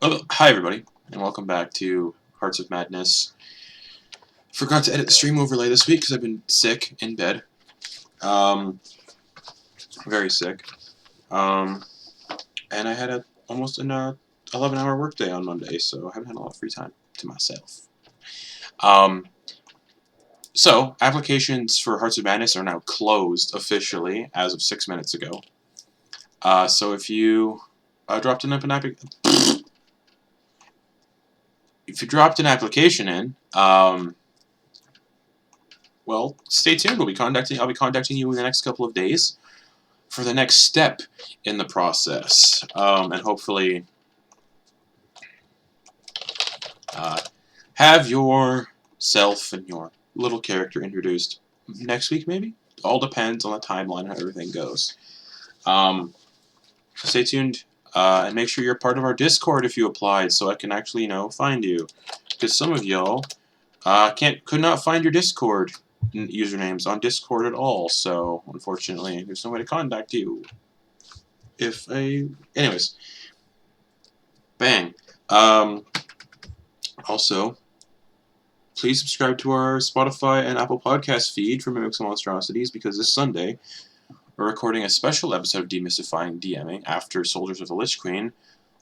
Oh, hi everybody, and welcome back to Hearts of Madness. Forgot to edit the stream overlay this week because I've been sick in bed. Very sick. And I had almost an 11-hour workday on Monday, so I haven't had a lot of free time to myself. So, applications for Hearts of Madness are now closed officially as of 6 minutes ago. So if you dropped an application in, well, stay tuned. I'll be contacting you in the next couple of days for the next step in the process, and hopefully have yourself and your little character introduced next week, maybe. All depends on the timeline, how everything goes. Stay tuned and make sure you're part of our Discord if you applied, so I can actually, find you, because some of y'all could not find your Discord usernames on Discord at all, so unfortunately there's no way to contact you. Anyways, bang. Also, please subscribe to our Spotify and Apple Podcast feed for Mimics and Monstrosities, because this Sunday we're recording a special episode of Demystifying DMing after Soldiers of the Lich Queen,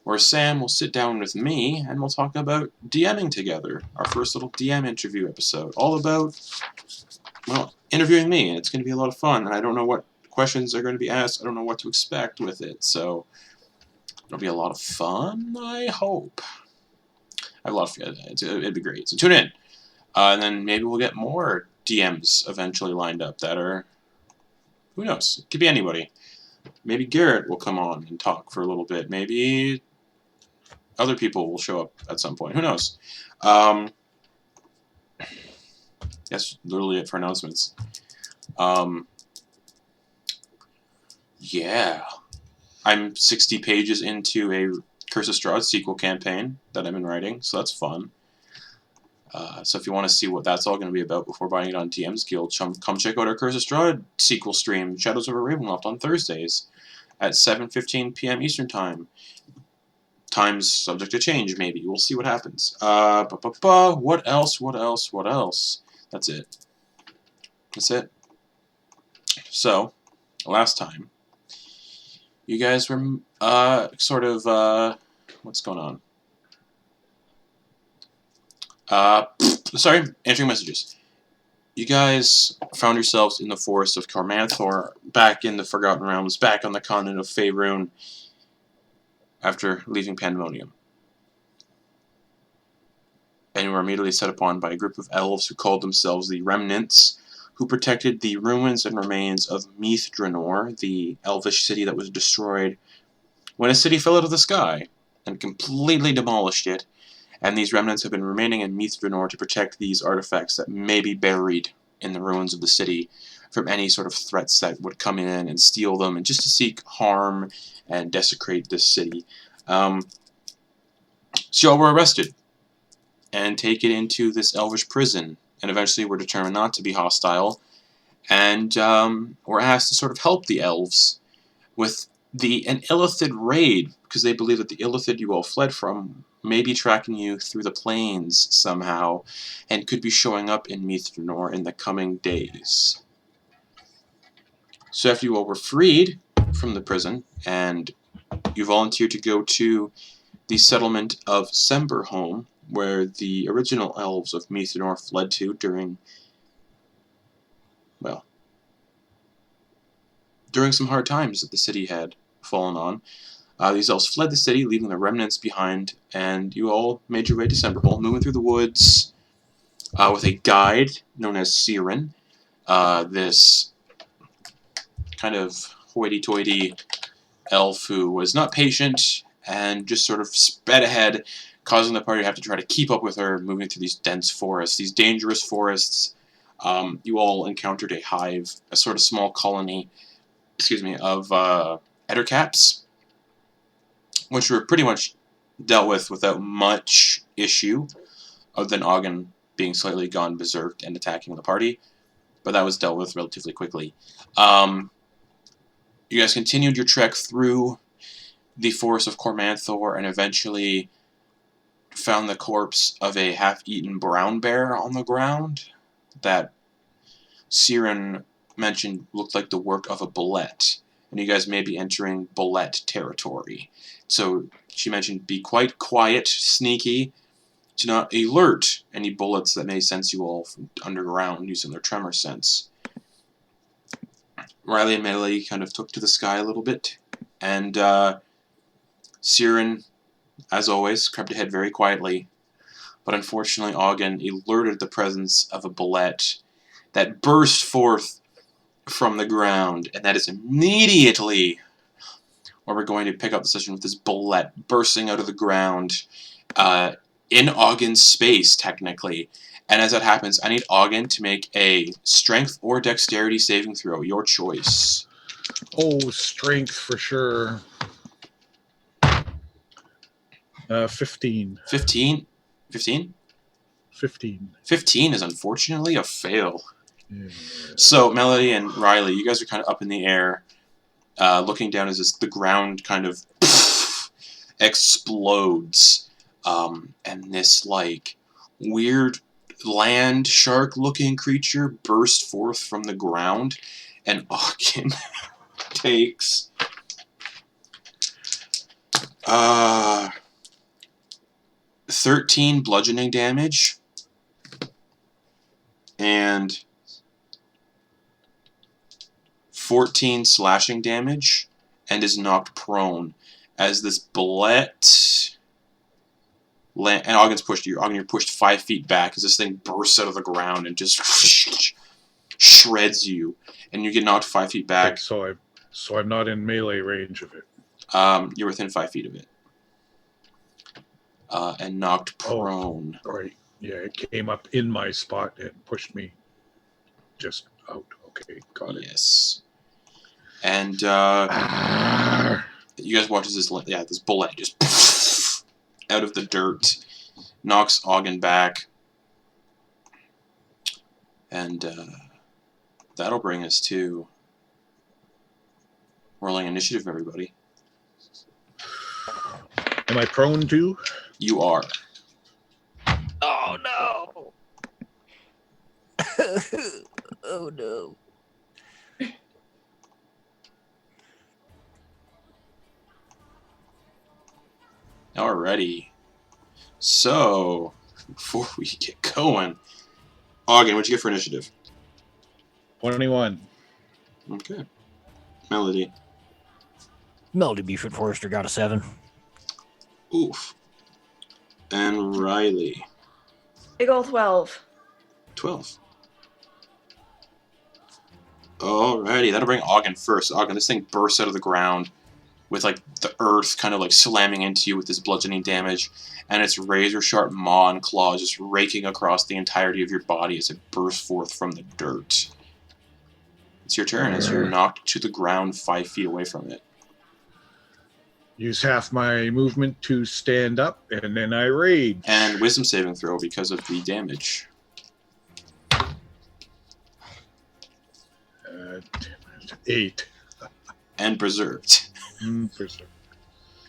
where Sam will sit down with me and we'll talk about DMing together. Our first little DM interview episode, all about, well, interviewing me, and it's going to be a lot of fun, and I don't know what questions are going to be asked. I don't know what to expect with it, so it'll be a lot of fun, I hope. I have a lot of it'd be great, so tune in. And then maybe we'll get more DMs eventually lined up that are, who knows, it could be anybody. Maybe Garrett will come on and talk for a little bit. Maybe other people will show up at some point. Who knows? That's literally it for announcements. Yeah. I'm 60 pages into a Curse of Strahd sequel campaign that I've been writing, so that's fun. So if you want to see what that's all going to be about before buying it on DM's Guild, come check out our Curse of Strahd sequel stream, Shadows over Ravenloft, on Thursdays at 7:15 p.m. Eastern Time. Time's subject to change, maybe. We'll see what happens. What else? That's it. So, last time, you guys were, what's going on? Sorry, answering messages. You guys found yourselves in the forest of Cormanthor, back in the Forgotten Realms, back on the continent of Faerun, after leaving Pandemonium. And you were immediately set upon by a group of elves who called themselves the Remnants, who protected the ruins and remains of Myth Drannor, the elvish city that was destroyed when a city fell out of the sky and completely demolished it. And these remnants have been remaining in Myth Drannor to protect these artifacts that may be buried in the ruins of the city from any sort of threats that would come in and steal them, and just to seek harm and desecrate this city. So y'all were arrested and taken into this elvish prison, and eventually were determined not to be hostile, and were asked to sort of help the elves with an illithid raid, because they believe that the illithid you all fled from may be tracking you through the plains somehow, and could be showing up in Myth Drannor in the coming days. So after you all were freed from the prison, and you volunteered to go to the settlement of Semberholme, where the original elves of Myth Drannor fled to during some hard times that the city had fallen on. These elves fled the city, leaving the remnants behind, and you all made your way to Semberholme, moving through the woods with a guide known as Siren, this kind of hoity-toity elf who was not patient and just sort of sped ahead, causing the party to have to try to keep up with her, moving through these dense forests, these dangerous forests. You all encountered a hive, a sort of small colony, of ettercaps, which were pretty much dealt with without much issue, other than Auggan being slightly gone berserk and attacking the party, but that was dealt with relatively quickly. You guys continued your trek through the forest of Cormanthor, and eventually found the corpse of a half-eaten brown bear on the ground that Siren mentioned looked like the work of a Bulette, and you guys may be entering Bulette territory. So she mentioned be quite quiet, sneaky, to not alert any bullets that may sense you all from underground using their tremor sense. Rylie and Melee kind of took to the sky a little bit, and Siren, as always, crept ahead very quietly, but unfortunately Auggan alerted the presence of a Bulette that burst forth from the ground, and that is immediately where we're going to pick up the session with this Bulette bursting out of the ground in Auggan's space, technically. And as that happens, I need Auggan to make a strength or dexterity saving throw, your choice. Oh, strength for sure. 15. 15? 15? 15. 15 is unfortunately a fail. Yeah. So, Melody and Rylie, you guys are kind of up in the air, looking down as the ground kind of explodes. And this, like, weird land shark-looking creature bursts forth from the ground, and Auggan takes 13 bludgeoning damage and 14 slashing damage, and is knocked prone as this Bulette and Auggan's pushed you. Auggan, you're pushed 5 feet back as this thing bursts out of the ground and just shreds you, and you get knocked 5 feet back. Okay, so I'm not in melee range of it. You're within 5 feet of it, and knocked prone. Oh, right. Yeah, it came up in my spot and pushed me just out. Okay, got it. Yes. And you guys watch as this Bulette just out of the dirt, knocks Auggan back, and that'll bring us to rolling initiative, everybody. Am I prone too? You are. Oh no! Oh no! Alrighty. So, before we get going, Auggan, what'd you get for initiative? 21. Okay. Melody. Melody Buford Forrester got a 7. Oof. And Rylie. Big ol' 12. 12. Alrighty, that'll bring Auggan first. Auggan, this thing bursts out of the ground with like the earth kind of like slamming into you with this bludgeoning damage, and its razor-sharp maw and claws just raking across the entirety of your body as it bursts forth from the dirt. It's your turn as you're knocked to the ground 5 feet away from it. Use half my movement to stand up, and then I rage. And wisdom saving throw because of the damage. 8. And preserved. Preserved.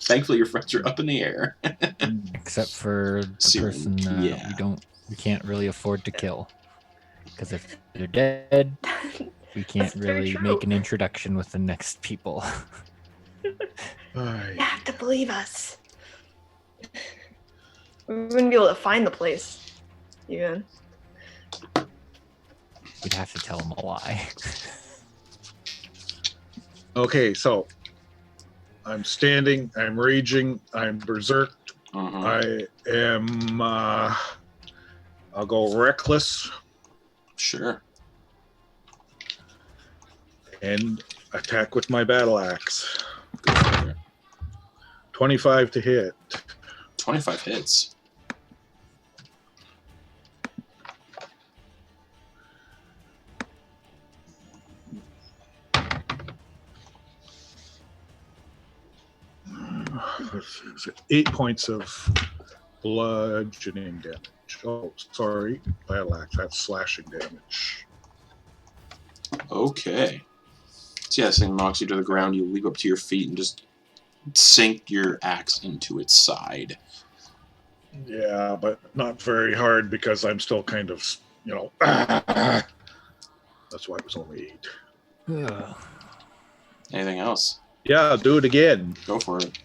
Thankfully, your friends are up in the air. Except for the person yeah. we can't really afford to kill. Because if they're dead, we can't That's very really true. make an introduction with the next people. You have to believe us. We wouldn't be able to find the place, even. We'd have to tell them a lie. Okay, so I'm standing, I'm raging, I'm berserked. I am, I'll go reckless. Sure. And attack with my battle axe. Go for it. 25 to hit. 25 hits. Let's see, 8 points of bludgeoning damage. Oh, sorry. Battle axe, that's slashing damage. Okay. So yeah, this thing knocks you to the ground, you leap up to your feet and just sink your axe into its side. Yeah, but not very hard because I'm still kind of, that's why it was only 8. Ugh. Anything else? Yeah, do it again. Go for it.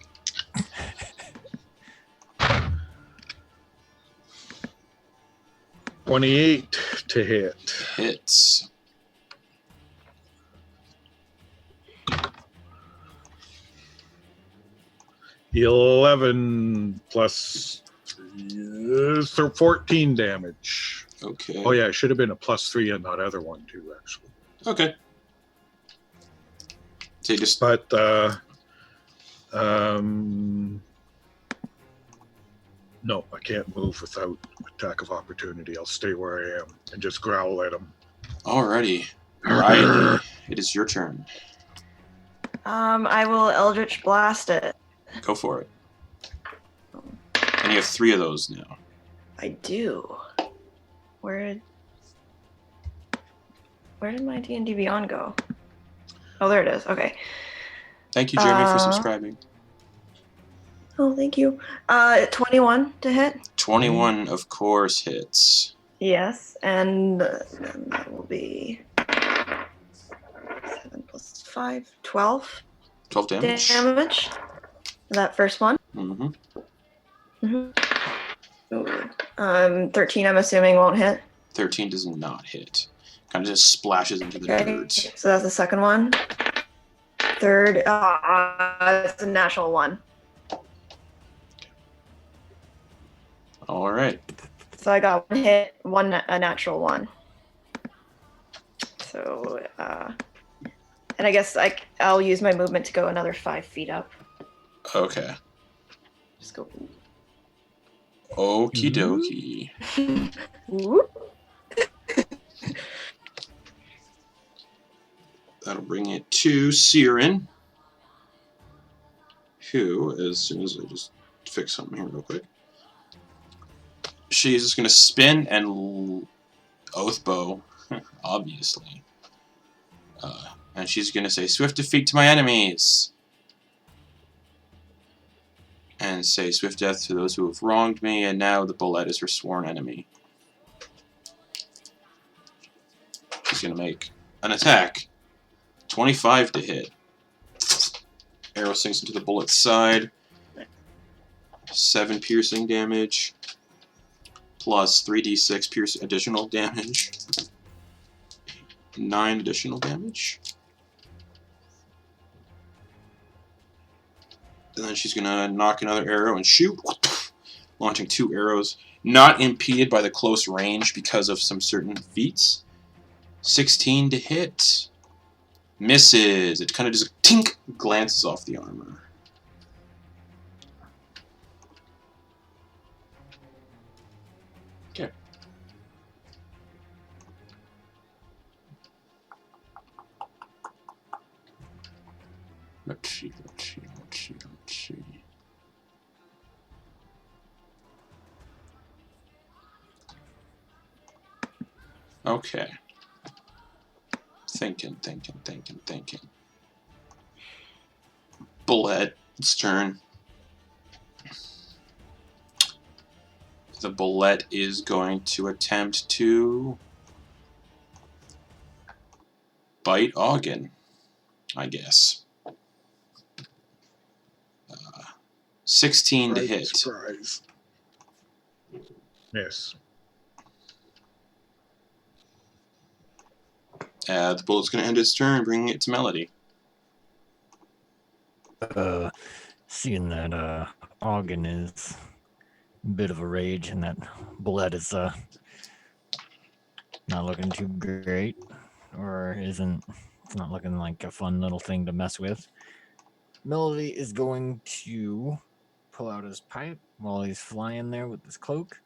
$28 to hit. Hits. $11 plus 14 damage. Okay. Oh yeah, it should have been a +3 on that other one too, actually. Okay. So you just But no, I can't move without attack of opportunity. I'll stay where I am and just growl at him. alrighty. Rylie, it is your turn. I will Eldritch Blast it. Go for it. And you have 3 of those now. I do. Where did my D&D Beyond go? Oh, there it is. Okay. Thank you, Jeremy, for subscribing. Oh, thank you. 21 to hit. 21, of course, hits. Yes, and then that will be 7 plus 5, 12 12 damage. damage. That first one. Mm-hmm. 13, I'm assuming, won't hit. 13 does not hit. Kind of just splashes into the dirt. So that's the second one. Third, it's a natural 1. All right. So I got 1 hit, a natural 1. So, and I guess I'll use my movement to go another 5 feet up. Okay. Just go. Okie dokie. Whoop. That'll bring it to Siren, who, as soon as I just fix something here real quick, she's just going to spin and Oathbow, obviously. And she's going to say, "Swift defeat to my enemies." And say, "Swift death to those who have wronged me," and now the Bulette is her sworn enemy. She's going to make an attack. 25 to hit. Arrow sinks into the Bulette's side. 7 piercing damage. Plus 3d6 additional damage. 9 additional damage. And then she's going to knock another arrow and shoot. Launching 2 arrows. Not impeded by the close range because of some certain feats. 16 to hit. Misses. It kind of just tink glances off the armor. Okay. Let's see. Okay. Thinking. Bulette's turn. The Bulette is going to attempt to bite Auggan, I guess. 16 to hit. Surprise. Miss. The Bullet's going to end its turn, bringing it to Melody. Seeing that Auggan is a bit of a rage and that Bulette is not looking too great, or it's not looking like a fun little thing to mess with, Melody is going to pull out his pipe while he's flying there with his cloak,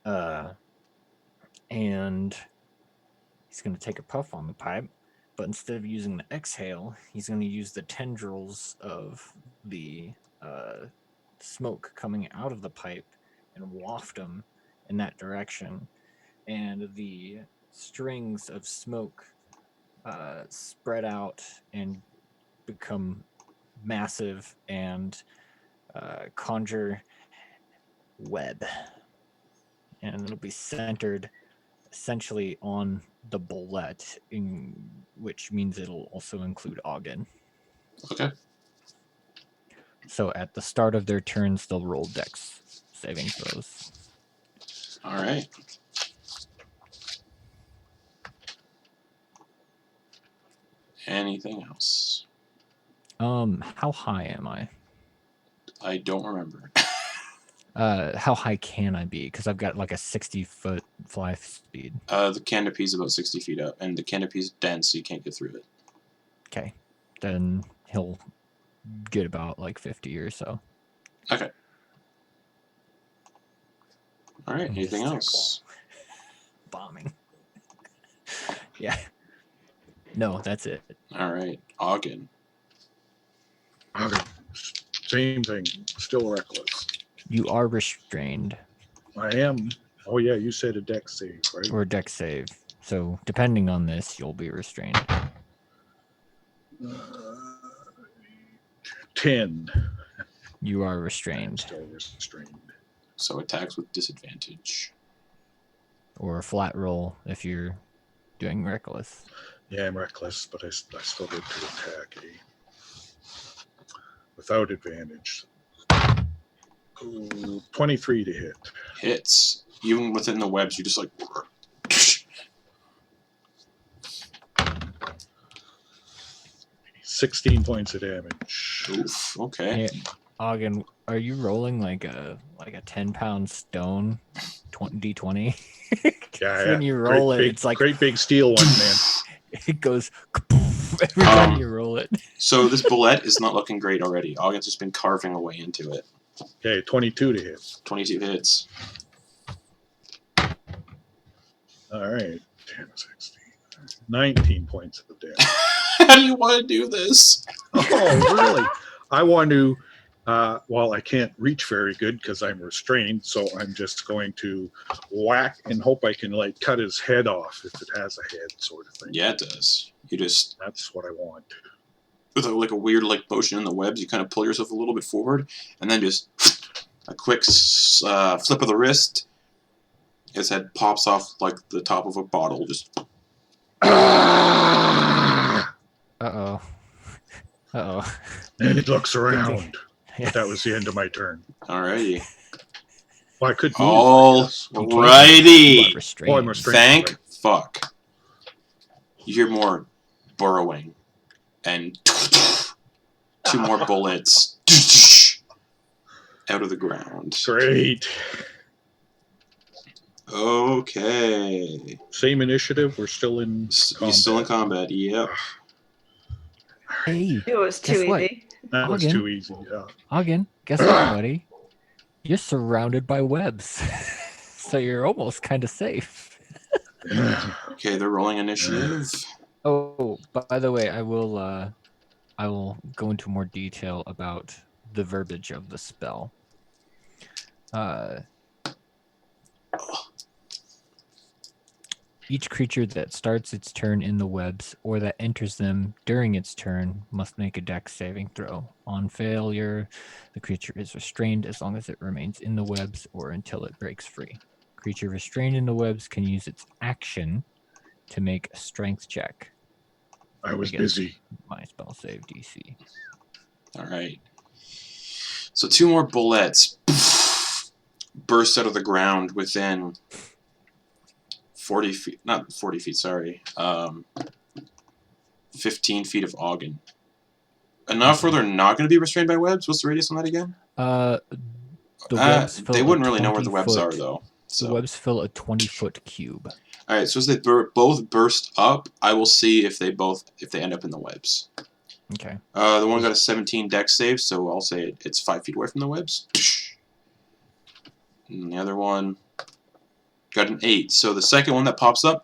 and he's going to take a puff on the pipe, but instead of using the exhale, he's going to use the tendrils of the smoke coming out of the pipe and waft them in that direction. And the strings of smoke spread out and become massive and conjure web. And it'll be centered essentially on the Bulette, which means it'll also include Auggan. Okay. So at the start of their turns, they'll roll dex saving throws. All right. Anything else? How high am I? I don't remember. How high can I be? Because I've got like a 60-foot fly speed. The canopy's about 60 feet up, and the canopy's dense, so you can't get through it. Okay, then he'll get about like 50 or so. Okay. All right. And Anything just else? Bombing. Yeah. No, that's it. All right. Auggan. Okay. Same thing. Still reckless. You are restrained. I am. Oh yeah, you said a deck save, right? Or dex save. So depending on this, you'll be restrained. 10. You are I'm restrained. still restrained. So attacks with disadvantage. Or a flat roll if you're doing reckless. Yeah, I'm reckless, but I still get to attack. Without advantage. Ooh, 23 to hit. Hits. Even within the webs, you just like... 16 points of damage. Oof. Okay. Hey, Auggan, are you rolling like a 10-pound stone d20? Yeah, When you roll it, it's like great big steel one, man. it goes every time you roll it. So this bullet is not looking great already. Auggan's just been carving away into it. Okay, 22 to hit. 22 hits. All right, 10, 16, 19 points of damage. How do you want to do this? Oh, really? I want to. Well, I can't reach very good because I'm restrained, so I'm just going to whack and hope I can like cut his head off if it has a head, sort of thing. Yeah, it does. You just, That's what I want. with like a weird like motion in the webs, you kind of pull yourself a little bit forward, and then just a quick flip of the wrist. His head pops off like the top of a bottle. Just. Uh-oh. Uh-oh. And he looks around. Yeah. But that was the end of my turn. Alrighty. Well, I could move. I All guess. You can't. righty. You are restrained. Oh, I'm restrained. Thank Right. fuck. You hear more burrowing, and 2 more bullets out of the ground. Great. Okay. Same initiative. We're still in He's still in combat. Yep. Hey, It was Guess too what? easy. That was Auggan. too easy. Yeah. Auggan, guess what, buddy? You're surrounded by webs. So you're almost kind of safe. Okay, they're rolling initiative. Oh, by the way, I will go into more detail about the verbiage of the spell. Each creature that starts its turn in the webs or that enters them during its turn must make a dex saving throw. On failure, the creature is restrained as long as it remains in the webs or until it breaks free. Creature restrained in the webs can use its action to make a strength check I was against busy. my spell save DC. Alright. So 2 more bullets burst out of the ground within 40 feet, not 40 feet, sorry, 15 feet of Auggan. Enough where they're not going to be restrained by webs? What's the radius on that again? The webs fill they a wouldn't really know where the webs 20-foot are, though. The So. webs fill a 20-foot cube. Alright, so as they both burst up, I will see if they end up in the webs. Okay. The one got a 17 dex save, so I'll say it's 5 feet away from the webs. And the other one got an 8. So the second one that pops up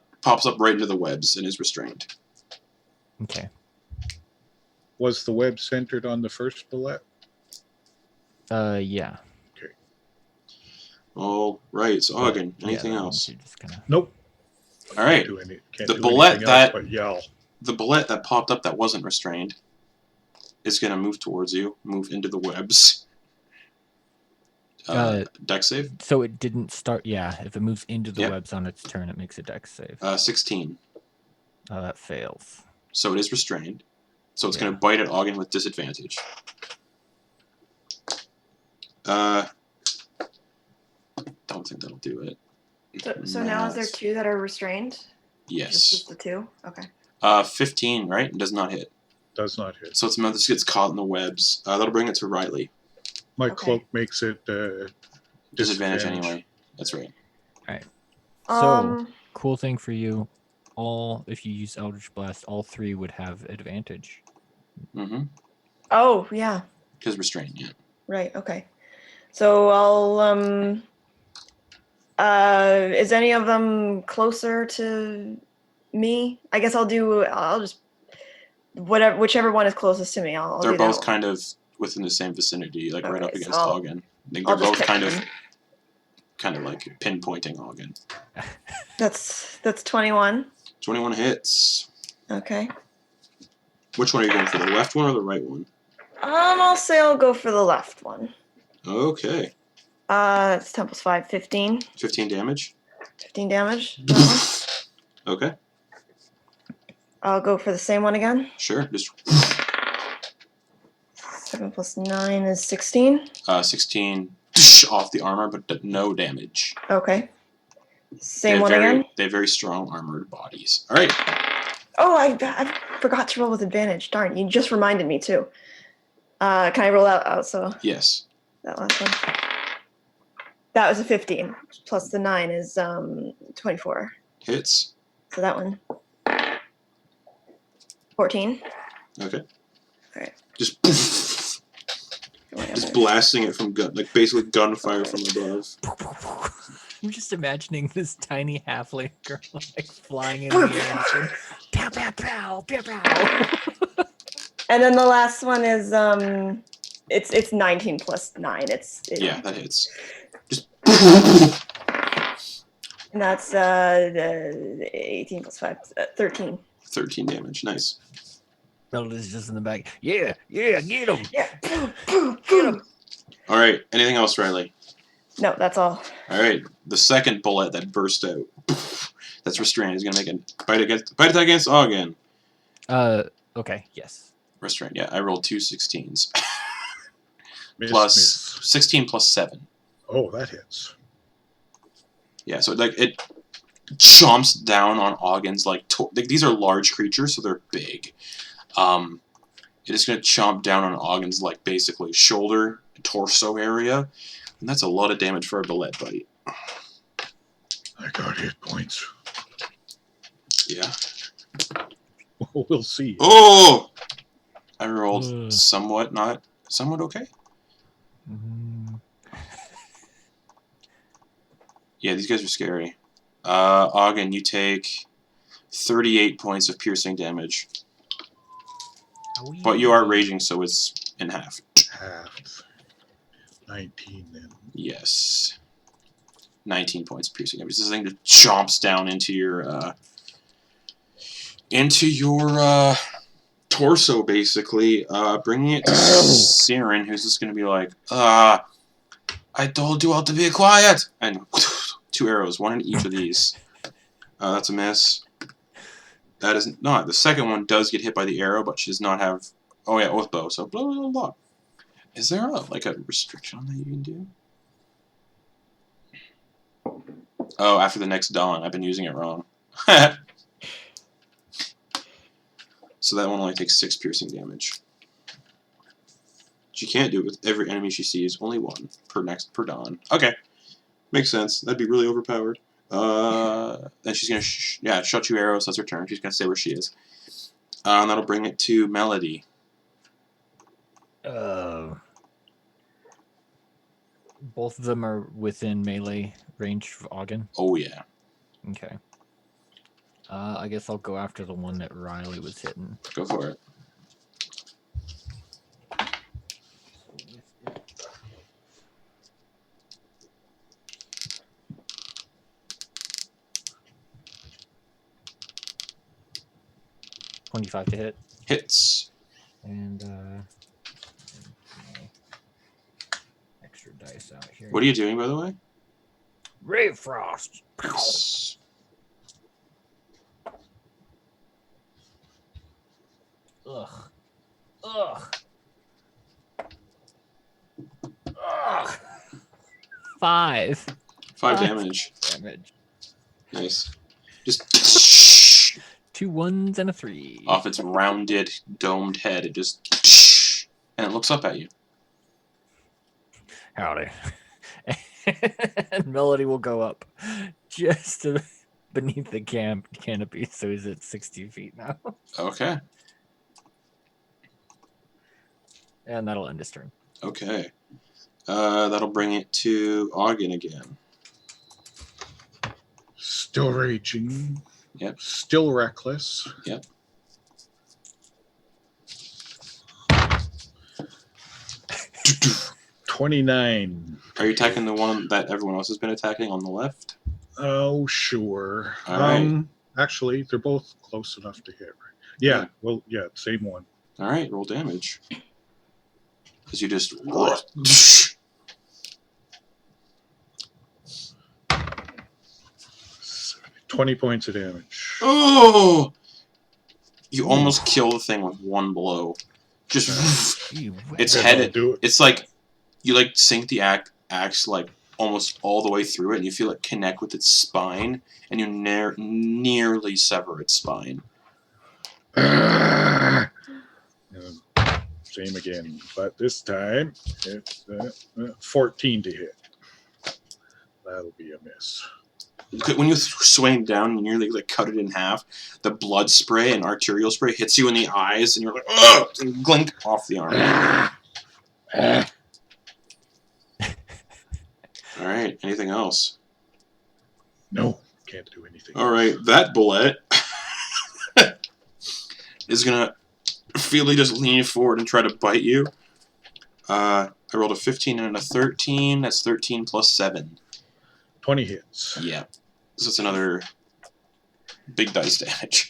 right into the webs and is restrained. Okay. Was the web centered on the first bullet? Yeah. All right, so Auggan, Yeah, anything that one, else? you're just gonna... Nope. All right. Can't The do bullet anything else that- but yell. The bullet that popped up that wasn't restrained is going to move towards you, move into the webs. Dex save. So it didn't start. Yeah, if it moves into the Yep. webs on its turn, it makes a dex save. 16. That fails. So it is restrained. So it's going Yeah. to bite at Auggan with disadvantage. Don't think that'll do it. So now is there 2 that are restrained? Yes. Just the 2? Okay. 15, right? Does not hit. Does not hit. So this gets caught in the webs. That'll bring it to Rylie. My Okay. cloak makes it Disadvantage anyway. That's right. So cool thing for you, if you use Eldritch Blast, all 3 would have advantage. Mm-hmm. Oh, yeah. Because restrained, yeah. Right, okay. So I'll is any of them closer to me? I guess I'll just whichever one is closest to me. I'll They're do that both one. kind of within the same vicinity, like right Okay, up against so Auggan. They're I'll just both pick kind one. of like pinpointing Auggan. That's 21. 21 hits. Okay. Which one are you going for, the left one or the right one? I'll say I'll go for the left one. Okay. It's 10 plus 5, 15. 15 damage. 15 damage. That one. Okay. I'll go for the same one again. Sure. Just 7 plus 9 is 16. 16 off the armor, but no damage. Okay. Same one again. They have very strong armored bodies. All right. Oh, I forgot to roll with advantage. Darn, you just reminded me too. Can I roll out? So Yes. that last one. That was a 15. Plus the 9 is 24. Hits. So that one. 14. Okay. All right. Just blasting it from basically gunfire from above. I'm just imagining this tiny halfling girl like flying in the air and saying, pow pow pow pow pow. And then the last one is it's 19 plus 9. Yeah, that hits. Just and that's 18 plus 5, 13. 13 damage. Nice. Melody's just in the back. Yeah, get him. Yeah. Get him. All right. Anything else, Rylie? No, that's all. All right. The second bullet that burst out. That's restrained. Is going to make a bite attack against Auggan. Okay, yes. Restrained. Yeah, I rolled 2 16s. miss. 16 plus 7. Oh, that hits. Yeah, so it chomps down on Auggan's these are large creatures, so they're big. It is going to chomp down on Auggan's basically shoulder, torso area, and that's a lot of damage for a Bulette bite. I got hit points. Yeah. We'll see. Oh! I rolled somewhat okay. Mm-hmm. Yeah, these guys are scary. Auggan, you take 38 points of piercing damage. But you are raging, so it's in half. Half. 19 then. Yes. 19 points of piercing damage. This thing just chomps down into your torso, basically, bringing it to Siren, who's just going to be like, I told you all to be quiet! And 2 arrows, 1 in each of these. That's a miss. That is not. The second one does get hit by the arrow, but she does not have... Oh yeah, oath bow, so blah, blah, blah. Is there a restriction on that you can do? Oh, after the next dawn. I've been using it wrong. So that one only takes 6 piercing damage. She can't do it with every enemy she sees. Only 1 per dawn. Okay. Makes sense. That'd be really overpowered. Then she's going to shot 2 arrows. That's her turn. She's going to stay where she is. And that'll bring it to Melody. Both of them are within melee range of Auggan. Oh, yeah. Okay. I guess I'll go after the one that Rylie was hitting. Go for it. $25 to hit. Hits. And extra dice dice out here. What are you doing, by the way? Ray Frost. Ugh. Ugh. Ugh. 5 5 damage. damage. Nice. Just 2 1s and a 3. off its rounded, domed head. It just and it looks up at you. Howdy. And Melody will go up just beneath the canopy, so he's at 60 feet now. Okay. And that'll end his turn. Okay. That'll bring it to Auggan again. Still raging. Yep. Still reckless. Yep. $29. Are you attacking the one that everyone else has been attacking on the left? Oh, sure. All right. Actually, they're both close enough to hit. Right? Yeah. Yeah. Well, yeah, same one. All right, roll damage. Because you just 20 points of damage. oh! You almost kill the thing with one blow. Just its Yeah, head. that'll do it. It's like you like sink the axe like almost all the way through it, and you feel it connect with its spine, and you nearly sever its spine. And same again, but this time it's 14 to hit. That'll be a miss. When you swing down and nearly like cut it in half, the blood spray and arterial spray hits you in the eyes, and you're like, ugh, and glink off the arm. All right. Anything else? No, can't do anything. All right. That bullet is gonna feebly just lean forward and try to bite you. I rolled a 15 and a 13. That's 13 plus 7. 20 hits. Yeah. So it's another big dice damage.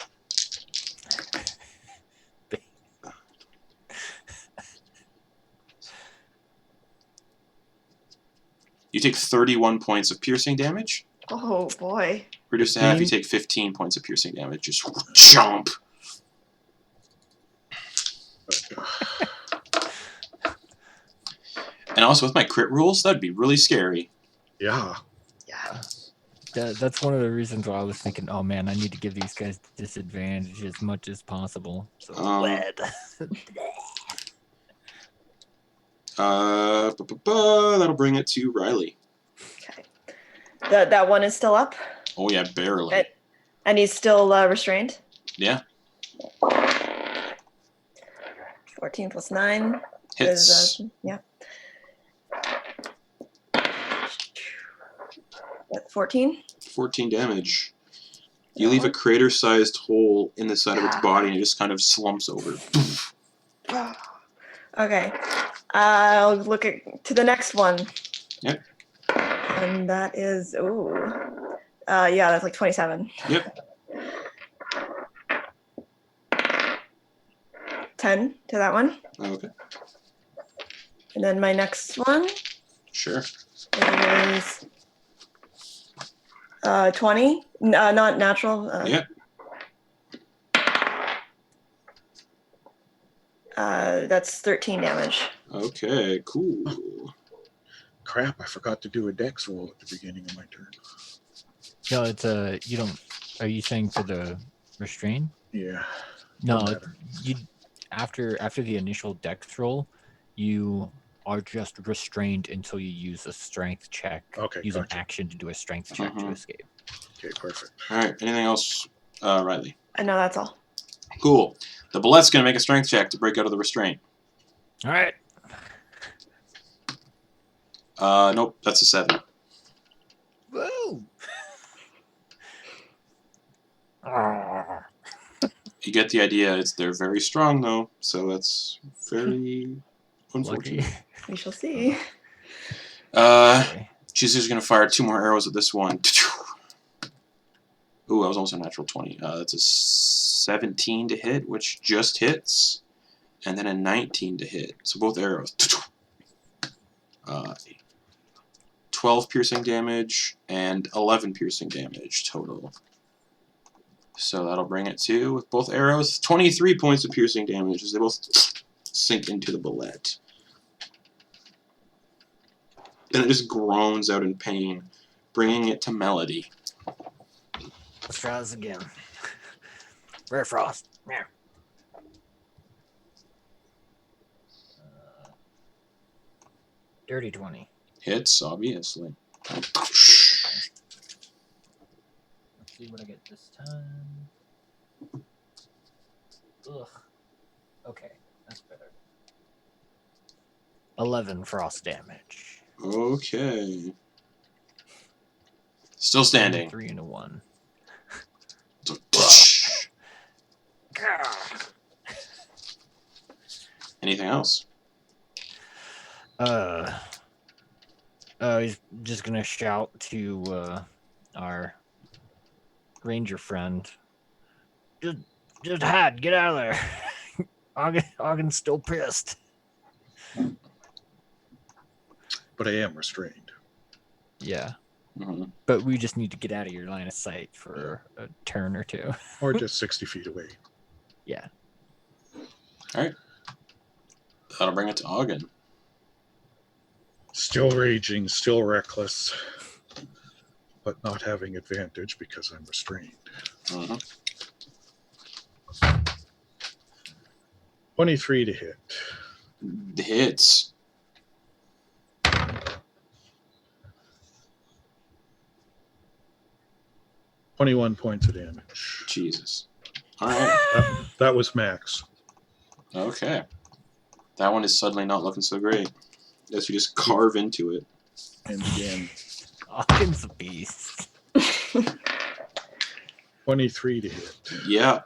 You take 31 points of piercing damage. Oh boy. Reduced to half, you take 15 points of piercing damage. Just chomp. And also with my crit rules, that'd be really scary. Yeah. Yeah. That's one of the reasons why I was thinking, oh man, I need to give these guys disadvantage as much as possible. So that'll bring it to Rylie. Okay. That one is still up, Oh yeah, barely. and he's still restrained. Yeah. 14 plus 9 Hits. is yeah. 14. 14 damage. You leave a crater-sized hole in the side of its body, and it just kind of slumps over. Okay. I'll look to the next one. Yep. And that is yeah, that's like 27. Yep. 10 to that one. Okay. And then my next one Sure. is 20. Not natural. Yep. That's 13 damage. Okay, cool. Crap, I forgot to do a dex roll at the beginning of my turn. no, it's you don't. Are you saying for the restrain? Yeah. No, Don't matter. you after the initial dex roll, you are just restrained until you use a strength check. Okay, Use gotcha. an action to do a strength check to Mhm. escape. Okay, perfect. Alright, anything else, Rylie? No, that's all. Cool. The Bulette's gonna make a strength check to break out of the restraint. All right. Nope, that's a 7. Woo! You get the idea. They're very strong, though, so that's very unfortunate. Lucky. We shall see. Okay. She's just gonna fire 2 more arrows at this one. Ooh, that was almost a natural 20. That's a 17 to hit, which just hits, and then a 19 to hit. So both arrows. 12 piercing damage and 11 piercing damage total. So that'll bring it to, with both arrows, 23 points of piercing damage as they both sink into the Bulette. And it just groans out in pain, bringing it to Melody. Let's try this again. Rare Frost. Yeah. Dirty 20. Hits, obviously. Let's see what I get this time. Ugh. Okay, that's better. 11 frost damage. Okay. Still standing. 3 and a 1. Anything else? He's just gonna shout to our ranger friend. Just hide, get out of there. Auggan's still pissed. But I am restrained. Yeah, Mhm. but we just need to get out of your line of sight for a turn or two. Or just 60 feet away. Yeah. Alright. That'll bring it to Auggan. Still raging, still reckless. But not having advantage because I'm restrained. Mhm. 23 to hit. The hits. $21 points of damage. Jesus. Alright. That was max. Okay. That one is suddenly not looking so great. As you just carve into it. And again, Auggan's a beast. 23 to hit. Yeah.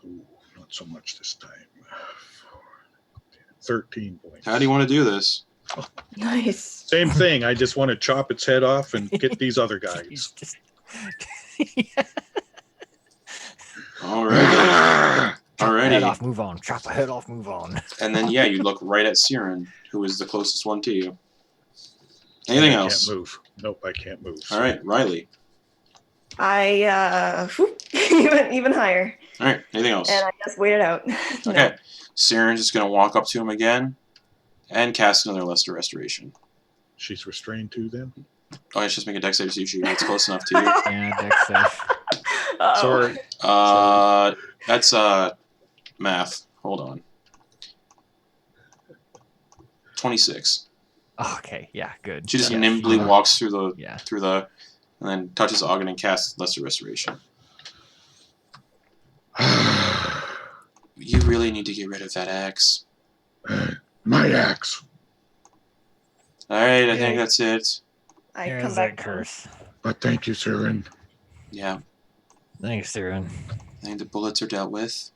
Ooh, not so much this time. 13 points. How do you want to do this? Nice. Same thing. I just want to chop its head off and get these other He's guys. just... Alrighty. Chop a head Alrighty. off, move on. Chop a head off, move on. And then, yeah, you look right at Siren, who is the closest one to you. Anything I else? can't move. Nope, I can't move. Alright, Rylie. I even higher, Alright, anything else? and I just wait it out. No. Okay. Siren's just going to walk up to him again and cast another Lesser Restoration. She's restrained too then? Oh, I should just make a dex save to see if she gets close enough to you. Yeah, dex save. Uh-oh. Sorry. That's math. Hold on. 26. Okay, yeah, good. She just Yeah. nimbly walks through the Yeah. and then touches Auggan and casts Lesser Restoration. You really need to get rid of that axe. My axe. Alright, I Yeah. think that's it. I Here's come that back. curse. But thank you, Siren. Yeah, Thanks, Siren. I think the bullets are dealt with.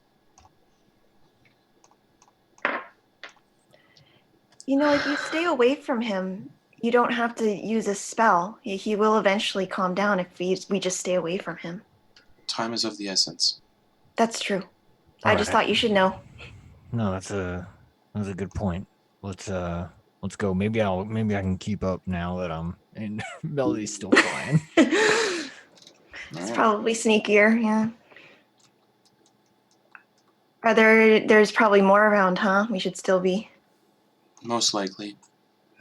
You know, if you stay away from him, you don't have to use a spell. He will eventually calm down if we just stay away from him. Time is of the essence. That's true. I just Alright. thought you should know. No, that's a good point. Let's go. Maybe I can keep up now that I'm and Melody's still flying. It's Alright. probably sneakier, yeah. There's probably more around, huh? We should still be. Most likely.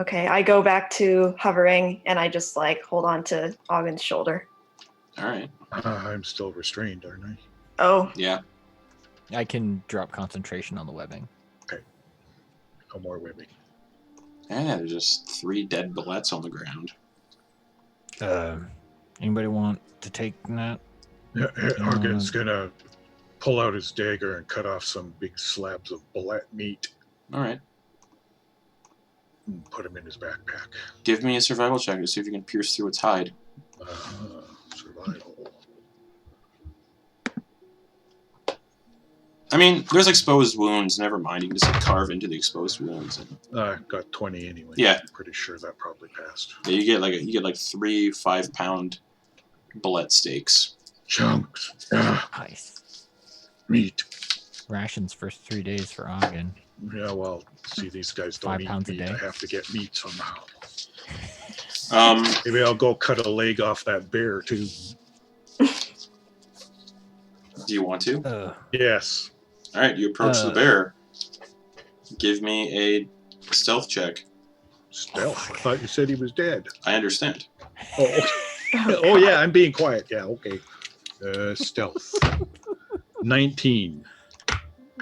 Okay, I go back to hovering and I just like hold on to Auggan's shoulder. Alright. I'm still restrained, aren't I? Oh, Yeah. I can drop concentration on the webbing. No more whipping. Yeah, there's just 3 dead bullets on the ground. Anybody want to take that? Auggan's gonna pull out his dagger and cut off some big slabs of bulette meat Alright. and put them in his backpack. Give me a survival check to see if you can pierce through its hide. Survival. I mean, there's exposed wounds, never mind. You can just like, carve into the exposed wounds. And, I got 20 anyway. Yeah. I'm pretty sure that probably passed. yeah, you get like 3 5-pound bullet steaks. Chunks. Ah, Nice. meat. Rations first 3 days for Auggan. Yeah, well, see, these guys don't 5 eat pounds a meat. day. I have to get meat somehow. Um, Maybe I'll go cut a leg off that bear, too. do you want to? Yes. All right, you approach the bear. Give me a stealth check. Stealth. I thought you said he was dead. I understand. Oh, okay. Oh, Oh, yeah, God. I'm being quiet. Yeah, okay. Stealth. 19.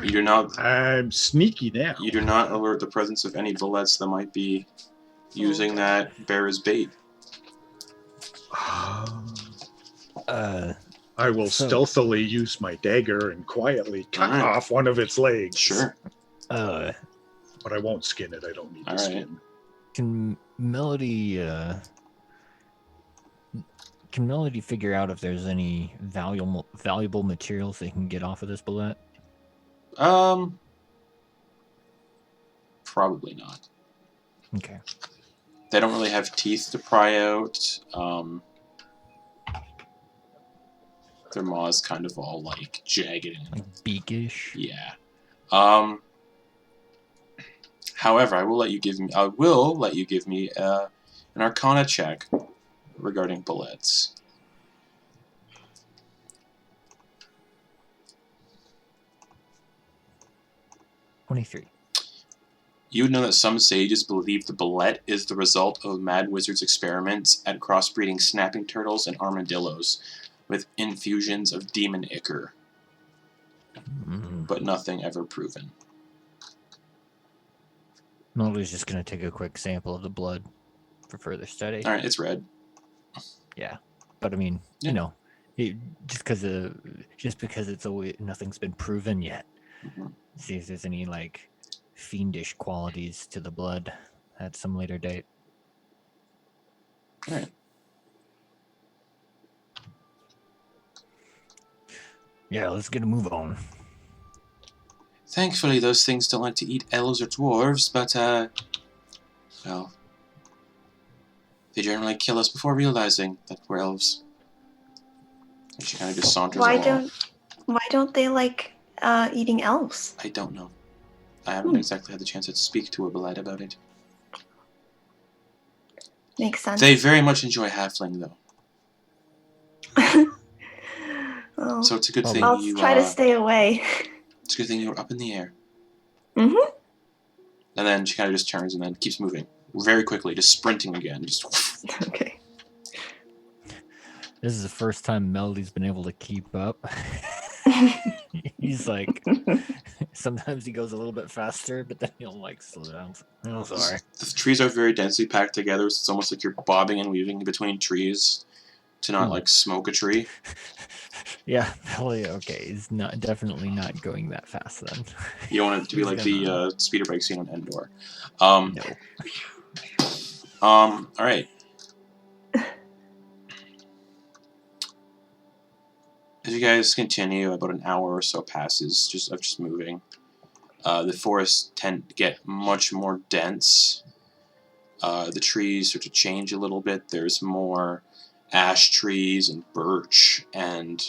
You do not. I'm sneaky now. You do not alert the presence of any bullets that might be using that bear as bait. I will So- stealthily use my dagger and quietly cut Alright. off one of its legs. Sure. But I won't skin it. I don't need the Alright. skin. Can Melody figure out if there's any valuable materials they can get off of this bullet? Probably not. Okay. They don't really have teeth to pry out. Their maw's kind of all like jagged and Like beakish? yeah. However, I will let you give me an Arcana check regarding bullets. 23. You would know that some sages believe the Bulette is the result of Mad Wizard's experiments at crossbreeding snapping turtles and armadillos with infusions of demon ichor, but nothing ever proven. Melody's just going to take a quick sample of the blood for further study. Alright, it's red. Yeah. But I mean, Yeah. you know, just because it's always nothing's been proven yet. Mhm. See if there's any like fiendish qualities to the blood at some later date. Alright. Yeah, let's get a move on. Thankfully, those things don't like to eat elves or dwarves, but, well, they generally kill us before realizing that we're elves. And she kind of just saunters along. Why don't they like eating elves? I don't know. I haven't exactly had the chance to speak to a Bulette about it. Makes sense. They very much enjoy halfling, though. Oh, So it's a good Oh, thing I'll you, try to stay away. it's a good thing you were up in the air. Mm-hmm. And then she kind of just turns and then keeps moving. Very quickly, just sprinting again. Just Okay. This is the first time Melody's been able to keep up. He's like, sometimes he goes a little bit faster, but then he'll like slow down. Oh, sorry. The trees are very densely packed together, so it's almost like you're bobbing and weaving between trees to not like smoke a tree. Yeah, Melody. Okay, he's definitely not going that fast then. You don't want it to be He's like gonna- the speeder bike scene on Endor. No. Alright. As you guys continue, about an hour or so passes of just moving. The forests tend to get much more dense. The trees start to change a little bit. There's more ash trees and birch and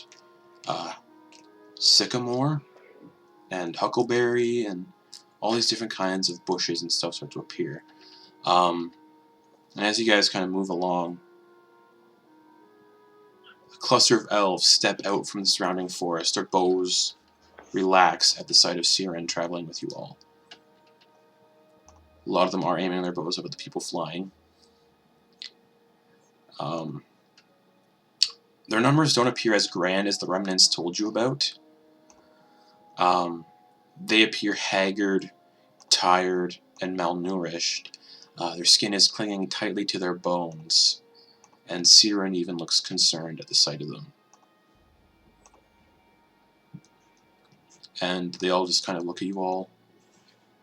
sycamore and huckleberry and all these different kinds of bushes and stuff start to appear. And as you guys kind of move along, a cluster of elves step out from the surrounding forest. Their bows relax at the sight of Siren traveling with you all. A lot of them are aiming their bows up at the people flying. Their numbers don't appear as grand as the Remnants told you about. They appear haggard, tired, and malnourished. Their skin is clinging tightly to their bones, and Siren even looks concerned at the sight of them. And they all just kind of look at you all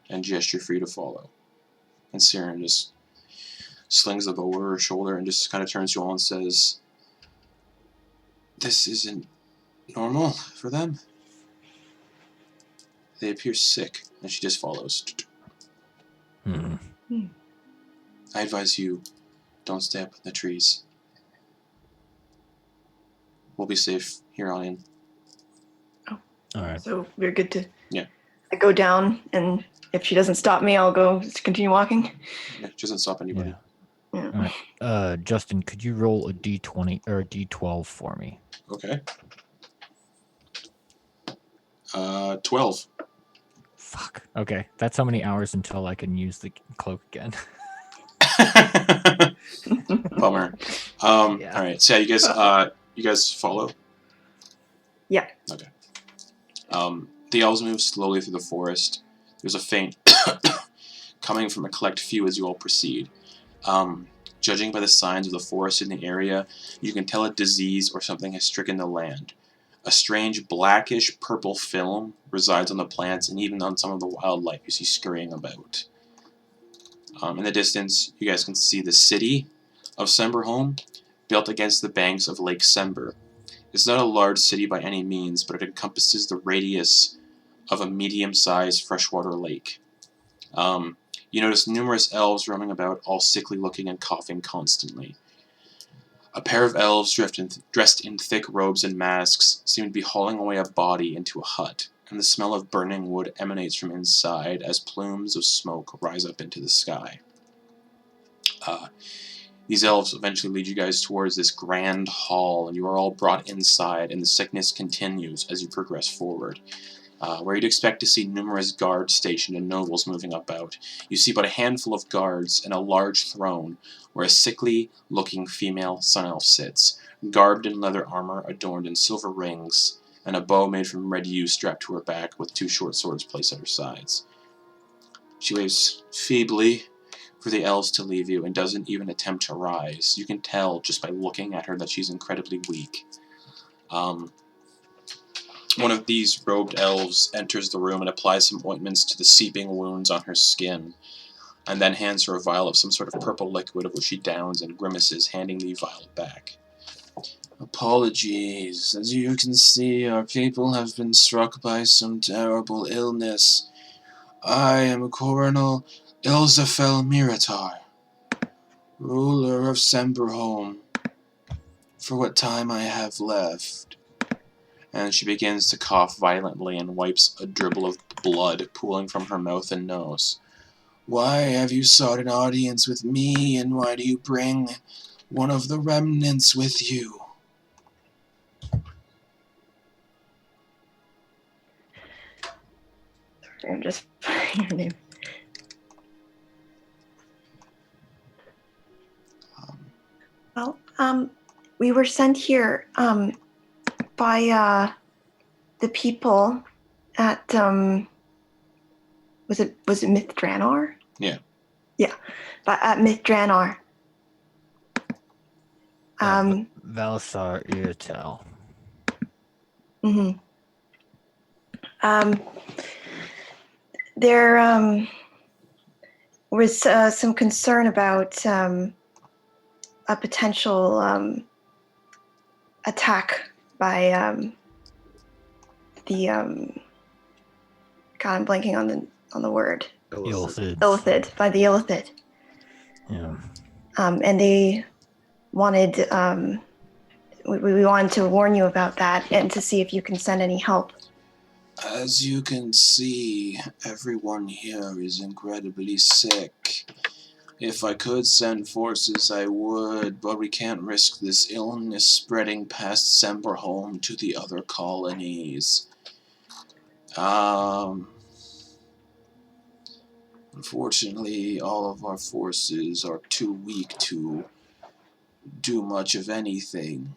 and gesture for you to follow. And Siren just slings the bow over her shoulder and just kind of turns to you all and says, "This isn't normal for them. They appear sick," and she just follows. Hmm. I advise you, don't stay up in the trees. We'll be safe here on in. All right. So we're good to. Yeah. I go down, and if she doesn't stop me, I'll go continue walking. Yeah, it doesn't stop anybody. Yeah. All right. Justin, could you roll a d20 or a d12 for me? Okay. 12. Fuck. Okay, that's how many hours until I can use the cloak again. Bummer. Yeah. All right. So yeah, you guys follow? Yeah. Okay. The elves move slowly through the forest. There's a faint coming from a collect few as you all proceed. Judging by the signs of the forest in the area, you can tell a disease or something has stricken the land. A strange blackish purple film resides on the plants and even on some of the wildlife you see scurrying about. In the distance, you guys can see the city of Semberholme, built against the banks of Lake Sember. It's not a large city by any means, but it encompasses the radius of a medium-sized freshwater lake. You notice numerous elves roaming about, all sickly looking and coughing constantly. A pair of elves dressed in thick robes and masks seem to be hauling away a body into a hut, and the smell of burning wood emanates from inside as plumes of smoke rise up into the sky. These elves eventually lead you guys towards this grand hall, and you are all brought inside, and the sickness continues as you progress forward. Where you'd expect to see numerous guards stationed and nobles moving about, you see but a handful of guards and a large throne where a sickly-looking female sun elf sits, garbed in leather armor adorned in silver rings, and a bow made from red yew strapped to her back with 2 short swords placed at her sides. She waves feebly for the elves to leave you and doesn't even attempt to rise. You can tell just by looking at her that she's incredibly weak. One of these robed elves enters the room and applies some ointments to the seeping wounds on her skin, and then hands her a vial of some sort of purple liquid, of which she downs and grimaces, handing the vial back. Apologies. As you can see, our people have been struck by some terrible illness. I am Coronel Ilzafel Miratar, ruler of Semberholme, for what time I have left. And she begins to cough violently and wipes a dribble of blood pooling from her mouth and nose. Why have you sought an audience with me, and why do you bring one of the remnants with you? I'm just your name. Well, we were sent here by the people at was it Myth Drannor? Yeah. Yeah, but at Myth Drannor. Valsar Irtel. Mm-hmm. There was some concern about a potential attack by the God, I'm blanking on the word. Illithid, by the illithid. Yeah. And they wanted we wanted to warn you about that and to see if you can send any help. As you can see, everyone here is incredibly sick. If I could send forces, I would, but we can't risk this illness spreading past Semberholme to the other colonies. Unfortunately, all of our forces are too weak to do much of anything.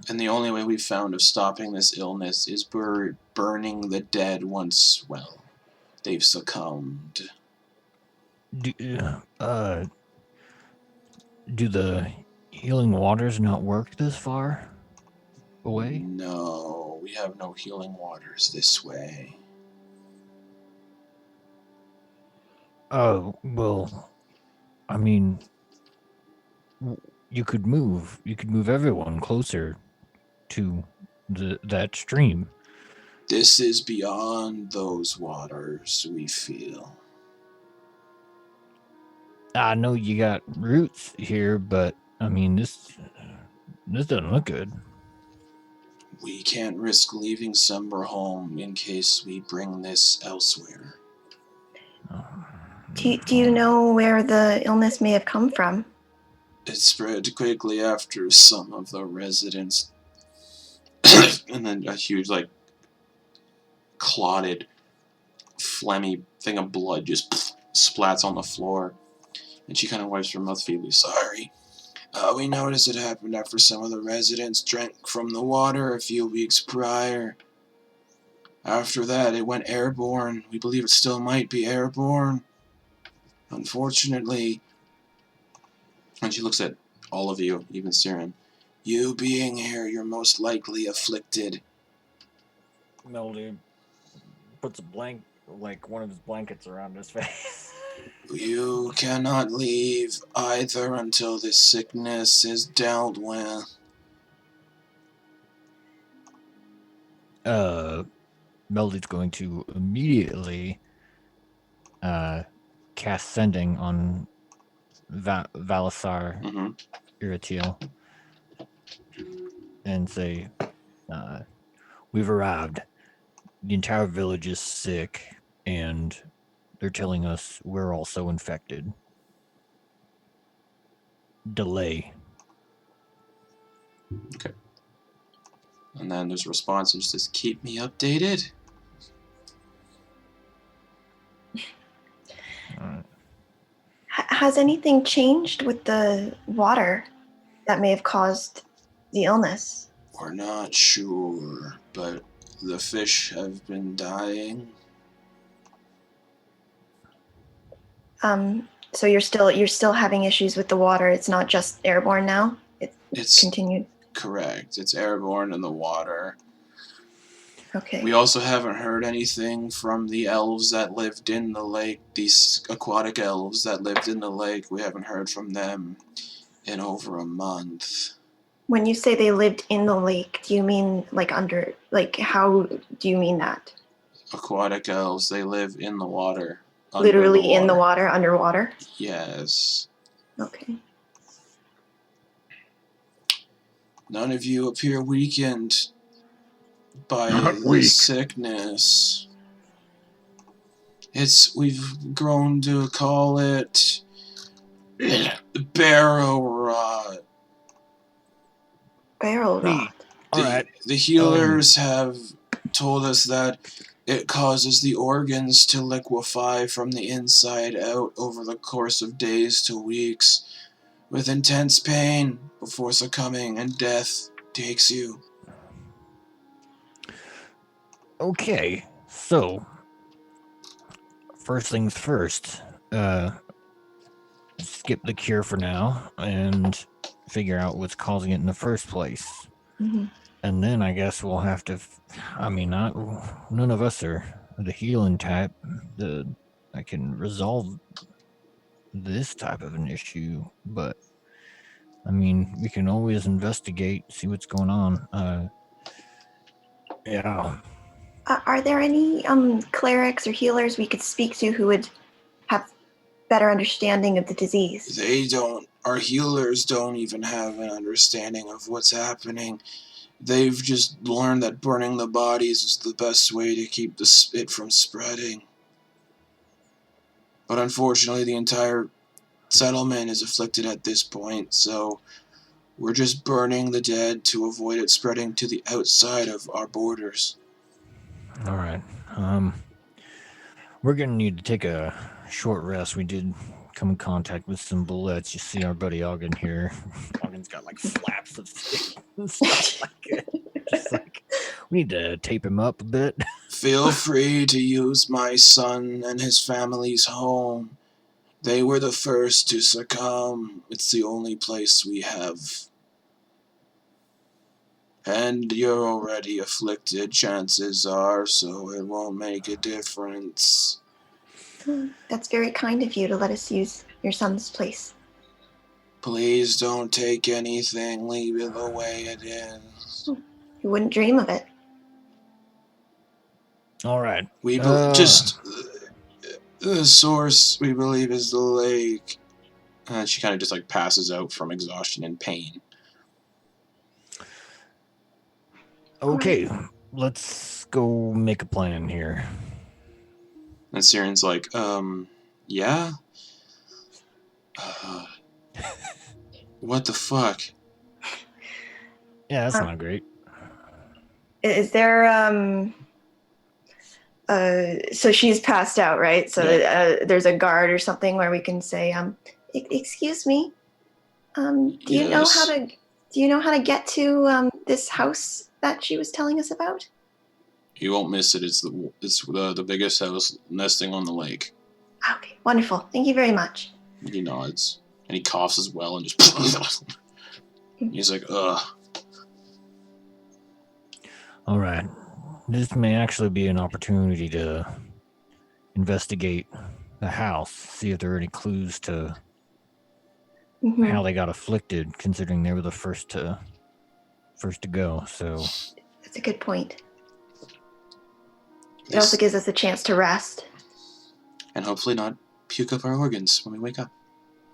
And the only way we've found of stopping this illness is burning the dead once, well, they've succumbed. Do the healing waters not work this far away? No, we have no healing waters this way. Oh, well, I mean, you could move everyone closer to that stream. This is beyond those waters, we feel. I know you got roots here, but I mean, this doesn't look good. We can't risk leaving Semberholme in case we bring this elsewhere. Do you know where the illness may have come from? It spread quickly after some of the residents, and then a huge, like, clotted, phlegmy thing of blood just splats on the floor. And she kind of wipes her mouth feebly. Sorry. We noticed it happened after some of the residents drank from the water a few weeks prior. After that, it went airborne. We believe it still might be airborne. Unfortunately, and she looks at all of you, even Siren. You being here, you're most likely afflicted. Melody puts one of his blankets around his face. You cannot leave either until this sickness is dealt with. Melody's going to immediately cast Sending on Valasar Mm-hmm. Iratiel and say, we've arrived. The entire village is sick, and they're telling us we're also infected. Delay. Okay. And then there's a response and says, keep me updated. Has anything changed with the water that may have caused the illness? We're not sure, but the fish have been dying. So you're still having issues with the water. It's not just airborne now. It's continued. Correct. It's airborne in the water. Okay. We also haven't heard anything from the elves that lived in the lake, these aquatic elves that lived in the lake. We haven't heard from them in over a month. When you say they lived in the lake, do you mean how do you mean that? Aquatic elves, they live in the water. Literally in the water, underwater? Yes. Okay. None of you appear weakened by Not the weak. sickness. We've grown to call it barrow rot. Barrel rot. All right. The healers have told us that it causes the organs to liquefy from the inside out over the course of days to weeks, with intense pain before succumbing and death takes you. Okay, so first things first, skip the cure for now and figure out what's causing it in the first place. Mm-hmm. And then I guess we'll have to, none of us are the healing type that can resolve this type of an issue, but we can always investigate, see what's going on. Yeah. Are there any clerics or healers we could speak to who would have better understanding of the disease? They don't. Our healers don't even have an understanding of what's happening. They've just learned that burning the bodies is the best way to keep it from spreading. But unfortunately, the entire settlement is afflicted at this point, so we're just burning the dead to avoid it spreading to the outside of our borders. All right. We're going to need to take a short rest. We did come in contact with some bullets. You see our buddy Auggan here. Auggan's got like flaps of stick and stuff like it. Just like, we need to tape him up a bit. Feel free to use my son and his family's home. They were the first to succumb. It's the only place we have. And you're already afflicted, chances are, so it won't make a difference. That's very kind of you to let us use your son's place. Please don't take anything, leave it the way it is. You wouldn't dream of it. All right. We the source, we believe, is the lake. And she kind of just like passes out from exhaustion and pain. Okay, let's go make a plan here. And Siren's like, yeah? What the fuck? Yeah, that's Huh. not great. Is there so she's passed out, right? So there's a guard or something where we can say, excuse me, do you know how Yes. to get to this house that she was telling us about? You won't miss it. It's the biggest house nesting on the lake. Okay, wonderful. Thank you very much. And he nods. And he coughs as well and just he's like, ugh. All right. This may actually be an opportunity to investigate the house, see if there are any clues to Mhm. how they got afflicted, considering they were the first to go. So That's a good point. It also gives us a chance to rest. And hopefully not puke up our organs when we wake up.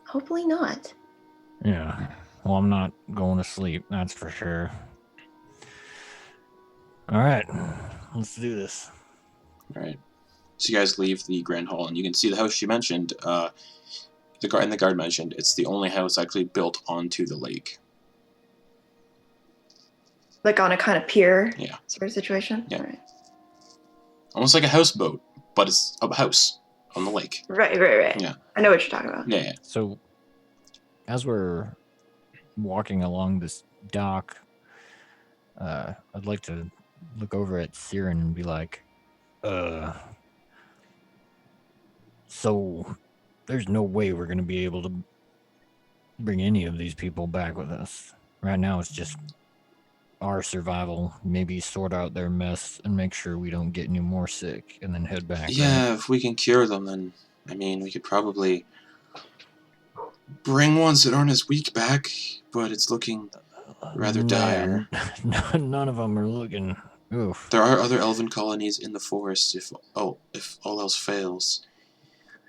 Hopefully not. yeah. Well, I'm not going to sleep, that's for sure. All right, let's do this. All right. So you guys leave the Grand Hall, and you can see the house she mentioned. The guard mentioned it's the only house actually built onto the lake. Like on a kind of pier Yeah. sort of situation? Yeah. Right. Almost like a houseboat, but it's a house on the lake. Right. Yeah. I know what you're talking about. Yeah. So, as we're walking along this dock, I'd like to look over at Siren and be like, so there's no way we're going to be able to bring any of these people back with us. Right now, it's just our survival, maybe sort out their mess and make sure we don't get any more sick and then head back. Yeah, right? if we can cure them, then, I mean, we could probably bring ones that aren't as weak back, but it's looking rather dire. None of them are looking. Oof. There are other elven colonies in the forest if all else fails.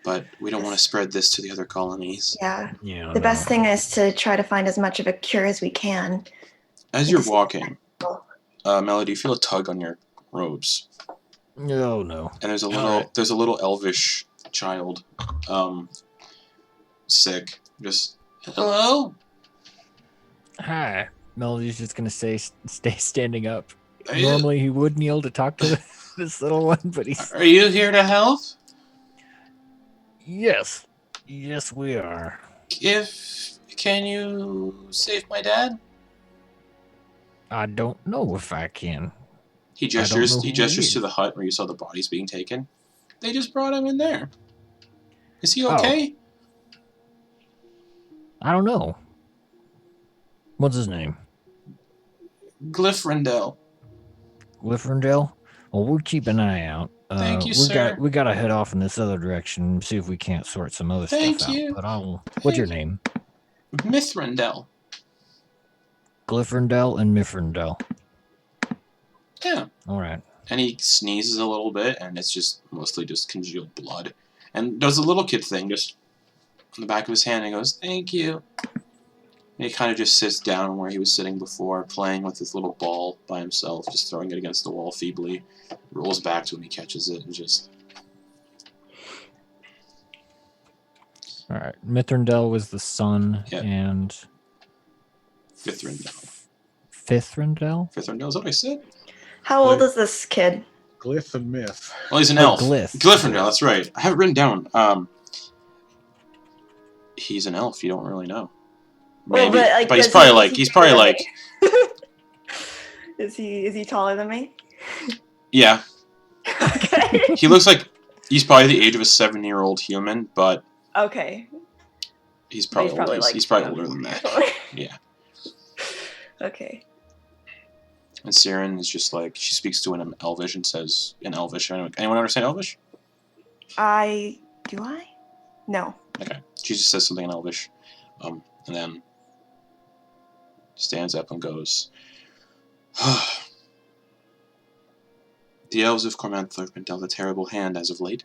But we don't want to spread this to the other colonies. Yeah. Yeah. The best thing is to try to find as much of a cure as we can. As you're walking, Melody, you feel a tug on your robes. No, no. And there's a Alright. little elvish child, sick. Just, hello? Hi. Melody's just gonna stay standing up. Are you, Normally he would kneel to talk to this little one, but he's are you here to help? yes, we are. Can you save my dad? I don't know if I can. He I don't know gestures who he is. to the hut where you saw the bodies being taken. They just brought him in there. Is he Oh. okay? I don't know. What's his name? Glifrindel. Glifrindel? Well, we'll keep an eye out. Thank you, we sir. We gotta head off in this other direction and see if we can't sort some other Thank stuff you. out. But what's your Thank name? Mithrindel. Glifrindel and Mifrindel. Yeah. All right. And he sneezes a little bit, and it's just mostly just congealed blood. And does a little kid thing, just on the back of his hand, and goes, "Thank you." And he kind of just sits down where he was sitting before, playing with his little ball by himself, just throwing it against the wall feebly. Rolls back to when he catches it, and just... All right. Mithrindel was the son, Yeah. and Fithrindel. Fithrindel? Fithrindel, is that what I said? How old is this kid? Glyph and myth. Well, he's an Oh, elf. Glyph. Glifrindel, that's right. I have it written down. He's an elf, you don't really know. Well, Maybe, but he's does probably he- like, is he's he probably taller like, than me? Is he taller than me? yeah. Okay. He looks like he's probably the age of a 7-year-old human, but Okay. he's probably older. He's probably older than that. Yeah. Okay. And Siren is just like, she speaks to him in Elvish and says, in Elvish, anyone understand Elvish? Do I? No. Okay. She just says something in Elvish, and then stands up and goes, "The elves of Cormanthor have been dealt a terrible hand as of late.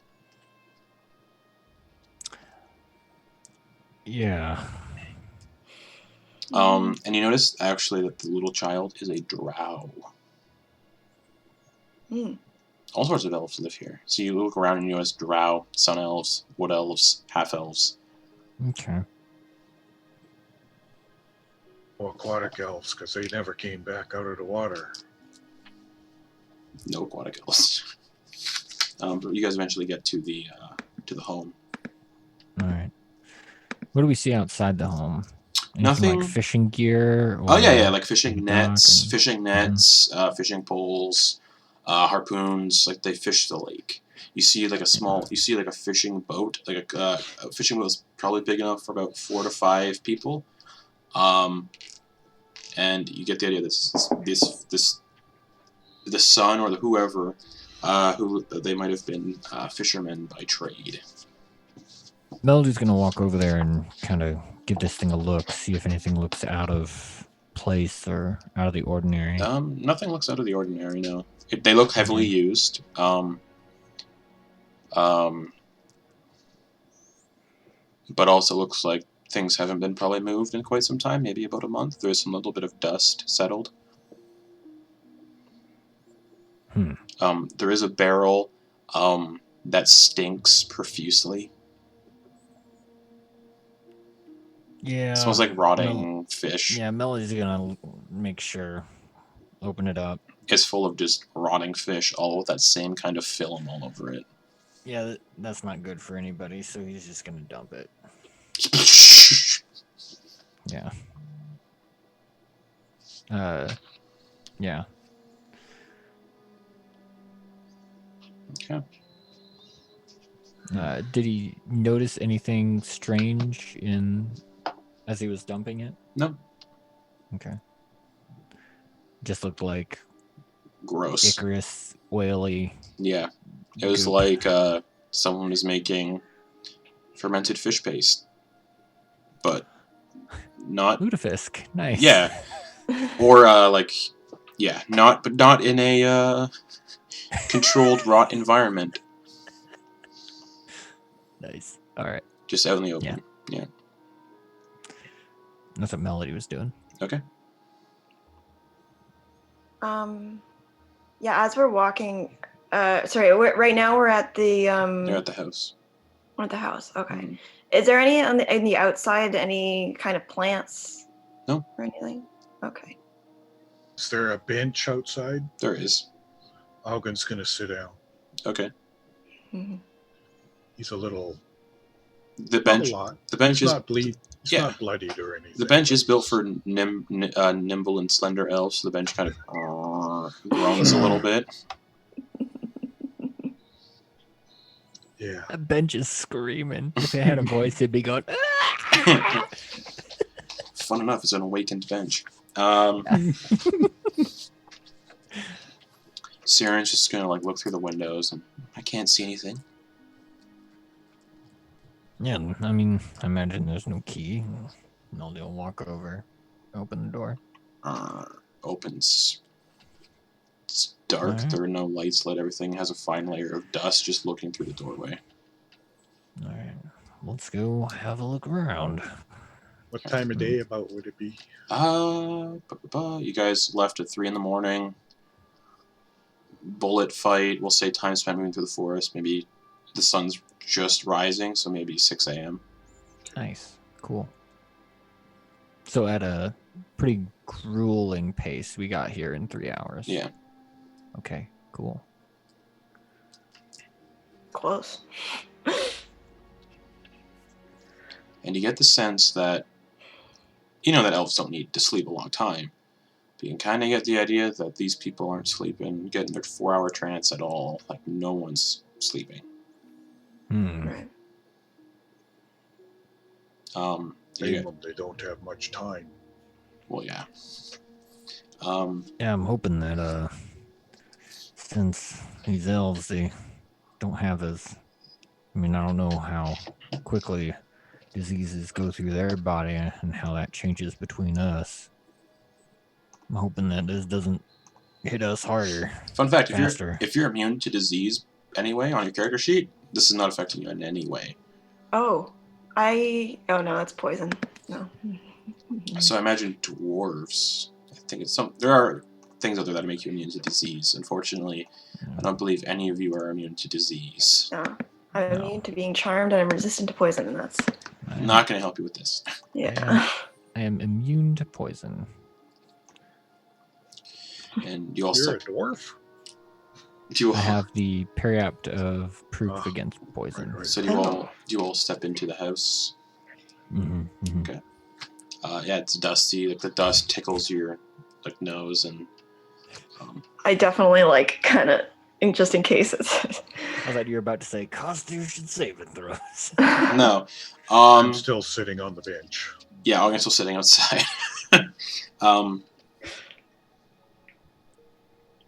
Yeah. And you notice, actually, that the little child is a drow. Hmm. All sorts of elves live here. So you look around and you notice drow, sun elves, wood elves, half elves. Okay. Or aquatic elves, because they never came back out of the water. No aquatic elves. But you guys eventually get to the home. All right. What do we see outside the home? Anything Nothing. like fishing gear? Or Oh yeah, like fishing dock nets, and- fishing poles, harpoons. Like they fish the lake. You see like a fishing boat. Like a fishing boat is probably big enough for about 4 to 5 people. And you get the idea. The son or the whoever, who they might have been fishermen by trade. Melody's gonna walk over there and kind of give this thing a look, see if anything looks out of place or out of the ordinary. Nothing looks out of the ordinary. No, they look heavily used. But also looks like things haven't been probably moved in quite some time, maybe about a month. There's some little bit of dust settled. There is a barrel that stinks profusely. Yeah. It smells like rotting fish. Yeah, Melody's gonna make sure, open it up. It's full of just rotting fish, all with that same kind of film all over it. Yeah, that's not good for anybody, so he's just gonna dump it. Yeah. Yeah. Okay. Did he notice anything strange as he was dumping it? No. Okay. Just looked like Gross. Icarus, oily. Yeah. It was goop. like someone was making fermented fish paste. But not... Lutefisk. Nice. Yeah. Or, not in a controlled rot environment. Nice. All right. Just out in the open. Yeah. That's what Melody was doing. Okay. Yeah, as we're walking, right now we're at the They're at the house. we're at the house. Okay. Mhm. Is there any in the outside, any kind of plants? No. Or anything? Okay. Is there a bench outside? There is. Auggan's going to sit down. Okay. Mm-hmm. He's a little... The bench. Not a lot. The bench is. It's Yeah. not bloodied or anything. The bench is built for nimble and slender elves, so the bench kind of groans a little bit. Yeah. That bench is screaming. If it had a voice, it'd be going. Fun enough, it's an awakened bench. Siren's just gonna look through the windows, and I can't see anything. Yeah, I mean, I imagine there's no key. Melody will walk over, open the door. Opens. It's dark. Alright. There are no lights lit. Everything has a fine layer of dust just looking through the doorway. All right, let's go have a look around. What time of day about would it be? You guys left at 3 in the morning. Bullet fight. We'll say time spent moving through the forest. Maybe the sun's just rising, so maybe 6 a.m. Nice, cool. So at a pretty grueling pace, we got here in 3 hours. Yeah. Okay, cool. Close. And you get the sense that, that elves don't need to sleep a long time. But you can kind of get the idea that these people aren't sleeping, getting their 4-hour trance at all. Like, no one's sleeping. Right. Blame them, they don't have much time. Well, yeah. Yeah, I'm hoping that since these elves, they don't have as... I mean, I don't know how quickly diseases go through their body and how that changes between us. I'm hoping that this doesn't hit us harder. Fun fact, faster. if you're immune to disease anyway on your character sheet, this is not affecting you in any way. Oh no, that's poison. No. So I imagine dwarves. I think it's there are things out there that make you immune to disease. Unfortunately, I don't believe any of you are immune to disease. No, I'm No. immune to being charmed, and I'm resistant to poison, and that's I'm not going to help you with this. yeah. I am immune to poison. And you all You're a step. dwarf? You I all, have the periapt of proof Ah, against poison. right. so do you all step into the house? Okay. Yeah, it's dusty. Like the dust tickles your like nose, and I definitely like kind of just in case it's. I thought you were about to say Constitution saving throws. no. I'm still sitting on the bench. Yeah, Auggan's still sitting outside.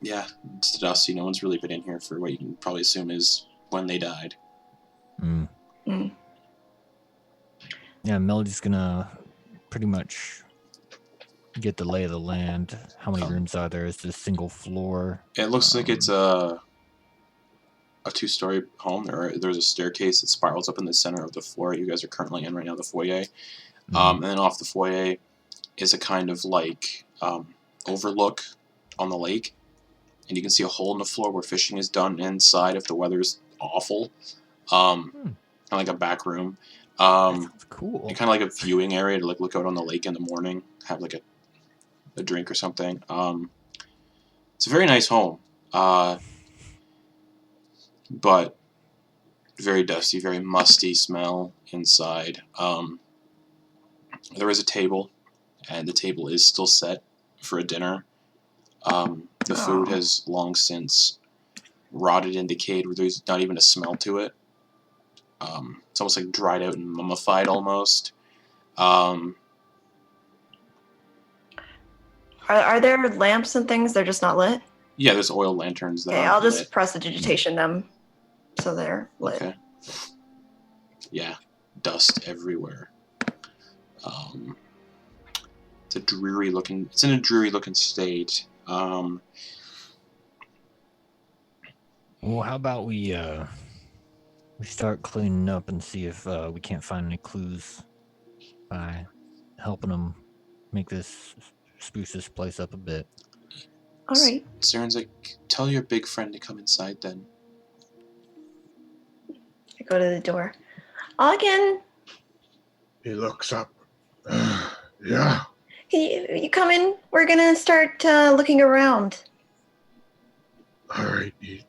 Yeah, it's dusty. No one's really been in here for what you can probably assume is when they died. Mm. Mm. Yeah, Melody's gonna pretty much get the lay of the land. How many rooms are there? Is this single floor? It looks like it's a 2-story home. There's a staircase that spirals up in the center of the floor you guys are currently in right now, the foyer. And then off the foyer is a kind of like overlook on the lake. And you can see a hole in the floor where fishing is done inside if the weather's awful. Kind of like a back room. That sounds cool. And kind of like a viewing area to like look out on the lake in the morning, have like a drink or something. It's a very nice home. But very dusty, very musty smell inside. There is a table, and the table is still set for a dinner. The food has long since rotted and decayed, where there's not even a smell to it. It's almost like dried out and mummified almost. Are there lamps and things? They're just not lit. Yeah, there's oil lanterns that Okay, aren't I'll just lit. prestidigitation them, so they're lit. Okay. Yeah, dust everywhere. It's a dreary looking. It's in a dreary looking state. Well, how about we start cleaning up and see if we can't find any clues by helping them make this spruce this place up a bit. All right. Saren's like, tell your big friend to come inside then. I go to the door. Auggan, He looks up. Yeah. can you come in? We're gonna start looking around. All right. He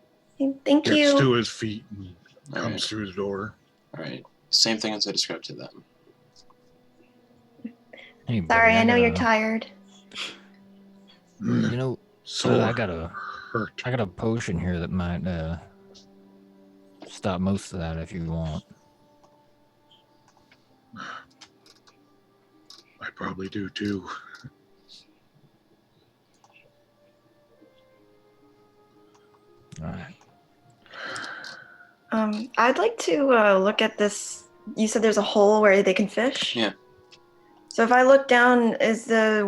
Thank gets you. to his feet and comes Alright. through the door. Alright. Same thing as I described to them. Hey, buddy, Sorry, I know you're got tired. You know, So I got hurt. a potion here that might stop most of that if you want. I probably do too. All right. I'd like to look at this. You said there's a hole where they can fish? Yeah. So if I look down, what does the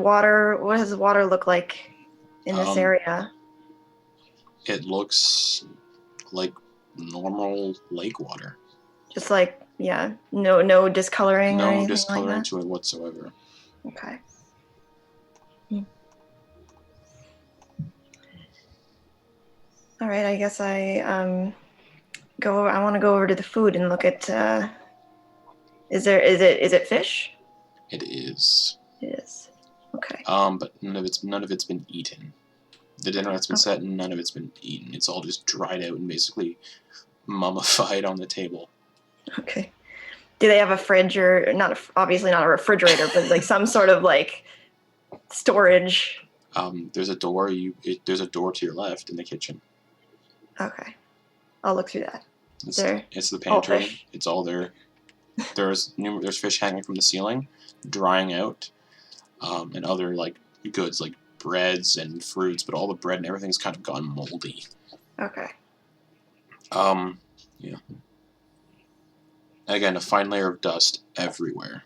water look like in this area? It looks like normal lake water. Just like, yeah, no discoloring or No anything discoloring like to it whatsoever. that? Okay. All right, I guess I want to go over to the food and look at. Is it fish? It is. It is. Okay. But none of it's been eaten. The dinner that's been set, none of it's been eaten. It's all just dried out and basically mummified on the table. Okay. Do they have a fridge or obviously not a refrigerator, but like some sort of like storage? There's a door. There's a door to your left in the kitchen. Okay. I'll look through that. It's the all pantry. fish? It's all there. There's fish hanging from the ceiling, drying out, and other like goods like breads and fruits, but all the bread and everything's kind of gone moldy. Okay. Yeah. Again, a fine layer of dust everywhere.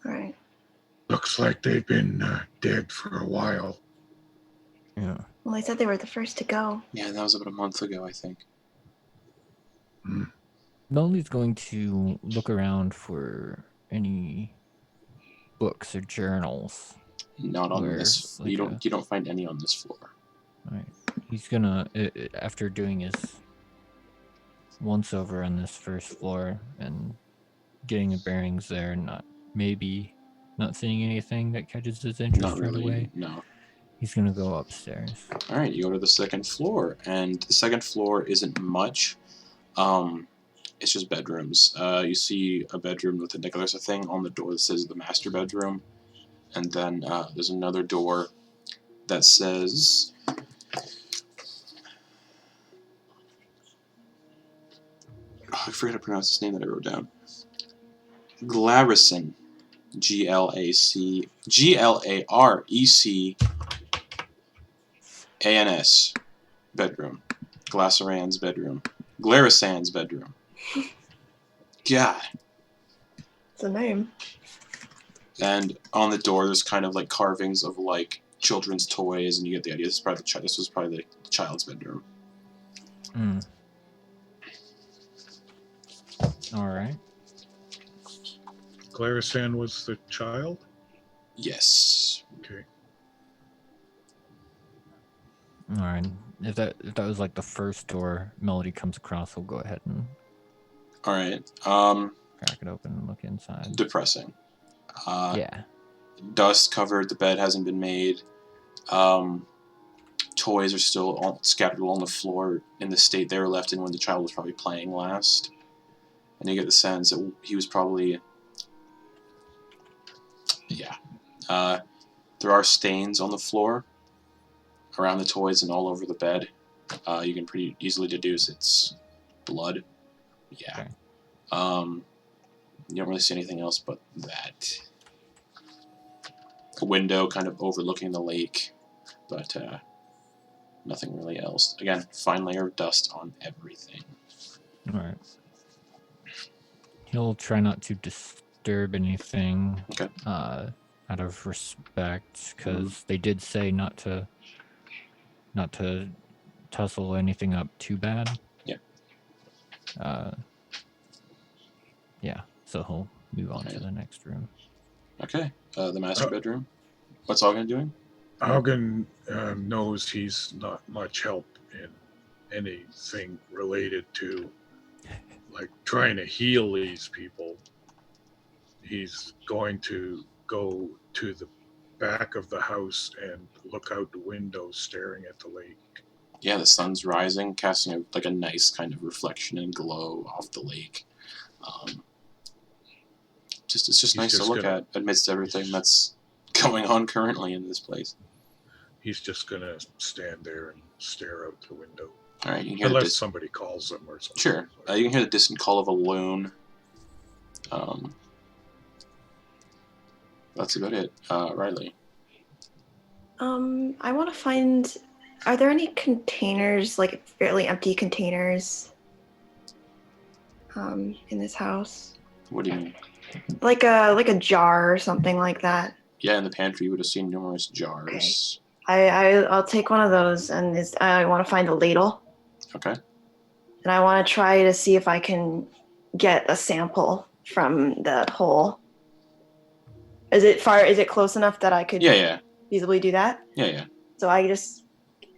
All right. Looks like they've been dead for a while. Yeah. Well, they said they were the first to go. Yeah, that was about a month ago, I think. Melody's going to look around for any books or journals. Not on Where this. it's like You don't find any on this floor. Alright. He's gonna, after doing his once over on this first floor and getting the bearings there, not seeing anything that catches his interest Not right really. away, No. he's gonna go upstairs. All right, you go to the second floor, and the second floor isn't much. It's just bedrooms. You see a bedroom with there's a thing on the door that says the master bedroom, and then there's another door that says. Oh, I forgot to pronounce his name that I wrote down. Glarison. Glarecans bedroom. Glaceran's bedroom. Glarisan's bedroom. God. It's a name. And on the door, there's kind of like carvings of like children's toys, and you get the idea. This was probably the child's bedroom. All right. Glarisan was the child? Yes. Okay. All right. If that was like the first door Melody comes across, we'll go ahead and All right. crack it open and look inside. Depressing. Yeah. Dust covered. The bed hasn't been made. Toys are still scattered along the floor in the state they were left in when the child was probably playing last. And you get the sense that he was probably... Yeah. There are stains on the floor, around the toys, and all over the bed. You can pretty easily deduce it's blood. Yeah. Okay. You don't really see anything else but that. A window kind of overlooking the lake, but nothing really else. Again, fine layer of dust on everything. All right. He'll try not to disturb anything. Okay. Out of respect, because they did say not to tussle anything up too bad. Yeah. Yeah. So he'll move on to the next room. Okay. The master bedroom. What's Auggan doing? Auggan knows he's not much help in anything related to like trying to heal these people. He's going to go to the back of the house and look out the window staring at the lake. Yeah, the sun's rising, casting a nice kind of reflection and glow off the lake. It's just nice to look at amidst everything that's going on currently in this place. He's just going to stand there and stare out the window. All right, you can hear unless somebody calls him or something. Sure. You can hear the distant call of a loon. That's about it. Rylie. I want to find. Are there any containers, like fairly empty containers, in this house? What do you mean? Like a jar or something like that. Yeah, in the pantry you would have seen numerous jars. Okay. I'll take one of those, and I want to find a ladle. Okay. And I want to try to see if I can get a sample from the hole. Is it close enough that I could feasibly do that? Yeah. So I just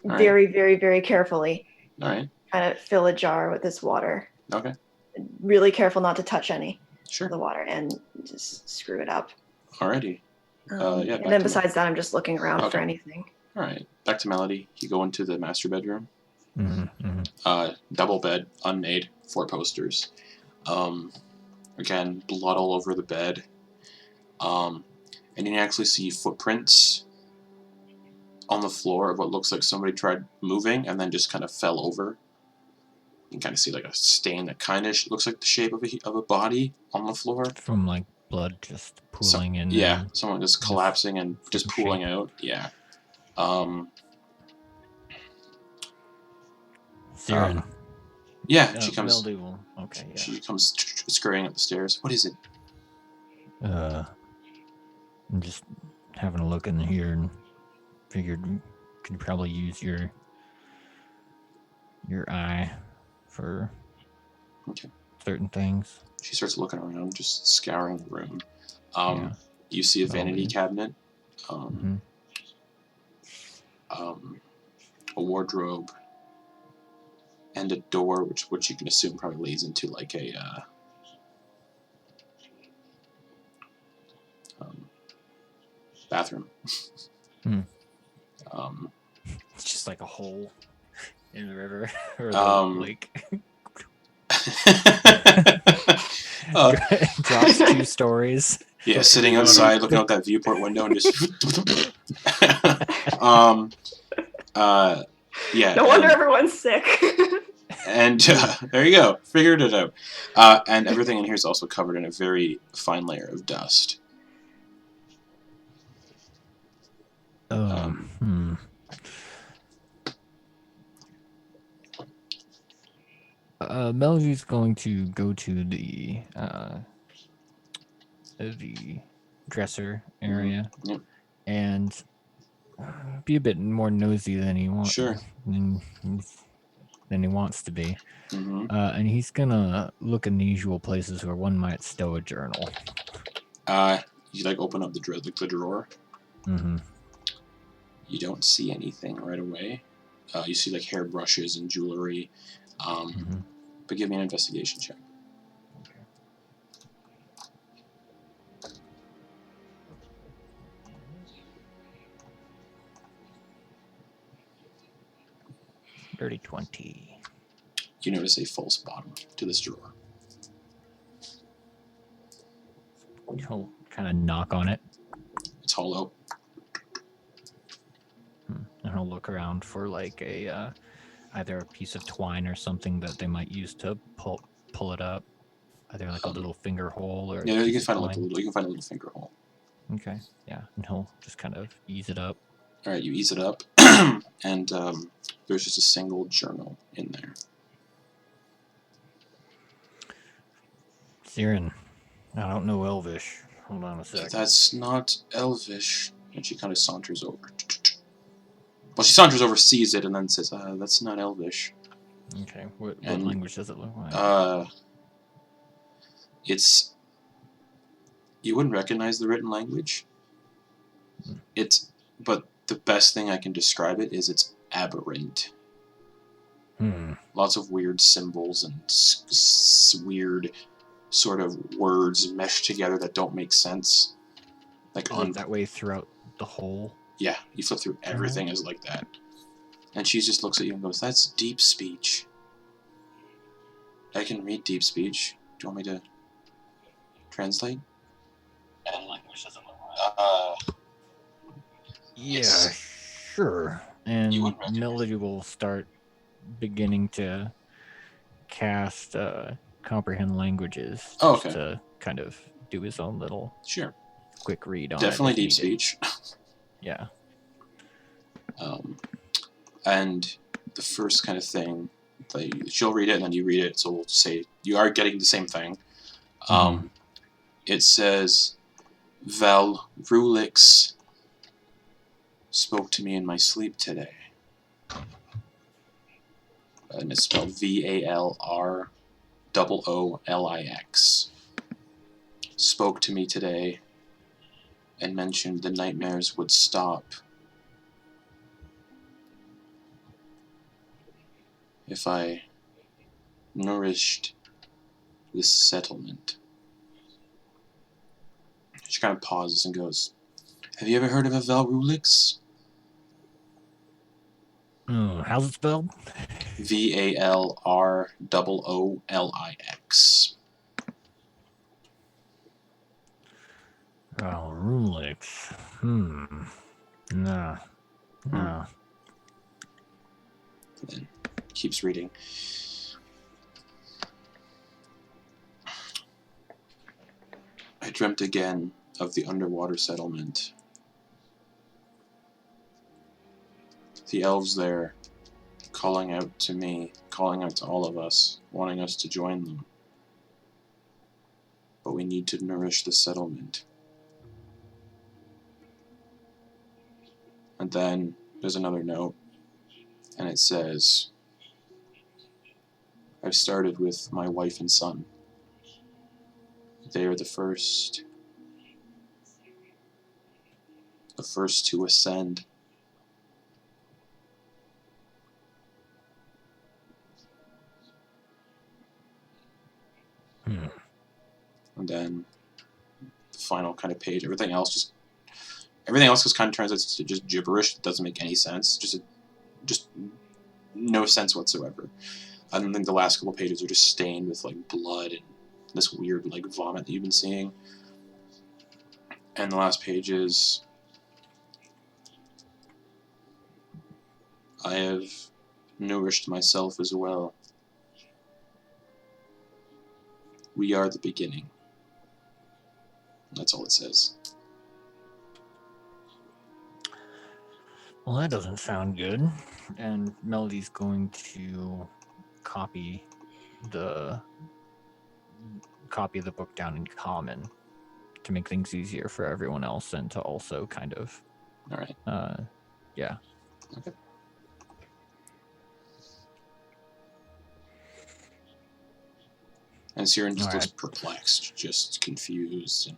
very, very, very carefully kind of fill a jar with this water. Okay. Really careful not to touch any of the water and just screw it up. Alrighty. And then besides that, I'm just looking around for anything. Alright. Back to Melody. You go into the master bedroom. Double bed, unmade, 4 posters. Again, blood all over the bed. And you can actually see footprints on the floor of what looks like somebody tried moving and then just kind of fell over. You can kind of see like a stain that kind of looks like the shape of a body on the floor. From like blood just pooling in. Yeah, someone just collapsing and just pooling out. Yeah. Siren. She comes. Okay, yeah. She comes scurrying up the stairs. What is it? I'm just having a look in here and figured we could probably use your eye for certain things. She starts looking around, just scouring the room. You see a vanity cabinet a wardrobe, and a door, which you can assume probably leads into like a bathroom. It's just like a hole in the river or the lake. Drops 2 stories. Yeah, sitting outside looking out that viewport window and just. Yeah. No wonder everyone's sick. And there you go, figured it out. And everything in here is also covered in a very fine layer of dust. Melody's going to go to the dresser area and be a bit more nosy than he wants. Sure. Than he wants to be. And he's gonna look in the usual places where one might stow a journal. You like open up the drawer. You don't see anything right away. You see like hairbrushes and jewelry. But give me an investigation check. Dirty 20. You notice a false bottom to this drawer. He'll kind of knock on it. It's hollow. And he'll look around for like a either a piece of twine or something that they might use to pull it up. Either like a little finger hole or you can find a little finger hole. Okay, yeah, and he'll just kind of ease it up. All right, you ease it up, and there's just a single journal in there. Siren, I don't know Elvish. Hold on a sec. That's not Elvish. And she kind of saunters over. Well, she saunters over, sees it, and then says, that's not Elvish. Okay, what language does it look like? It's... You wouldn't recognize the written language. But the best thing I can describe it is it's aberrant. Lots of weird symbols and weird sort of words meshed together that don't make sense. Like that way throughout the whole. Yeah, you flip through everything is like that. And she just looks at you and goes, "That's deep speech. I can read deep speech. Do you want me to translate?" Yeah, sure. And Melody will start beginning to cast comprehend languages. Oh, okay. To kind of do his own little quick read on Definitely it. Deep speech. Yeah. And the first kind of thing, she'll read it and then you read it, so we'll say you are getting the same thing. It says, "Val Relics spoke to me in my sleep today." And it's spelled VALROOLIX. Spoke to me today and mentioned the nightmares would stop if I nourished this settlement. She kind of pauses and goes, "Have you ever heard of a Valrulix?" How's it spelled? VALROOLIX. Valrulix. No. And then keeps reading. "I dreamt again of the underwater settlement. The elves there calling out to me, calling out to all of us, wanting us to join them. But we need to nourish the settlement." And then there's another note, and it says, "I've started with my wife and son. They are the first The first to ascend. Hmm. And then the final kind of page. Everything else just kind of turns into just gibberish. It doesn't make any sense. Just no sense whatsoever. I don't think the last couple pages are just stained with like blood and this weird like vomit that you've been seeing. And the last page is, I have nourished myself as well. We are the beginning. That's all it says. Well, that doesn't sound good. And Melody's going to copy the book down in common to make things easier for everyone else and to also kind of All right. Yeah. Okay. And Siren just looks perplexed, just confused. And...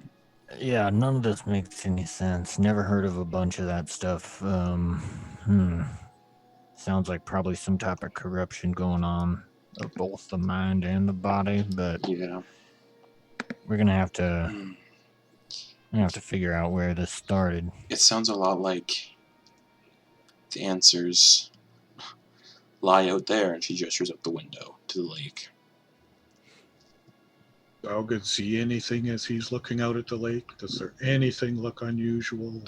Yeah, none of this makes any sense. Never heard of a bunch of that stuff. Sounds like probably some type of corruption going on of both the mind and the body, but yeah, we're gonna have to figure out where this started. It sounds a lot like the answers lie out there, and she gestures up the window to the lake. Auggan see anything as he's looking out at the lake? Does there anything look unusual?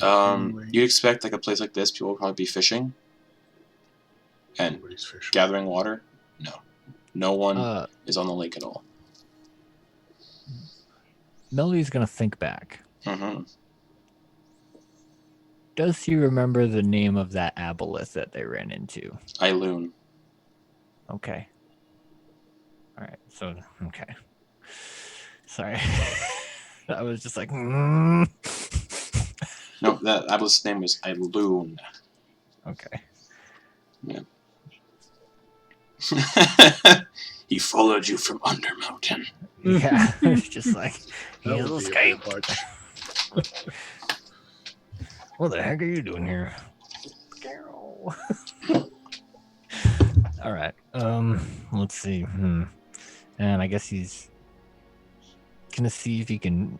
You'd expect like a place like this, people will probably be fishing and Nobody's fishing. gathering water. No one is on the lake at all. Melody's gonna think back. Mm-hmm. Does he remember the name of that aboleth that they ran into? Eiloon. Okay. All right. So okay. Sorry. I was just like, No, that aboleth's name was Eiloon. Okay. Yeah. He followed you from Undermountain. Yeah, it's just like That he's would be a escaped. bit much. What the heck are you doing here? Darryl. All right. Let's see. And I guess he's gonna see if he can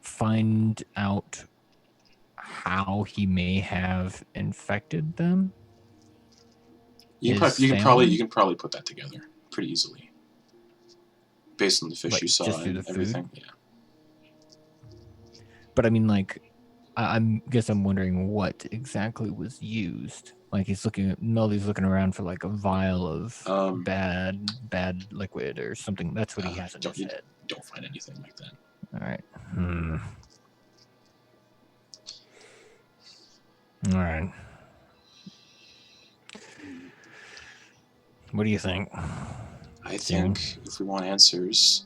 find out how he may have infected them. You can probably put that together pretty easily, based on the fish Like, you saw just through and the food? everything. Yeah. But I mean, like, I'm wondering what exactly was used. Like Melody's looking around for like a vial of bad liquid or something. That's what he has in his head. Don't find anything like that. All right. All right. What do you think? I think if we want answers,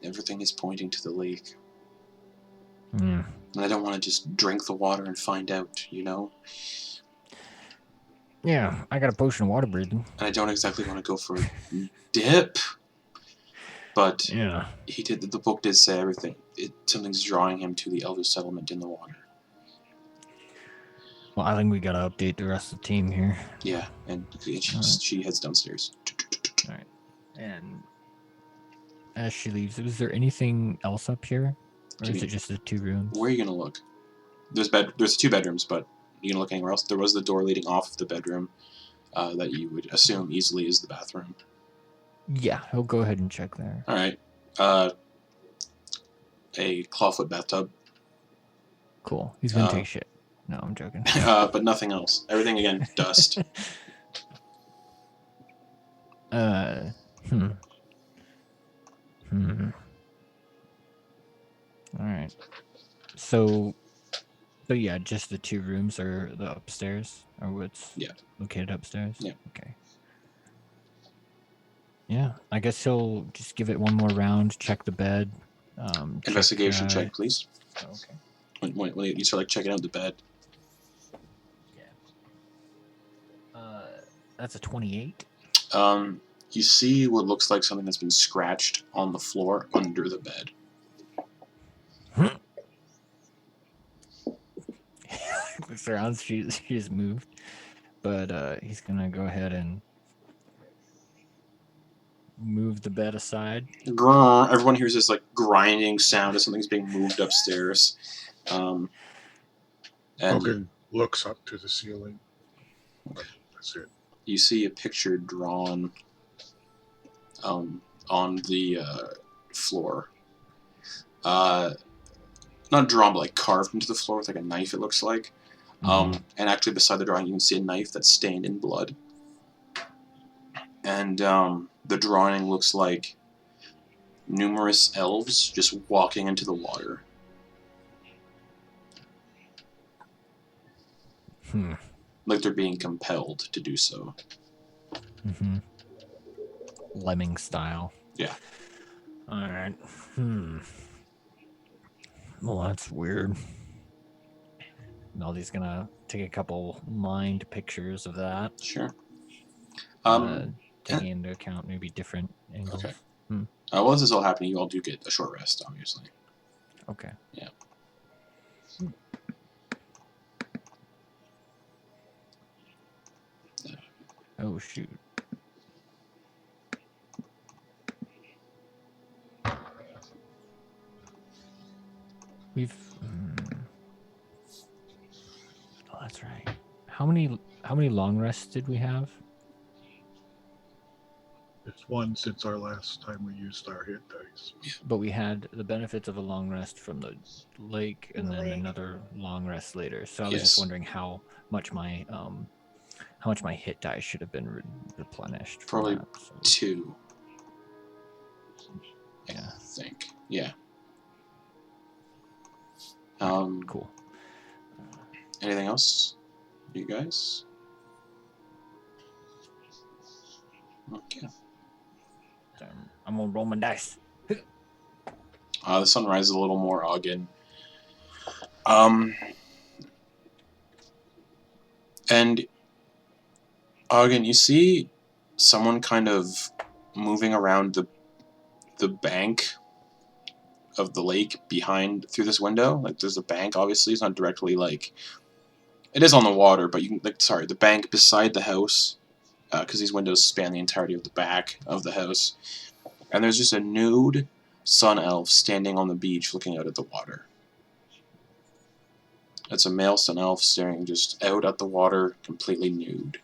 everything is pointing to the lake. And I don't want to just drink the water and find out, you know? Yeah, I got a potion of water breathing. And I don't exactly want to go for a dip. But yeah, the book did say everything. Something's drawing him to the elvish settlement in the water. Well, I think we got to update the rest of the team here. Yeah, and she heads downstairs. All right. And as she leaves, is there anything else up here? Or is it just the 2 rooms? Where are you going to look? There's 2 bedrooms, but you can look anywhere else. There was the door leading off of the bedroom that you would assume easily is the bathroom. Yeah, he'll go ahead and check there. All right. A clawfoot bathtub. Cool. He's going to take shit. No, I'm joking. But nothing else. Everything, again, dust. All right. So yeah, just the 2 rooms are the upstairs, or what's located upstairs? Yeah. Okay. Yeah, I guess he'll just give it one more round, check the bed. Investigation check, please. Okay. When you start like checking out the bed. Yeah. That's a 28. You see what looks like something that's been scratched on the floor under the bed. looks around. She's moved, but he's gonna go ahead and move the bed aside. Grrr. Everyone hears this like grinding sound as something's being moved upstairs. And Auggan looks up to the ceiling. That's it. you see a picture drawn on the floor. Not drawn, but like carved into the floor with like a knife, it looks like. And actually beside the drawing you can see a knife that's stained in blood. And the drawing looks like numerous elves just walking into the water. Like they're being compelled to do so. Lemming style. Yeah. Alright. Well, that's weird. Melody's gonna take a couple mind pictures of that. Sure. Taking into account maybe different angles. Okay. While this is all happening, you all do get a short rest, obviously. Okay. Yeah. Oh, shoot. We've... Oh, that's right. How many long rests did we have? It's one since our last time we used our hit dice. But we had the benefits of a long rest from the lake and then another long rest later. So I was just wondering how much my hit die should have been replenished. Probably that, so. 2. Yeah. I think. Yeah. Cool. Anything else, you guys? Okay. I'm gonna roll my dice. The sun rises a little more, Auggan. And Auggan, you see someone kind of moving around the bank of the lake through this window. Like there's a bank, obviously. It's not directly like it is on the water, but you can the bank beside the house, because these windows span the entirety of the back of the house. And there's just a nude sun elf standing on the beach looking out at the water. It's a male sun elf staring just out at the water, completely nude.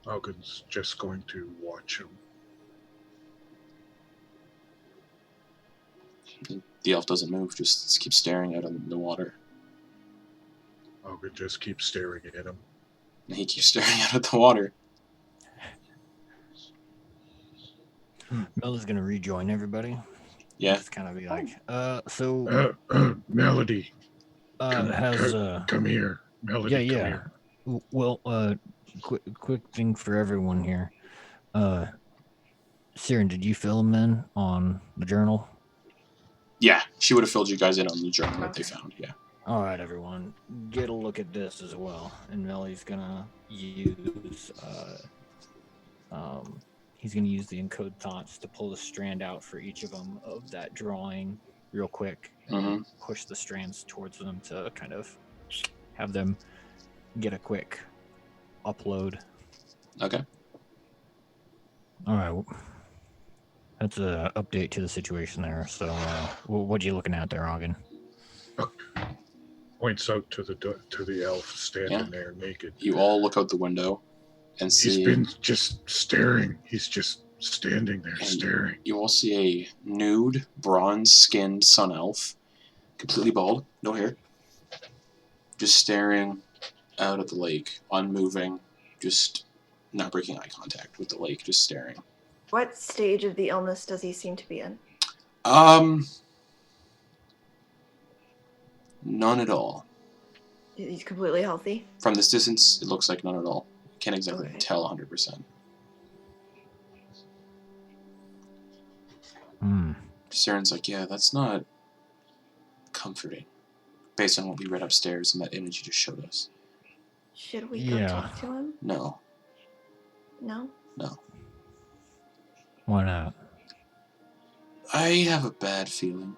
Auggan's just going to watch him. The elf doesn't move, just keeps staring out on the water. Auggan just keeps staring at him. And he keeps staring out at the water. Melody's gonna rejoin everybody. Yeah. Just kind of be like, Melody. Has come here. Melody, come here. Well, quick thing for everyone here. Siren, did you fill them in on the journal? Yeah, she would have filled you guys in on the journal that they found, yeah. All right, everyone, get a look at this as well. And Melly's gonna use, he's gonna use the encode thoughts to pull the strand out for each of them of that drawing real quick, and push the strands towards them to kind of have them get a quick upload. Okay. All right. That's an update to the situation there. So, what are you looking at there, Auggan? Points out to the elf standing there naked. You all look out the window and see... He's been just staring. He's just standing there staring. You all see a nude, bronze-skinned sun elf, completely bald, no hair, just staring out at the lake, unmoving, just not breaking eye contact with the lake, just staring. What stage of the illness does he seem to be in? None at all. He's completely healthy? From this distance, it looks like none at all. Can't exactly tell 100%. Siren's like, yeah, that's not comforting, based on what we read upstairs and that image you just showed us. Should we go talk to him? No. No? No. Why not? I have a bad feeling.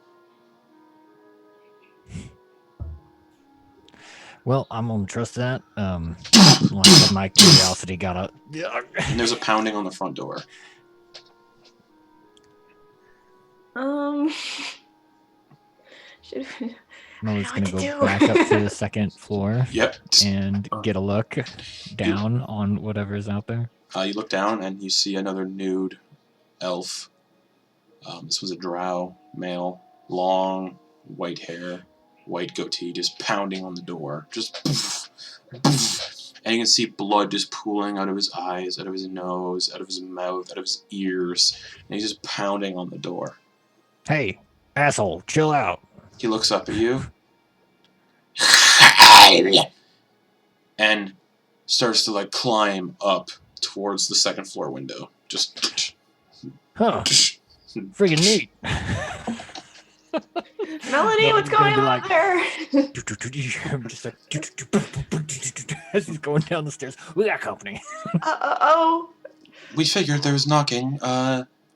Well, I'm gonna trust that. Like I said, my curiosity got up. And there's a pounding on the front door. Should Mo's I know gonna what to go do. back up to the second floor Yep. and get a look down on whatever's out there. You look down and you see another nude elf. This was a drow male, long white hair, white goatee, just pounding on the door. Just poof, poof. And you can see blood just pooling out of his eyes, out of his nose, out of his mouth, out of his ears. And he's just pounding on the door. Hey, asshole, chill out. He looks up at you and starts to like climb up towards the second floor window. Just Huh. Friggin' neat. Melanie, what's going on there? Just like as he's going down the stairs. We got company. Oh. Uh-uh. We figured there was knocking.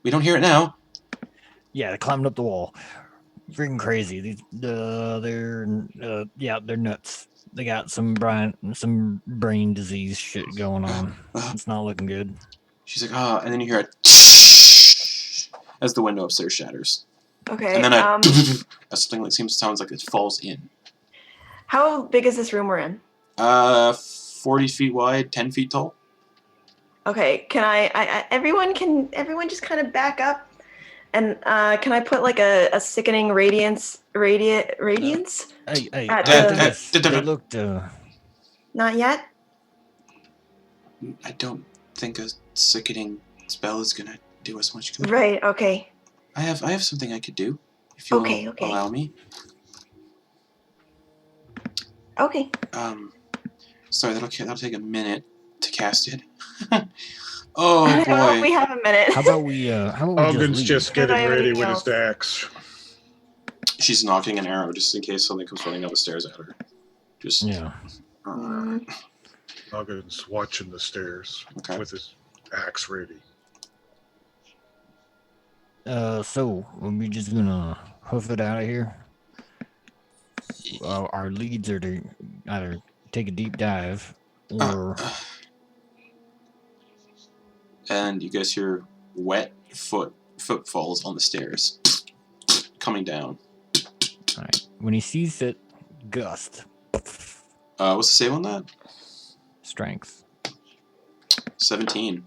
We don't hear it now. Yeah, they climbed up the wall. Freaking crazy. These, they're nuts. They got some brain disease shit going on. It's not looking good. She's like, and then you hear it as the window upstairs shatters. Okay. And then something that sounds like it falls in. How big is this room we're in? 40 feet wide, 10 feet tall. Okay. Can everyone just kind of back up? And can I put like a sickening radiance? Hey, they looked. Not yet. I don't think a sickening spell is gonna do us much good. Right. Okay. I have something I could do, if you'll allow me. Okay. Sorry, that'll take a minute to cast it. Oh I don't know if boy. we have a minute. How about we Auggan's just getting Because I ready already with know. his axe. She's knocking an arrow just in case something comes running down the stairs at her. Just Yeah. Auggan's watching the stairs with his axe ready. So we're just gonna hoof it out of here. Our leads are to either take a deep dive or. And you guys hear wet footfalls on the stairs coming down. All right. When he sees it, gust. What's the save on that? Strength. 17.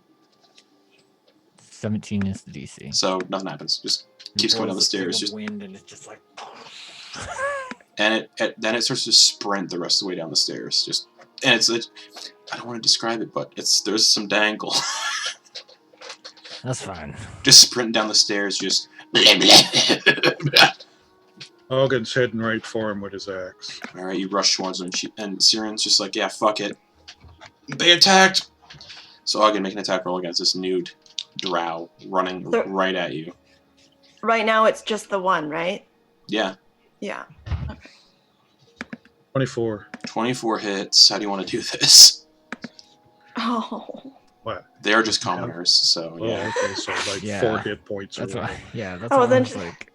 17 is the DC. So nothing happens. Just keeps going down the stairs. Just wind, and it's just like. and then it starts to sprint the rest of the way down the stairs. I don't want to describe it, but there's some dangle. That's fine. Just sprinting down the stairs, just. Auggan's heading right for him with his axe. All right, you rush towards him, and Siren's just like, yeah, fuck it. They attacked. So Auggan, make an attack roll against this nude drow running right at you. Right now, it's just the one, right? Yeah. Yeah. 24. 24 hits. How do you want to do this? Oh. What? They're just commoners, so yeah. Oh, okay, so like 4 hit points. That's away. why. Yeah, that's Oh, why then I was like.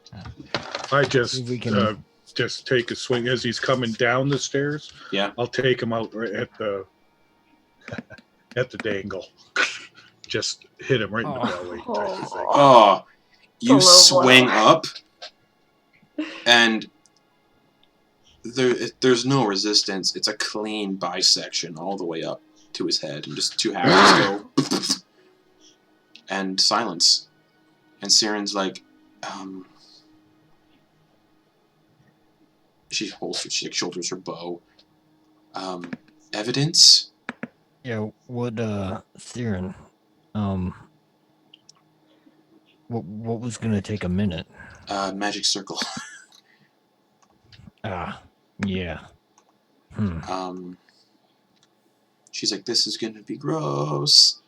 I just can... just take a swing as he's coming down the stairs. Yeah. I'll take him out right at the dangle. Just hit him right in the belly type of thing. Oh, you swing up, and there's no resistance. It's a clean bisection all the way up to his head, and just two halves go, and silence. And Siren's like, she shoulders her bow. Evidence? Yeah, what Siren, what was gonna take a minute? Magic circle. Yeah. She's like, this is gonna be gross.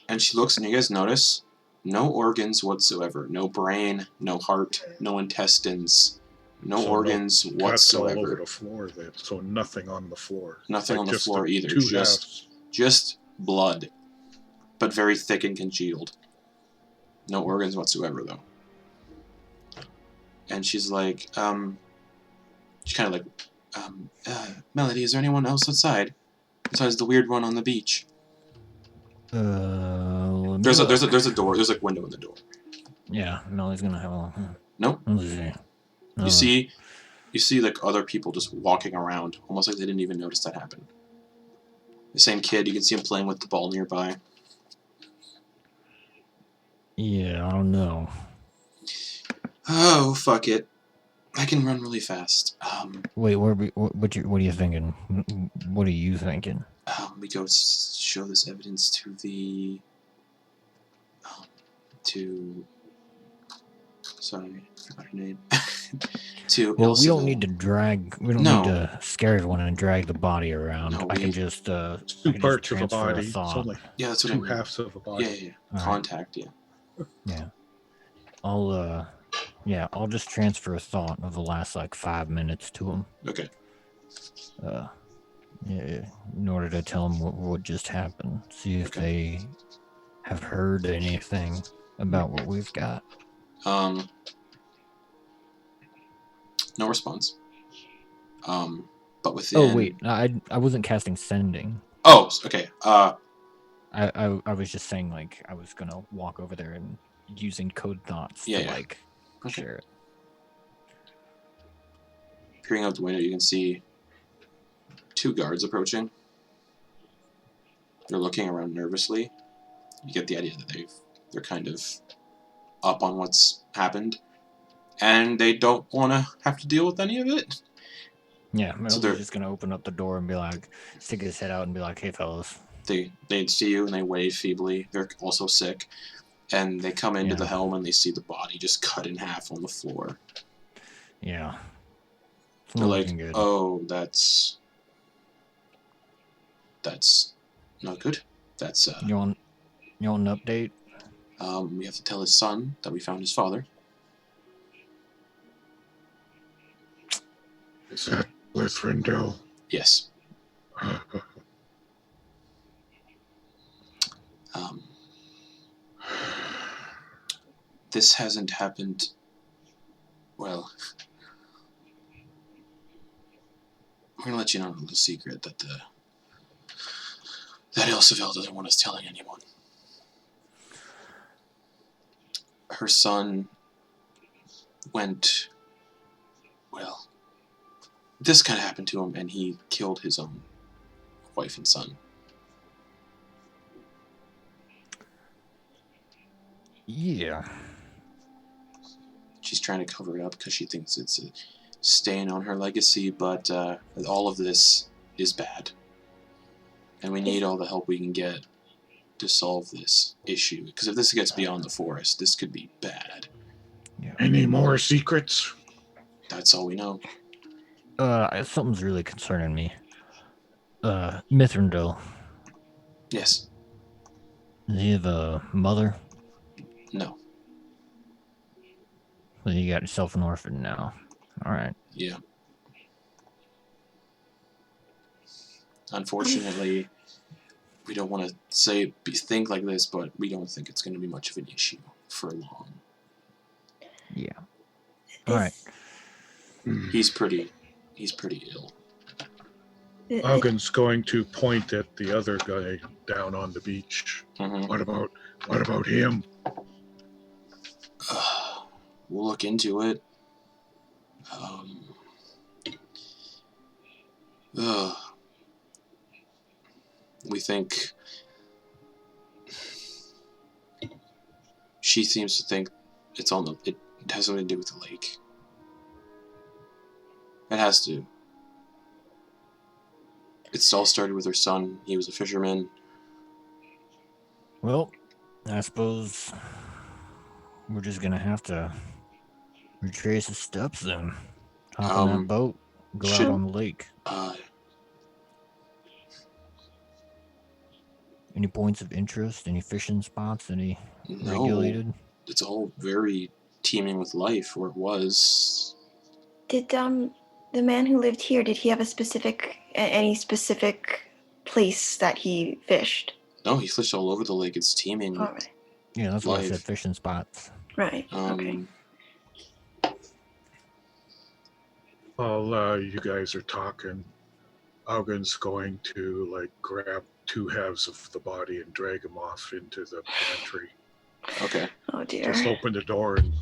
And she looks, and you guys notice, no organs whatsoever. No brain, no heart, no intestines, no organs whatsoever. All over the floor then, so nothing on the floor. Nothing on the floor either. Just blood, but very thick and congealed. No organs whatsoever, though. And she's like, she kind of like Melody, is there anyone else outside besides the weird one on the beach? There's a door. There's like window in the door. Yeah, Melody's gonna have a. Nope. Let's see. You see like other people just walking around, almost like they didn't even notice that happened. The same kid, you can see him playing with the ball nearby. Yeah, I don't know. Oh, fuck it. I can run really fast. Wait, what are you thinking? What are you thinking? We go show this evidence to the... Sorry, I forgot her name. Well, we don't need to drag... We don't need to scare everyone and drag the body around. No, I can just... two parts of a body. It's only that's what two halves of a body. Yeah. Contact, Yeah. I'll just transfer a thought of the last, 5 minutes to him. Okay. In order to tell them what just happened. See if they have heard anything about what we've got. No response. But within... Oh, wait. I wasn't casting sending. Oh, okay. I was just saying, I was going to walk over there and using code thoughts to, share it. Peering out the window, you can see 2 guards approaching. They're looking around nervously. You get the idea that they're kind of up on what's happened. And they don't want to have to deal with any of it. Yeah, Melody's just going to open up the door and be stick his head out and be like, hey, fellas. They see you and they wave feebly. They're also sick. And they come into the helm and they see the body just cut in half on the floor. Yeah. They're like, good. Oh, that's not good. That's You want an update? We have to tell his son that we found his father. Is that Lithrindow? Yes. This hasn't happened. Well, we're gonna let you know a little secret that Ilseville doesn't want us telling anyone. Her son went. Well, this kind of happened to him, and he killed his own wife and son. Yeah. She's trying to cover it up because she thinks it's a stain on her legacy, but all of this is bad. And we need all the help we can get to solve this issue. Because if this gets beyond the forest, this could be bad. Yeah. Any more secrets? That's all we know. Something's really concerning me. Myth Drannor. Yes. Does he have a mother? No. Well, you got yourself an orphan now. All right. Yeah. Unfortunately, we don't want to think like this, but we don't think it's going to be much of an issue for long. Yeah. All right. He's pretty ill. Auggan's going to point at the other guy down on the beach. Mm-hmm. What about him? We'll look into it. We think she seems to think it has something to do with the lake. It has to. It's all started with her son. He was a fisherman. Well, I suppose we're just gonna have to retrace his steps then. Hop on that boat, go out on the lake. Any points of interest? Any fishing spots? Any regulated? It's all very teeming with life, or it was. Did the man who lived here, did he have any specific place that he fished? No, he fished all over the lake. It's teeming. All right. Yeah, that's why I said fishing spots. Right. Okay. While you guys are talking, Auggan's going to like grab 2 halves of the body and drag them off into the pantry. Okay. Oh dear. Just open the door and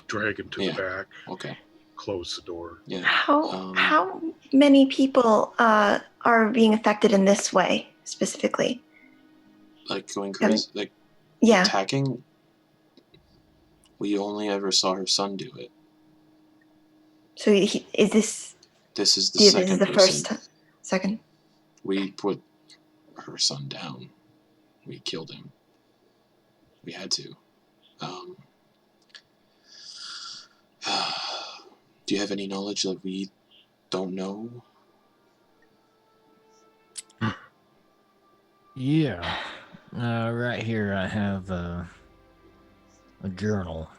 drag him to the back. Okay. Close the door. Yeah. How many people are being affected in this way specifically? Like going crazy, like attacking? We only ever saw her son do it. So is this? This is the This second is the person. first, second. We put her son down. We killed him. We had to. Do you have any knowledge that we don't know? Yeah. Right here I have a journal.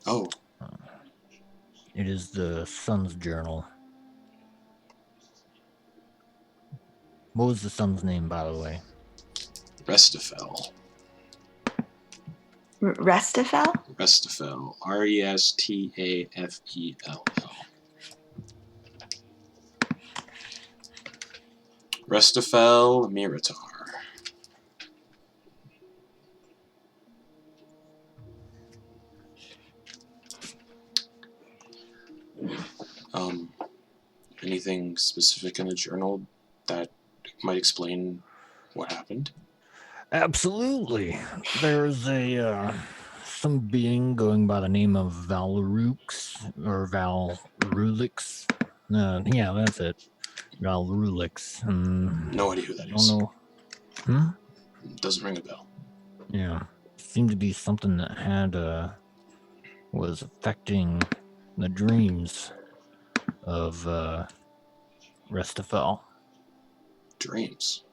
Oh. It is the son's journal. What was the son's name, by the way? Restafel. Restafel? Restafel. Restafel. Restafel Miritar. Anything specific in the journal that might explain what happened? Absolutely. There's some being going by the name of Valrux or Valrulix. Yeah, that's it. Valrulix. No idea who that I is. don't know. Doesn't ring a bell. Yeah. Seemed to be something that had was affecting the dreams of Restafel. Dreams?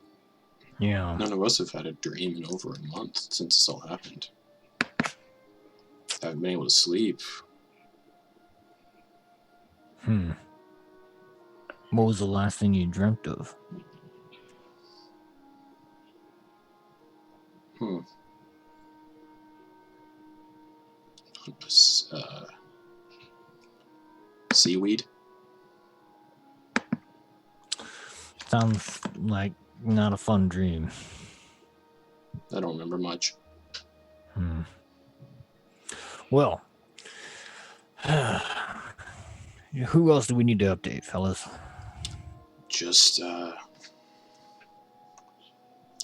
Yeah. None of us have had a dream in over a month since this all happened. I haven't been able to sleep. What was the last thing you dreamt of? Seaweed? Sounds like not a fun dream. I don't remember much. Well, who else do we need to update, fellas? Just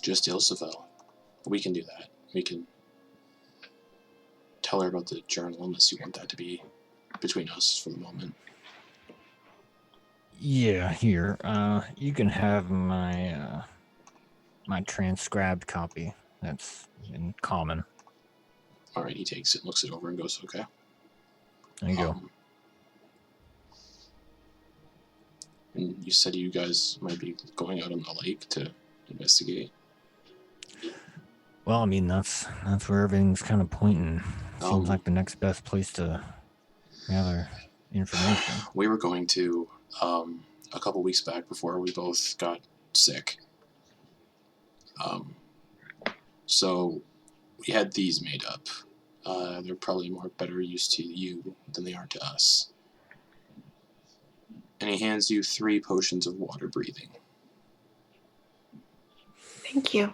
Ilsafel. We can do that. We can tell her about the journal unless you want that to be between us for the moment. Yeah, here. You can have my my transcribed copy. That's in common. All right, he takes it, looks it over, and goes, "Okay." There you go. And you said you guys might be going out on the lake to investigate. Well, I mean that's where everything's kind of pointing. Seems like the next best place to gather information. We were going to a couple weeks back before we both got sick. So we had these made up. They're probably more better use to you than they are to us. And he hands you 3 potions of water breathing. Thank you.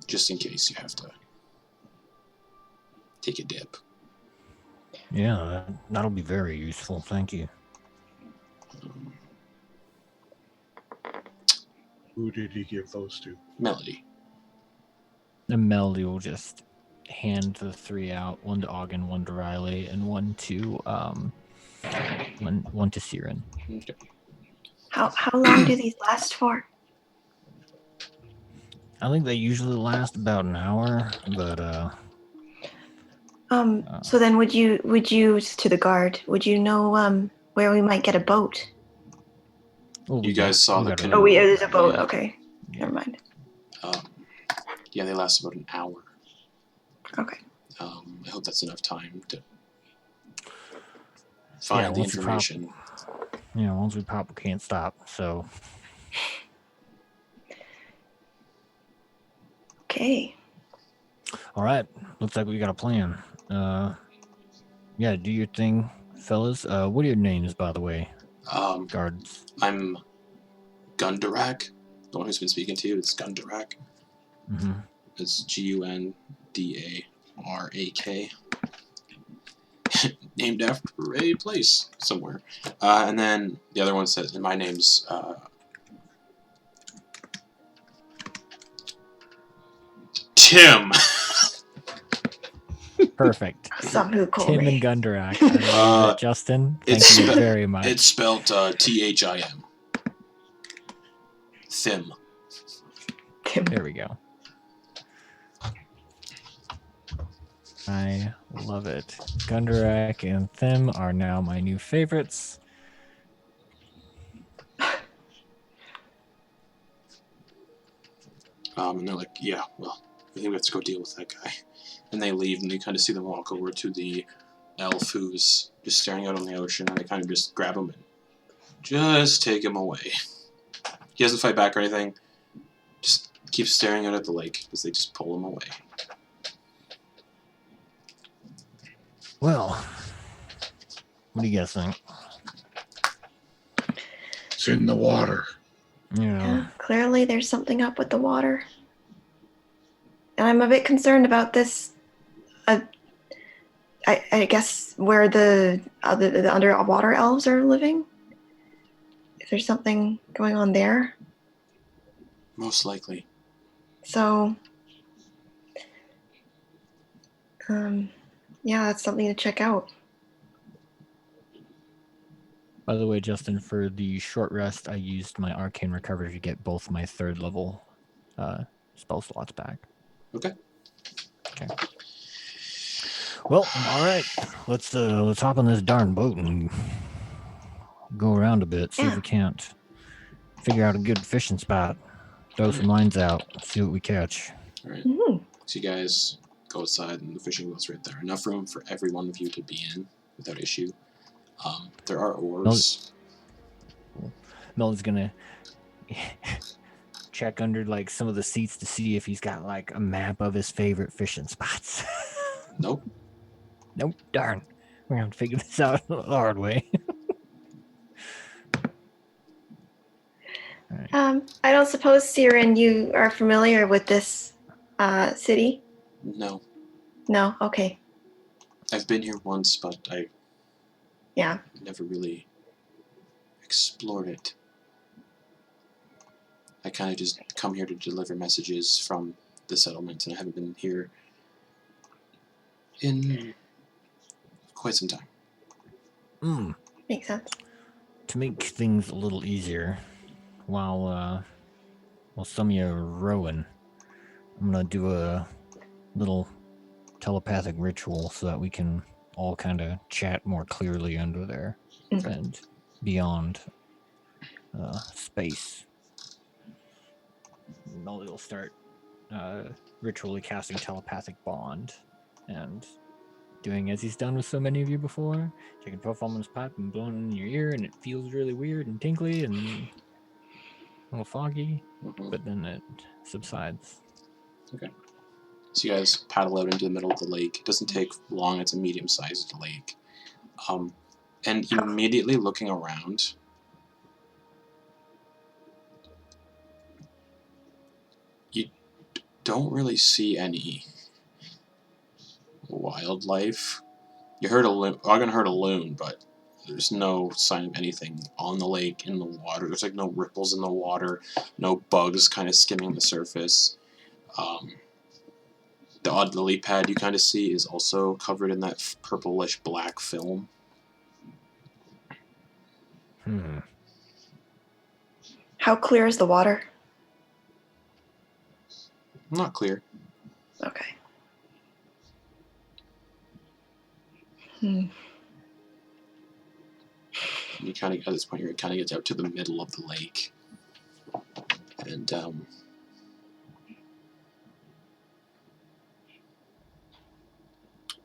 Just in case you have to take a dip. Yeah, that'll be very useful. Thank you. Who did he give those to? Melody. And Melody will just hand the 3 out, 1 to Auggan, 1 to Rylie, and 1 to one to Siren. Okay. How long do these last for? I think they usually last about an hour, but so then would you to the guard, would you know where we might get a boat? You guys saw the canoe. Oh, there's a boat. Okay. Never mind. Yeah, they last about an hour. Okay. I hope that's enough time to find the information. Once we pop, we can't stop, so. Okay. All right. Looks like we got a plan. Yeah, do your thing. fellas. What are your names, by the way? Guards. I'm Gundarak. The one who's been speaking to you is Gundarak. Mm-hmm. It's Gundarak. Named after a place somewhere. And then the other one says, and my name's Tim. Perfect. Some who call Tim me. and Gundarak. Justin, thank you very much. It's spelled Thim. Thim. Tim. There we go. I love it. Gundarak and Thim are now my new favorites. And they're like, yeah, well, I think we have to go deal with that guy. And they leave, and you kind of see them walk over to the elf who's just staring out on the ocean, and they kind of just grab him and just take him away. He doesn't fight back or anything. Just keeps staring out at the lake as they just pull him away. Well, what do you guys think? It's in the water. Yeah, clearly there's something up with the water. And I'm a bit concerned about this. I guess where the underwater elves are living. If there's something going on there. Most likely. So, yeah, that's something to check out. By the way, Justin, for the short rest, I used my Arcane Recovery to get both my 3rd level spell slots back. Okay. Well, all right. Let's hop on this darn boat and go around a bit. See if we can't figure out a good fishing spot. Throw some lines out. See what we catch. All right. Mm-hmm. So you guys go outside, and the fishing boat's right there. Enough room for every one of you to be in without issue. There are oars. Mel's gonna check under like some of the seats to see if he's got like a map of his favorite fishing spots. Nope. Nope. Darn. We're gonna have to figure this out the hard way. I don't suppose, Siren, you are familiar with this city? No. No? Okay. I've been here once, but I never really explored it. I kind of just come here to deliver messages from the settlement, and I haven't been here in quite some time. Makes sense. To make things a little easier, while some of you are rowing, I'm gonna do a little telepathic ritual so that we can all kind of chat more clearly under there and beyond space. Melody will start ritually casting telepathic bond and doing as he's done with so many of you before, taking puff on his pipe and blowing in your ear, and it feels really weird and tinkly and a little foggy, but then it subsides. Okay. So you guys paddle out into the middle of the lake. It doesn't take long. It's a medium-sized lake. And immediately looking around, you don't really see any wildlife. You heard a loon. Auggan heard a loon, but there's no sign of anything on the lake, in the water. There's like no ripples in the water, no bugs kind of skimming the surface. The odd lily pad you kind of see is also covered in that purplish black film. How clear is the water? Not clear. Okay. You kind of, at this point, you kind of get out to the middle of the lake. And,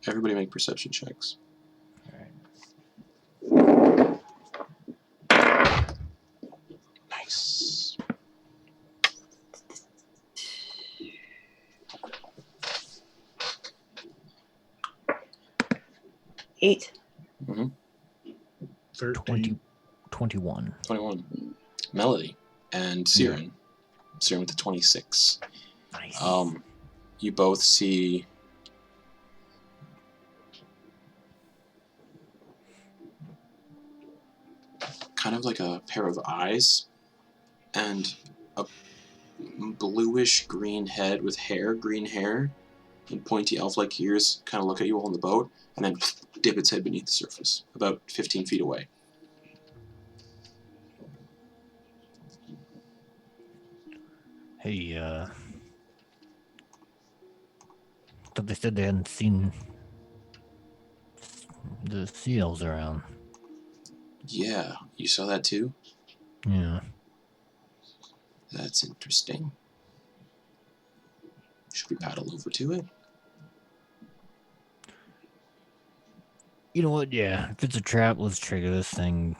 everybody make perception checks. All right. Nice. Eight. Mm-hmm. 13. 21. 21. Melody and Siren. Siren with the 26. Nice. You both see kind of like a pair of eyes and a bluish green head with green hair, and pointy elf-like ears kind of look at you all in the boat, and then dip its head beneath the surface, about 15 feet away. Hey, thought they said they hadn't seen the sea elves around. Yeah, you saw that too? Yeah. That's interesting. Should we paddle over to it? You know what? Yeah, if it's a trap, let's trigger this thing.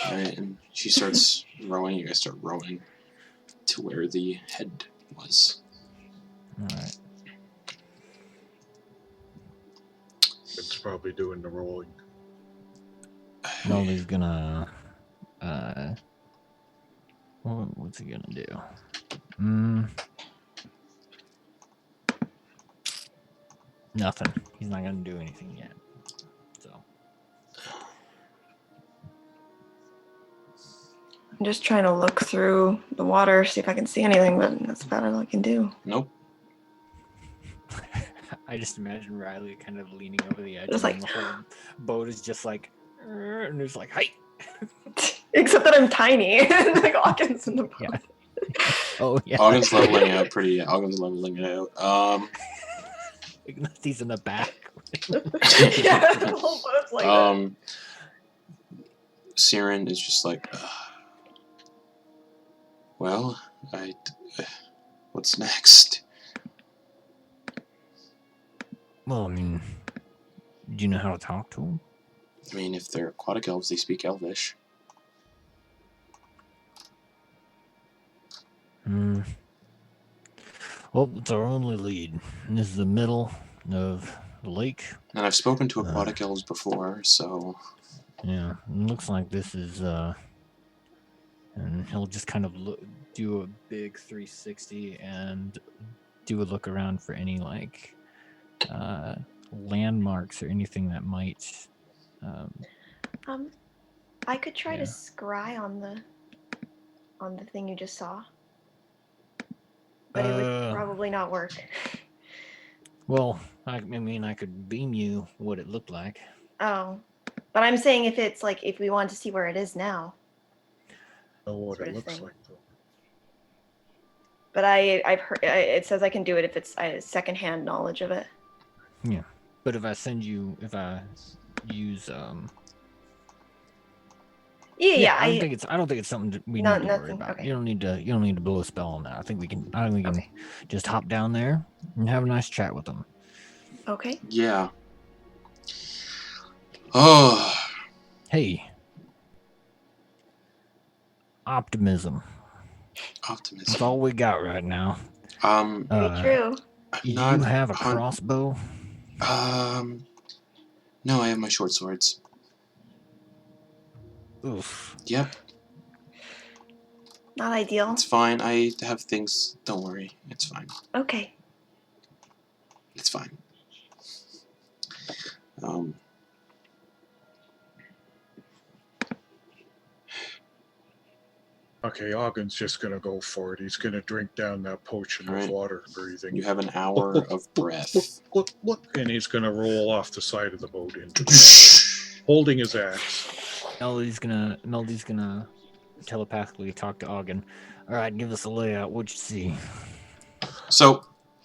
Alright, and she starts rowing. You guys start rowing to where the head was. Alright. It's probably doing the rolling. Nolly's gonna what's he gonna do? Nothing. He's not gonna do anything yet. So I'm just trying to look through the water, see if I can see anything, but that's about all I can do. Nope. I just imagine Rylie kind of leaning over the edge, Just and like- the whole boat is just like, and it's like, "Hey!" Except that I'm tiny, like Auggan's in the boat. Yeah. Oh yeah. Auggan's leveling out pretty. Auggan's leveling it out. He's in the back. Yeah, the whole boat's like that. Siren is just like, well, what's next? Well, I mean, do you know how to talk to him? I mean, if they're aquatic elves, they speak Elvish. Well, it's our only lead. And this is the middle of the lake. And I've spoken to aquatic elves before, so... Yeah, it looks like this is, and he'll just kind of do a big 360 and do a look around for any, like, landmarks or anything that might, I could try yeah. to scry on the thing you just saw, but it would probably not work. Well, I mean, I could beam you what it looked like. Oh, but I'm saying if it's like if we want to see where it is now. Know what Sort it of looks thing. like, though. But I've heard it says I can do it if it's secondhand knowledge of it. Yeah, but if I use Yeah, I don't think it's something we No, need to worry nothing, about. okay. You don't need to blow a spell on that. I think we can just hop down there and have a nice chat with them. Okay. Yeah. Oh. Hey, optimism. Optimism. That's all we got right now. Very true. Do Not you have a hun- crossbow? No, I have my short swords. Oof. Yep, Not ideal. it's fine. I have things. Don't worry. It's fine. Okay. It's fine. Okay, Auggan's just gonna go for it. He's gonna drink down that potion Alright. with water breathing. You have an hour of breath. Look, and he's gonna roll off the side of the boat into the water, holding his axe. Melody's gonna telepathically talk to Auggan. All right, give us a layout. What'd you see? So,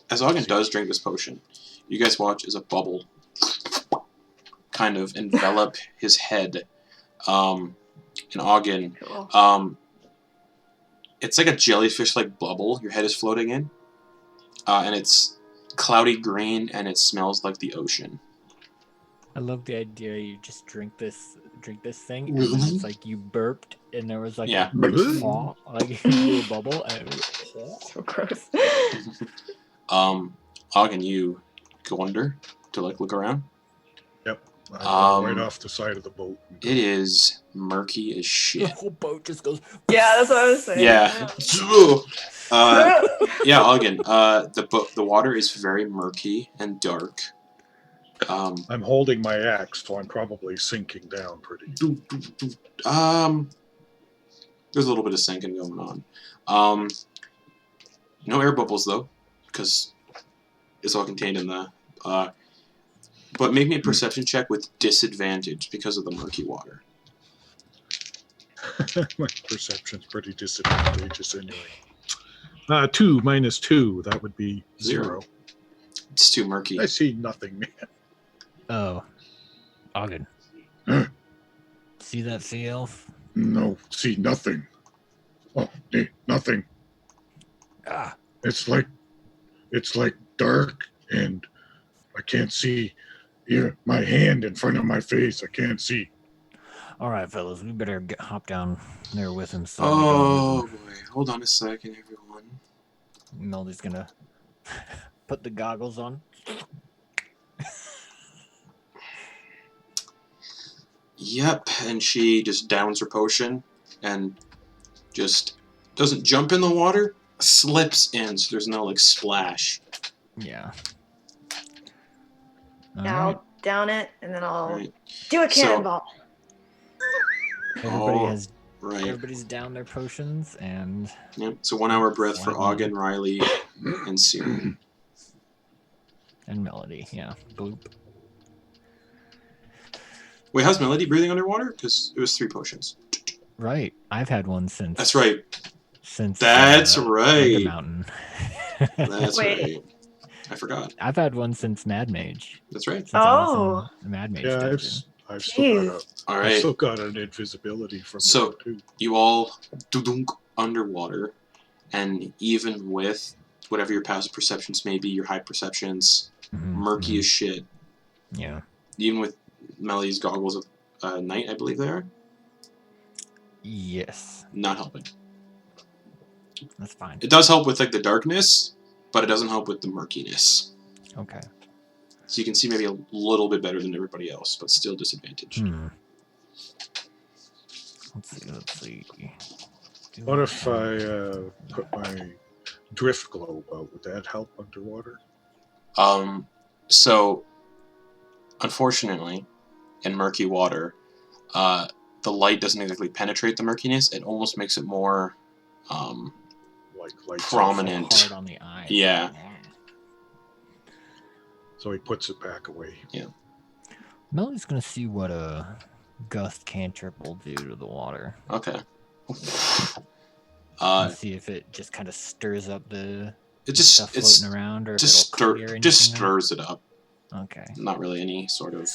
as Auggan does drink this potion, you guys watch as a bubble kind of envelop his head. And Auggan, Cool. it's like a jellyfish-like bubble your head is floating in. And it's cloudy green, and it smells like the ocean. I love the idea you just drink this thing, and then it's like you burped, and there was like Yeah. a like you do a bubble, and it was, So gross. Auggan, you go under to like look around. Yep. I go right off the side of the boat. It is murky as shit. The whole boat just goes. Yeah, that's what I was saying. Yeah. Yeah, Auggan. The water is very murky and dark. I'm holding my axe, so I'm probably sinking down pretty. There's a little bit of sinking going on. No air bubbles though, because it's all contained in the. But make me a perception check with disadvantage because of the murky water. My perception's pretty disadvantageous anyway. 2 minus 2, that would be 0. It's too murky. I see nothing, man. Oh, Auggan. See that sea elf? No, see nothing. Oh, nothing. Ah. It's like dark, and I can't see my hand in front of my face. I can't see. All right, fellas, we better hop down there with him. So oh boy, hold on a second, everyone. Melody's gonna put the goggles on. Yep, and she just downs her potion and just doesn't jump in the water, slips in, so there's no like splash. Yeah. I'll down it, and then I'll do a cannonball. Everybody's down their potions, and yep. So 1 hour breath for Auggan, Rylie, and Siri. And Melody, yeah. Boop. Wait, how's Melody breathing underwater? Because it was 3 potions. Right. I've had one since. That's right. That's right. Mountain. That's right. I forgot. I've had one since Mad Mage. That's right. Since I was in the Mad Mage. Yeah, I've still got an invisibility from so you all dudunk underwater, and even with whatever your passive perceptions may be, your high perceptions, murky as shit. Yeah. Even with Melody's goggles of night, I believe they are. Yes. Not helping. That's fine. It does help with like the darkness, but it doesn't help with the murkiness. Okay. So you can see maybe a little bit better than everybody else, but still disadvantaged. Let's see. What if I put my drift globe out? Would that help underwater? So, unfortunately, in murky water, the light doesn't exactly penetrate the murkiness. It almost makes it more like prominent. Hard on the eye. Yeah. So he puts it back away. Yeah. Melody's gonna see what a gust cantrip will do to the water. Okay. See if it just kind of stirs up the stuff floating around, or just stirs it up. Okay. Not really any sort of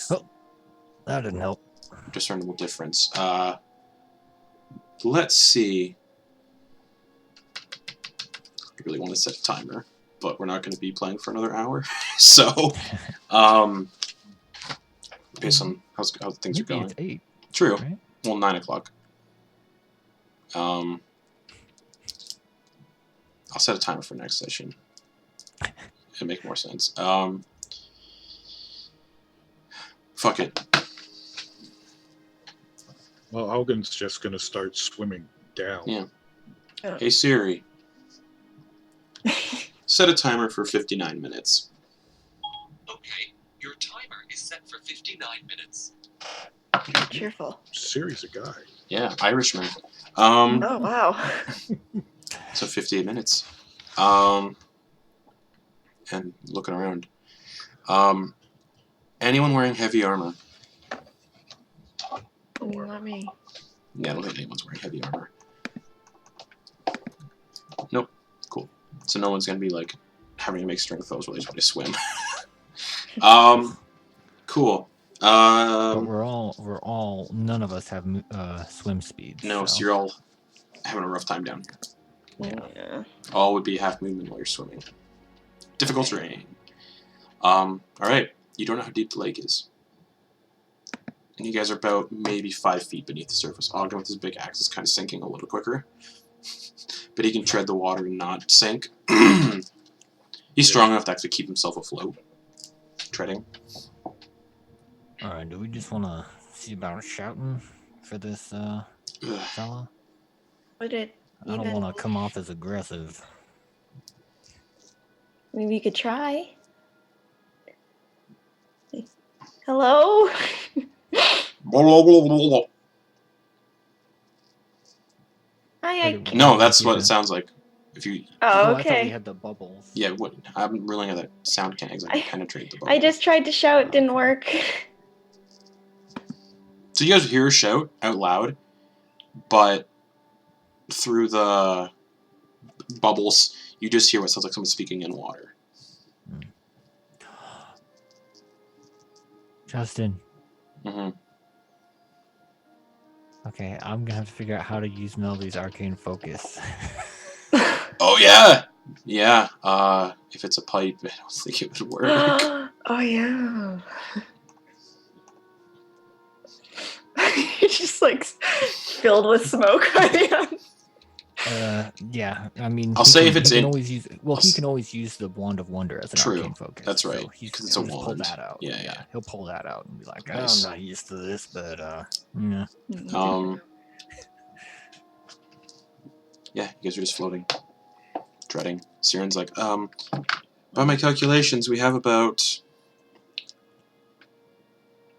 that didn't help. Discernible difference. Let's see. I really want to set a timer, but we're not going to be playing for another hour. So, based on how things are going. It's 8. True. Right? Well, 9 o'clock. I'll set a timer for next session. It'll make more sense. Fuck it. Well, Auggan's just going to start swimming down. Yeah. Hey, Siri. Set a timer for 59 minutes. Okay, your timer is set for 59 minutes. Cheerful. Siri's a guy. Yeah, Irishman. Oh, wow. So 58 minutes. And looking around. Anyone wearing heavy armor? Not me. Yeah, I don't think anyone's wearing heavy armor. Nope. Cool. So no one's gonna be like having to make strength throws while they try to swim. Cool. But we're all. None of us have swim speeds. No, so you're all having a rough time down here. Yeah. All would be half movement while you're swimming. Difficult terrain. All right. You don't know how deep the lake is. And you guys are about maybe 5 feet beneath the surface. Auggan with his big axe is kind of sinking a little quicker. But he can tread the water and not sink. He's strong enough to actually keep himself afloat. Treading. Alright, do we just want to see about shouting for this fella? Would it I don't even? want to come off as aggressive. Maybe we could try. Hello? Hi, I Wait, can. No, that's what it sounds like. If you. Oh, I thought we okay. had the bubbles. Yeah, what? I'm realizing that sound can't exactly penetrate the bubble. I just tried to shout, didn't work. So you guys hear her shout out loud, but through the bubbles, you just hear what sounds like someone speaking in water. Justin. Mm-hmm. Okay, I'm gonna have to figure out how to use Melby's arcane focus. Oh yeah, yeah. If it's a pipe, I don't think it would work. Oh yeah. You're just like filled with smoke. Yeah. I mean, I'll say if it's he in. can always use. Well, he can always use the wand of wonder as an True. arcane focus. That's right, So 'cause it's a he'll just pull wand. that out. Yeah. He'll pull that out and be like, Nice. I'm not used to this, but yeah. Yeah, you guys are just floating, dreading. Siren's like, by my calculations, we have about.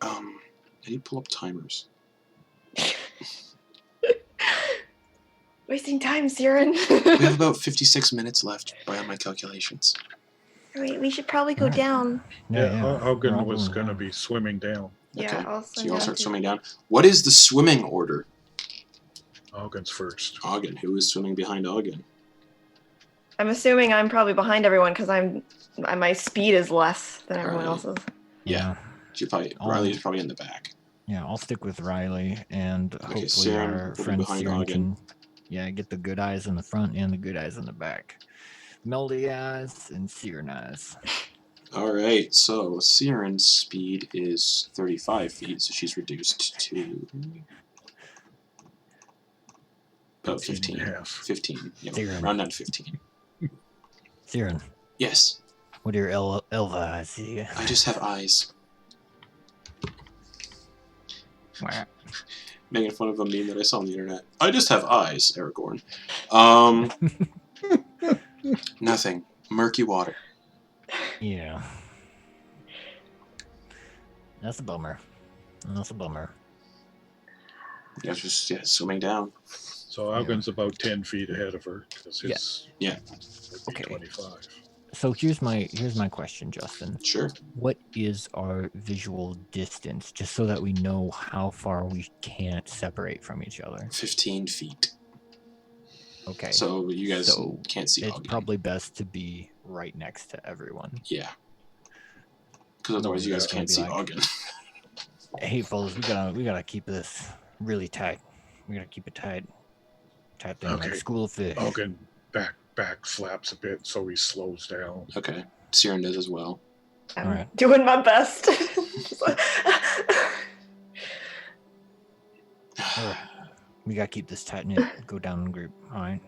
I need to pull up timers. Wasting time, Siren. We have about 56 minutes left by my calculations. Wait, we should probably go Alright. down. Auggan was going to be swimming down. Yeah, Okay, I'll so you all swim down start too. swimming down. What is the swimming order? Auggan's first. Auggan. Who is swimming behind Auggan? I'm assuming I'm probably behind everyone because my speed is less than everyone Alright. else's. Yeah. Riley's probably in the back. Yeah, I'll stick with Rylie, and hopefully Siren our will be friend behind Siren Auggan. can, get the good eyes in the front and the good eyes in the back. Melody eyes and Siren eyes. Alright, so Siren's speed is 35 feet, so she's reduced to about 15. 15.5. 15. Yeah, Siren. round down to 15. Siren, Yes, what are your elf eyes? Yeah. I just have eyes. Making fun of a meme that I saw on the internet. I just have eyes, Aragorn. Nothing. Murky water. Yeah. That's a bummer. That's a bummer. You guys just swimming down. So Auggan's about 10 feet ahead of her because his Yeah. would be Okay. 25. So here's my question, Justin. Sure. What is our visual distance, just so that we know how far we can't separate from each other? 15 feet. Okay. So you guys can't see it's Auggan. probably best to be right next to everyone. Yeah. Because otherwise you guys can't see Auggan. Hey, fellas, we gotta keep this really tight. We gotta keep it tight. Tight down like Okay. school of fish. Auggan back flaps a bit, so he slows down. Okay. Siren does as well. I'm Alright. doing my best. Alright. We gotta keep this tight knit. Go down in group. All right.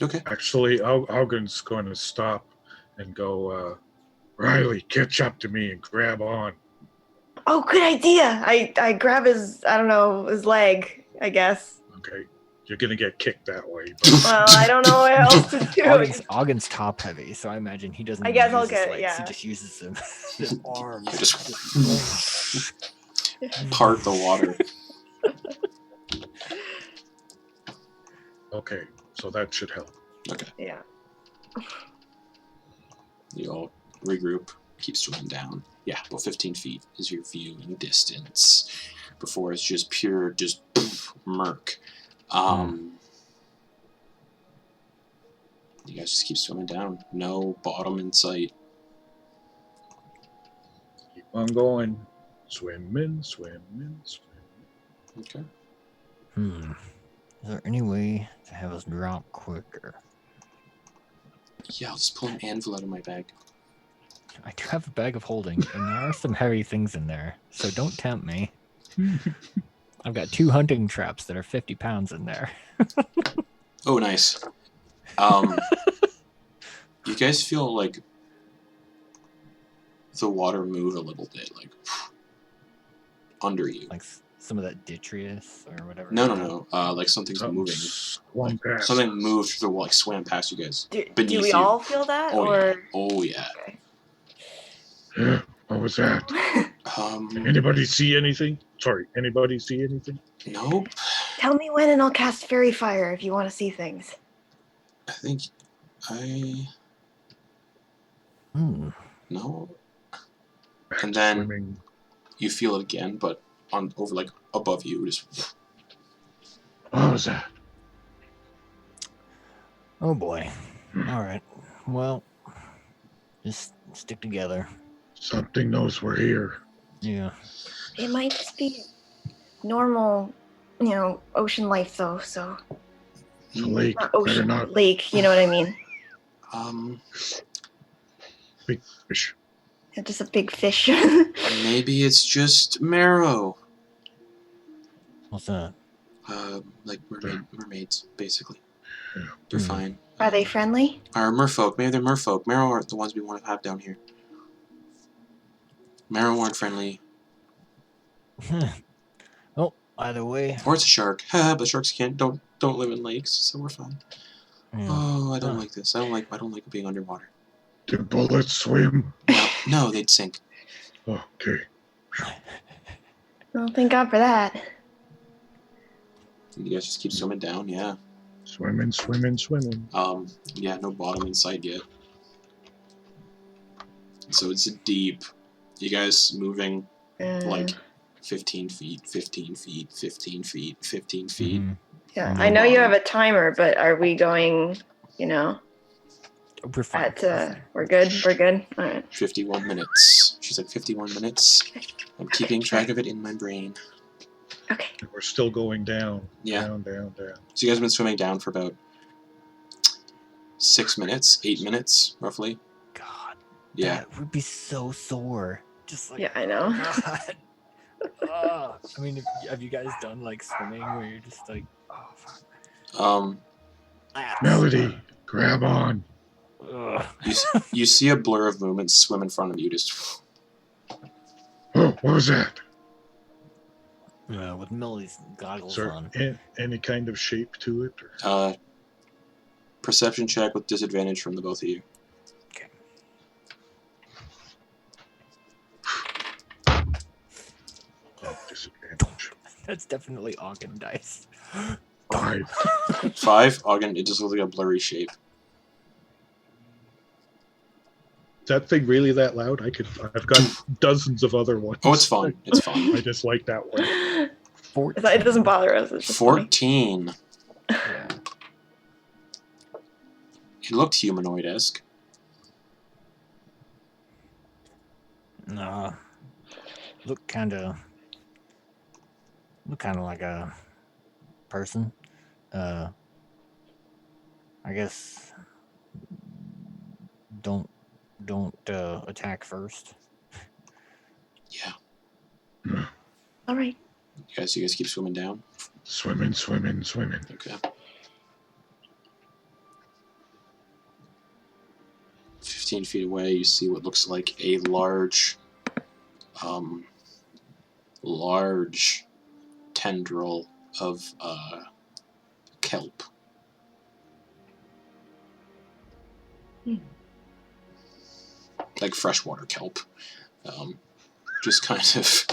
Okay. Actually, Auggan's going to stop and go, Rylie, catch up to me and grab on. Oh, good idea. I grab his leg, I guess. Okay. You're going to get kicked that way. Well, I don't know what else to do. Auggan's top heavy, so I imagine he doesn't. I even guess I'll use his get it, legs, yeah. He just uses them. His arms. You just part the water. Okay. So that should help. Okay. Yeah. You all regroup. Keep swimming down. Yeah, about 15 feet is your viewing distance. Before it's just pure, murk. You guys just keep swimming down. No bottom in sight. Keep on going. Swimming. Okay. Is there any way to have us drop quicker? Yeah, I'll just pull an anvil out of my bag. I do have a bag of holding, and there are some heavy things in there, so don't tempt me. I've got 2 hunting traps that are 50 pounds in there. Oh, nice. You guys feel like the water move a little bit, like under you. Like some of that detritus or whatever. No. Like something's moving. Swung past. Something moved through the wall, like swam past you guys. Do Beneath we you. all feel that? Oh or yeah. Oh yeah. Okay. Yeah, what was that? Anybody see anything? Sorry, anybody see anything? Nope. Tell me when and I'll cast fairy fire if you want to see things. I think no. Back And to then swimming. you feel it again, but over like above you, just. What was that? Oh boy. All right. Well, just stick together. Something knows we're here. Yeah. It might just be normal, ocean life though. So It's a lake. not Better ocean, not. lake. You know what I mean? Big fish. Yeah, just a big fish. Maybe it's just marrow. What's that? Like mermaids, basically. Yeah. They're fine. Are they friendly? Or merfolk. Maybe they're merfolk. Marrow aren't the ones we want to have down here. Marrow aren't friendly. Oh, either way. Or it's a shark. But sharks don't live in lakes, so we're fine. Yeah. Oh, I don't like this. I don't like being underwater. Do bullets swim? No, they'd sink. Okay. Well, thank God for that. You guys just keep swimming down, yeah. Swimming. Yeah, no bottom in sight yet. So it's deep. You guys moving like 15 feet, 15 feet, 15 feet, 15 feet. Mm-hmm. Yeah, No I know you bottom. have a timer, but are we going? We're fine. At we're good. We're good. All right. 51 minutes. She said 51 minutes. I'm keeping track of it in my brain. Okay. And we're still going down. Yeah. Down. So you guys have been swimming down for about 6 minutes, 8 minutes, roughly. God. Yeah. That would be so sore. Just like. Yeah, I know. God. I mean, have you guys done like swimming where you're just like, oh fuck. Melody, grab on. You see a blur of movement swim in front of you, just. Oh, what was that? With Millie's goggles Is there on. any kind of shape to it? Or? Perception check with disadvantage from the both of you. Okay. Oh, disadvantage. That's definitely Auggan dice. 5. 5? Auggan, it just looks like a blurry shape. Is that thing really that loud? I've got dozens of other ones. Oh, it's fun. It's fun. I just like that one. 14. It doesn't bother us. It's just funny. 14. Yeah. It looked humanoid-esque. No. Look kind of like a person. I guess don't attack first. Yeah. All right. You guys keep swimming down? Swimming. Okay. 15 feet away, you see what looks like a large tendril of kelp. Like freshwater kelp. Just kind of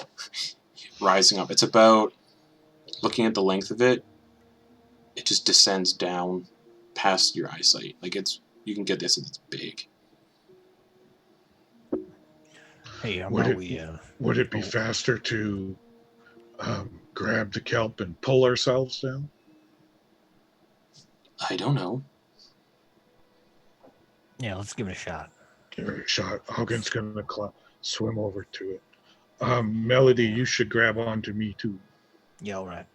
rising up. It's about, looking at the length of it, it just descends down past your eyesight. Like you can get this and it's big. Hey, how Would about it- we Would it be faster to grab the kelp and pull ourselves down? I don't know. yeah, let's give it a shot. Give it a shot. Auggan's going to swim over to it. Melody, you should grab onto me too. Yeah, all right.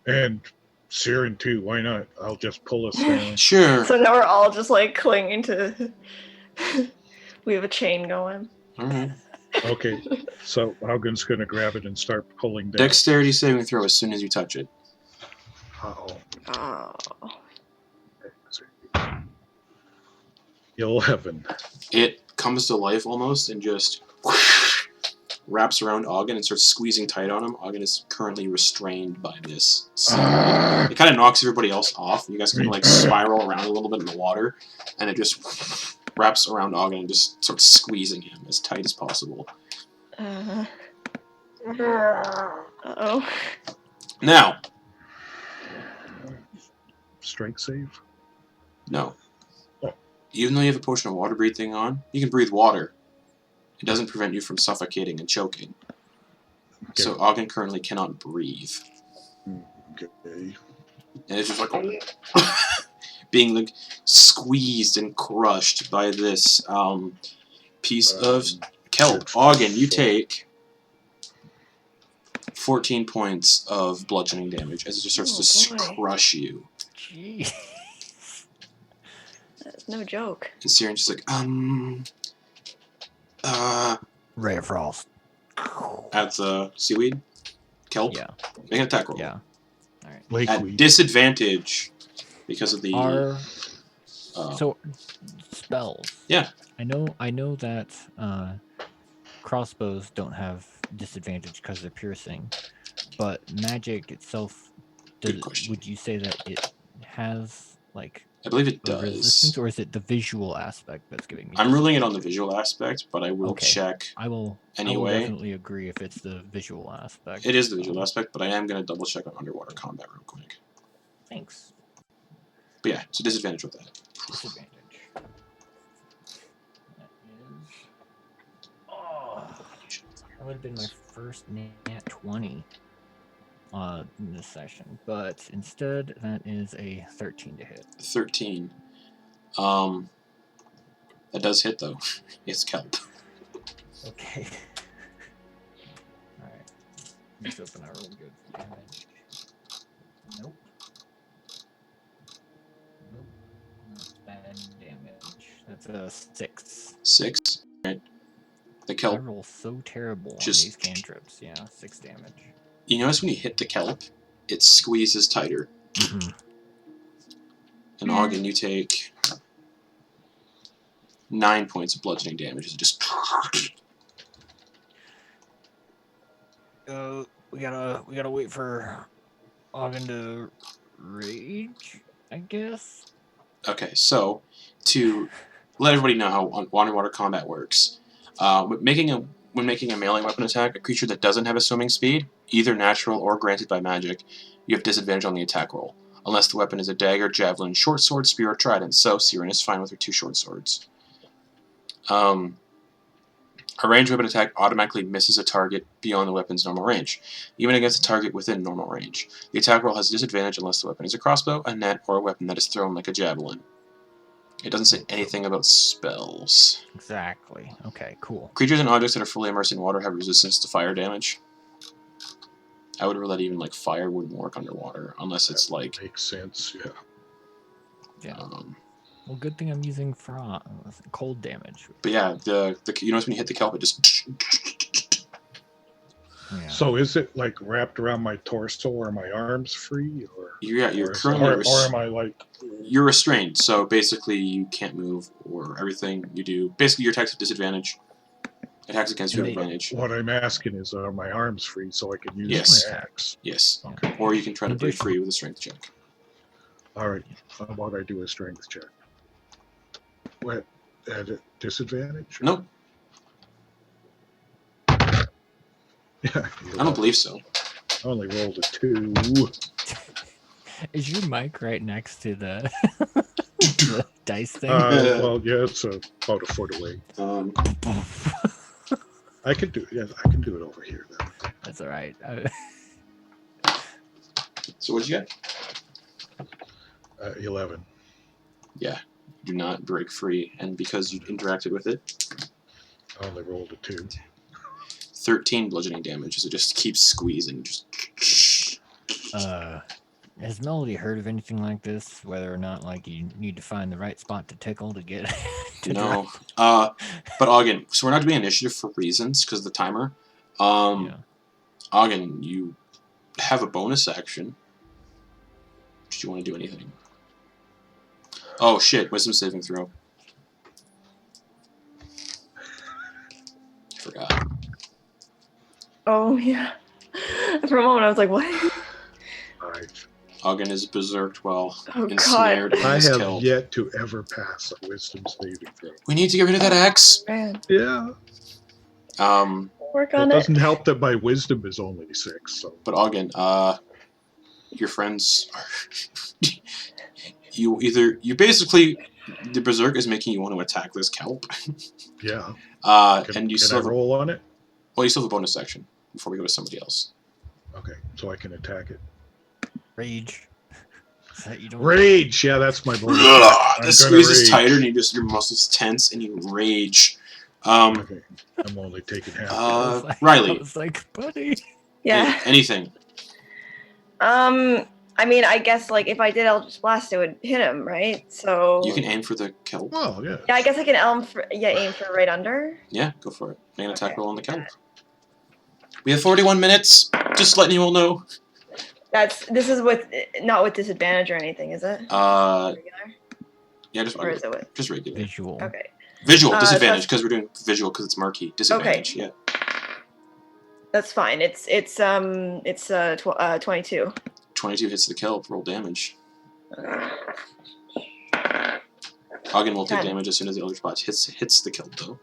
And Siren too. Why not? I'll just pull us down. Sure. So now we're all just like clinging to. We have a chain going. All right. Okay. So Auggan's going to grab it and start pulling down. Dexterity saving throw as soon as you touch it. Uh-oh. Oh. 11. It comes to life almost and just whoosh, wraps around Auggan and starts squeezing tight on him. Auggan is currently restrained by this. So it kind of knocks everybody else off. You guys kind of like spiral around a little bit in the water, and it just wraps around Auggan and just starts squeezing him as tight as possible. Uh-oh. Now, Strength save? no. Oh. Even though you have a potion of water breathing on, you can breathe water. It doesn't prevent you from suffocating and choking. Okay. So Auggan currently cannot breathe. Okay. And it's just like being like squeezed and crushed by this piece of kelp. Auggan, you take 14 points of bludgeoning damage as it just starts to crush you. Jeez. That's no joke. And Syrian's just like, Ray of Frost. at the seaweed? Kelp? Yeah. Make an attack roll. Yeah. All right. At Lakeweed. disadvantage because of the... So spells. Yeah. I know that crossbows don't have disadvantage because they're piercing, but magic itself, Good question. would you say that it has like I believe it a resistance, does. or is it the visual aspect that's giving me? I'm ruling it on the visual aspect, but I will Okay. check I will anyway. definitely agree if it's the visual aspect. It is the visual aspect, but I am going to double check on underwater combat real quick. Thanks. But yeah, it's a disadvantage with that. Disadvantage. That is. Oh, that would have been my first nat 20 in this session, but instead that is a 13 to hit. 13. That does hit though. It's kelp. Okay. Alright. Let's open our real good damage. Nope. Nope. That's bad damage. That's a 6. 6. Right. The I kelp. roll so terrible Just- on these cantrips. Yeah, 6 damage. You notice when you hit the kelp, it squeezes tighter. Mm-hmm. And Auggan, you take 9 points of bludgeoning damage. It just... We gotta wait for Auggan to rage, I guess. Okay, so to let everybody know how underwater combat works, when making a melee weapon attack, a creature that doesn't have a swimming speed, either natural or granted by magic, you have disadvantage on the attack roll, unless the weapon is a dagger, javelin, short sword, spear, or trident. So Siren is fine with her 2 short swords. A ranged weapon attack automatically misses a target beyond the weapon's normal range, even against a target within normal range. The attack roll has disadvantage unless the weapon is a crossbow, a net, or a weapon that is thrown like a javelin. It doesn't say anything about spells. Exactly. Okay, cool. Creatures and objects that are fully immersed in water have resistance to fire damage. I would rule that even like fire wouldn't work underwater, unless it's like... Makes sense, yeah. Yeah. Well, good thing I'm using cold damage. But yeah, you notice when you hit the kelp, it just... Yeah. So is it like wrapped around my torso or my arms free, or Yeah, you're or is- currently... or am I like? You're restrained, so basically you can't move, or everything you do... Basically, your attacks have disadvantage. Attacks against you have advantage. What I'm asking is, are my arms free so I can use Yes. my axe? Yes. Okay. Or you can try to break free with a strength check. All right. How about I do a strength check? What? At a disadvantage? Nope, Yeah. I don't believe so. I only rolled a 2. Is your mic right next to the, the dice thing? Well, yeah, it's about a foot away. I can do it over here then. That's all right. So what'd you get? 11. Yeah, you do not break free, and because you interacted with it, I only rolled a 2. 13 bludgeoning damage as it just keeps squeezing. Just... Has Melody heard of anything like this? Whether or not like you need to find the right spot to tickle to get to No. But Auggan, so we're not doing initiative for reasons because of the timer. Yeah. Auggan, you have a bonus action. Did you want to do anything? Oh shit! Wisdom saving throw. I forgot. Oh yeah. For a moment, I was like, "What?" 5. Auggan is berserked while Oh ensnared God. in I this have kelp. yet to ever pass a wisdom saving throw. We need to get rid of that axe. Man, Yeah. work Well, on it it. doesn't help that my wisdom is only 6. So But Auggan, your friends are... you basically... The berserk is making you want to attack this kelp. yeah. And you Can still I have roll on it? Well, you still have a bonus action before we go to somebody else. Okay, so I can attack it. Rage. So that you don't. Rage. Yeah, that's my bonus. action. I'm This gonna squeeze is rage. tighter, and your muscles tense, and you rage. Okay, I'm only taking half. I Rylie, was like, buddy. Yeah. anything. I mean, I guess like if I did Eldritch Blast, it would hit him, right? So You can aim for the kelp. Well, yeah. yeah, I guess I can aim for right under. Yeah, go for it. Make an attack Okay. roll on the kelp. We have 41 minutes. Just letting you all know. This is with not with disadvantage or anything, is it? Yeah, Regular? Or is it with? just regular. Visual. Okay. Visual So disadvantage because we're doing visual because it's murky. Disadvantage. Okay. Yeah. That's fine. It's 22. 22 hits the kelp. Roll damage. Auggan will take 10. damage as soon as the Eldritch Blast hits the kelp, though.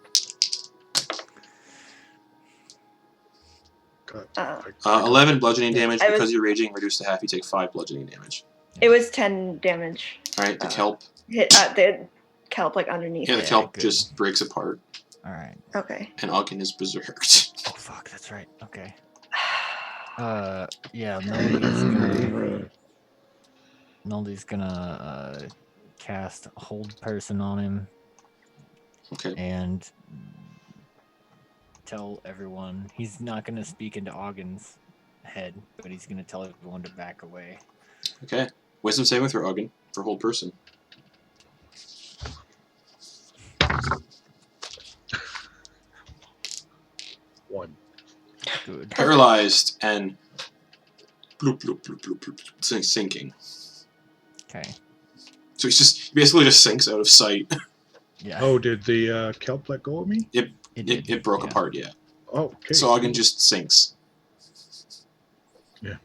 God, 11 bludgeoning damage. I was- Because you're raging, reduced to half, you take 5 bludgeoning damage. It was 10 damage. Alright, the kelp. Hit the kelp like underneath. Yeah, the it. kelp good. just breaks apart, All right. Okay. and Auggan is berserked. Oh fuck, that's right. Okay. Yeah, Noldy's gonna cast Hold Person on him Okay. and tell everyone he's not gonna speak into Auggan's head, but he's gonna tell everyone to back away. Okay. Wisdom saving throw, Auggan, for hold person. one. Good. Paralyzed and bloop, bloop, bloop, bloop, bloop, bloop, sinking. Okay. So he basically just sinks out of sight. Yeah. Oh, did the kelp let go of me? It broke yeah. apart, yeah. Oh, okay. So Auggan just sinks. Yeah.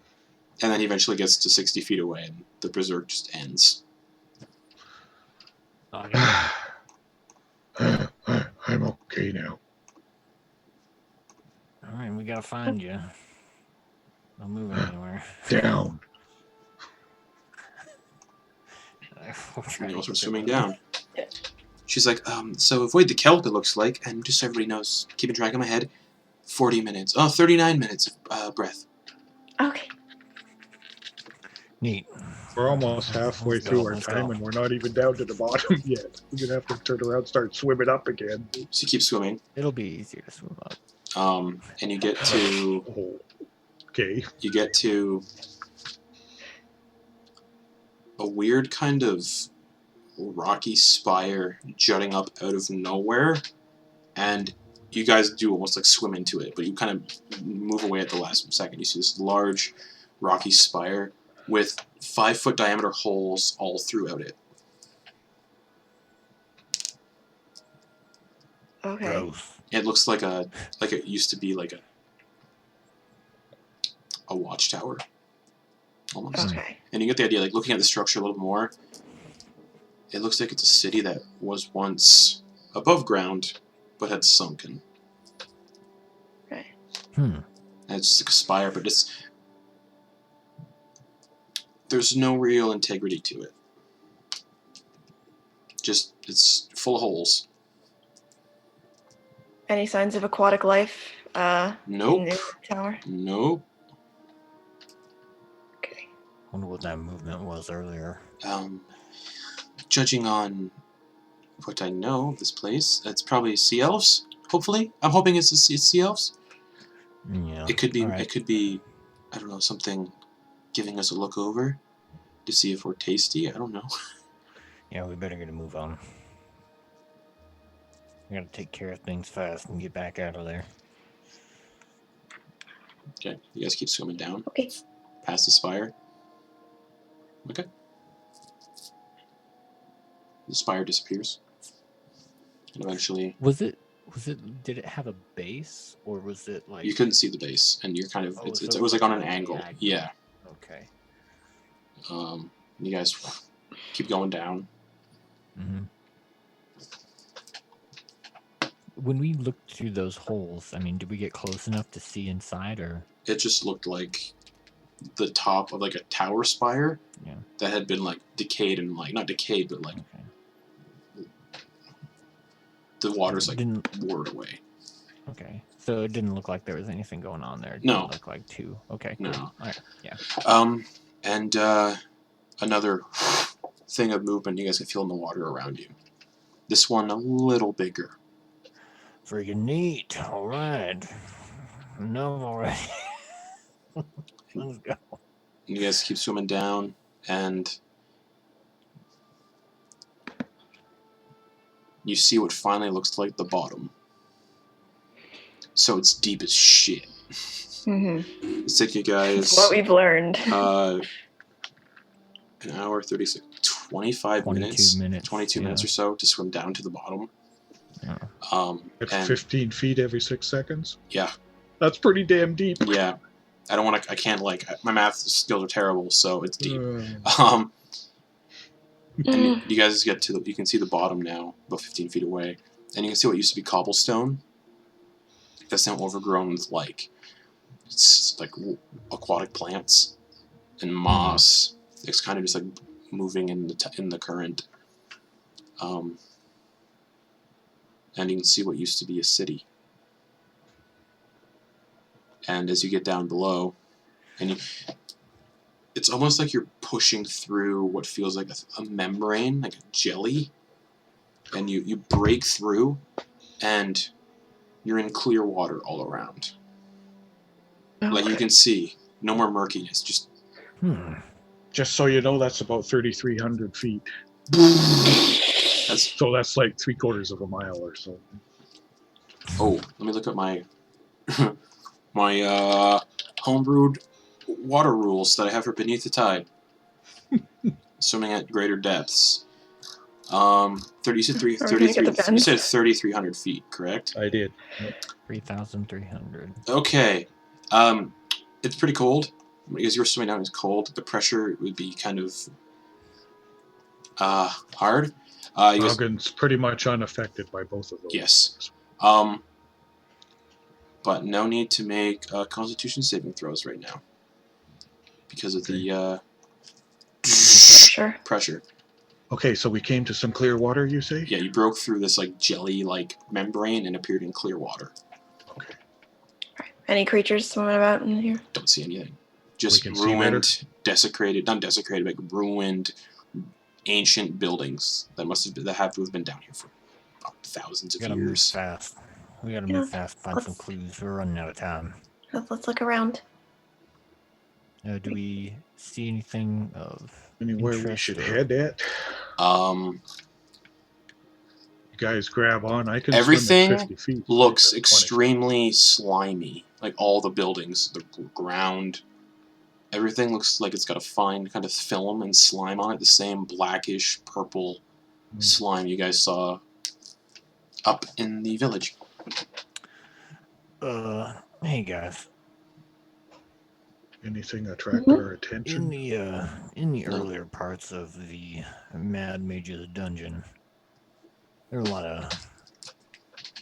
And then he eventually gets to 60 feet away, and the berserk just ends. Auggan. I'm okay now. All right, we gotta find you. Not moving anywhere. Down. We'll try And to also get swimming them. down. She's like, so avoid the kelp, it looks like, and just so everybody knows, keeping track of my head, 40 minutes. Oh, 39 minutes of breath. Okay. Neat. We're almost halfway Let's go, through our let's time, go. and we're not even down to the bottom yet. We're gonna have to turn around and start swimming up again. So you keep swimming, It'll be easier to swim up. and you get to Oh, okay. A weird kind of rocky spire jutting up out of nowhere, and you guys do almost like swim into it, but you kind of move away at the last second. You see this large rocky spire with 5-foot diameter holes all throughout it. Okay. Gross. It looks like it used to be like a watchtower, almost. Okay. And you get the idea, like looking at the structure a little more, it looks like it's a city that was once above ground, but had sunken. Right. And it's like a spire, but there's no real integrity to it. Just, it's full of holes. Any signs of aquatic life? Nope. In the tower. Nope. Okay. Wonder what that movement was earlier. Judging on what I know of this place, it's probably sea elves. Hopefully, I'm hoping it's sea elves. Yeah. It could be. All right. It could be. I don't know, something giving us a look over to see if we're tasty. I don't know. Yeah, we better get a move on. We gotta take care of things fast and get back out of there. Okay, you guys keep swimming down. Okay. Past the spire. Okay. The spire disappears. And eventually... Was it Did it have a base, or was it like? You couldn't see the base, and you're kind of. Oh, It was like on an angle. diagonal. Yeah. Okay. You guys keep going down. Mm-hmm. When we looked through those holes, I mean, did we get close enough to see inside, or? It just looked like the top of like a tower spire that had been like decayed and like not decayed, but like the water's like bored away. Okay, so it didn't look like there was anything going on there. It No. didn't look like two. Okay. No. Cool. All right. Yeah. And another thing of movement you guys can feel in the water around you. This one a little bigger. Freaking neat. All right. No, already. Let's go. And you guys keep swimming down, and you see what finally looks like the bottom. So it's deep as shit. Mm-hmm. It's taking you guys... What we've learned. An hour, 36, 25 22 minutes. 22 minutes or so to swim down to the bottom. Yeah. It's 15 feet every 6 seconds? Yeah. That's pretty damn deep. Yeah. I can't, like, my math skills are terrible, so it's deep. And you guys get to you can see the bottom now, about 15 feet away. And you can see what used to be cobblestone. That's now overgrown with, like, it's like aquatic plants and moss. It's kind of just, like, moving in the current. And you can see what used to be a city. And as you get down below, it's almost like you're pushing through what feels like a membrane, like a jelly, and you break through, and you're in clear water all around. Like you can see, no more murkiness, just... Just so you know, that's about 3,300 feet. So that's like 3/4 of a mile or so. Oh, let me look at my my homebrewed water rules that I have for Beneath the Tide. Swimming at greater depths. You said 3,300 feet, correct? I did. 3,300. Okay. It's pretty cold. Because you're swimming down, it's cold. The pressure would be kind of hard. Auggan's pretty much unaffected by both of those. Yes. But no need to make Constitution saving throws right now because of the pressure. Okay, so we came to some clear water, you say? Yeah, you broke through this like jelly-like membrane and appeared in clear water. Okay. Any creatures swimming about in here? Don't see anything. Just ruined, desecrated, not desecrated, but ruined ancient buildings that have to have been down here for thousands of years. Move fast. We gotta move fast. Find some clues. We're running out of time. Let's look around. Do we see anything of anywhere we should head at? You guys grab on. I can. Everything swim at 50 feet, looks extremely slimy. Like all the buildings, the ground. Everything looks like it's got a fine kind of film and slime on it. The same blackish purple slime you guys saw up in the village. Hey guys. Anything attract our attention? In the earlier parts of the Mad Mage's dungeon, there are a lot of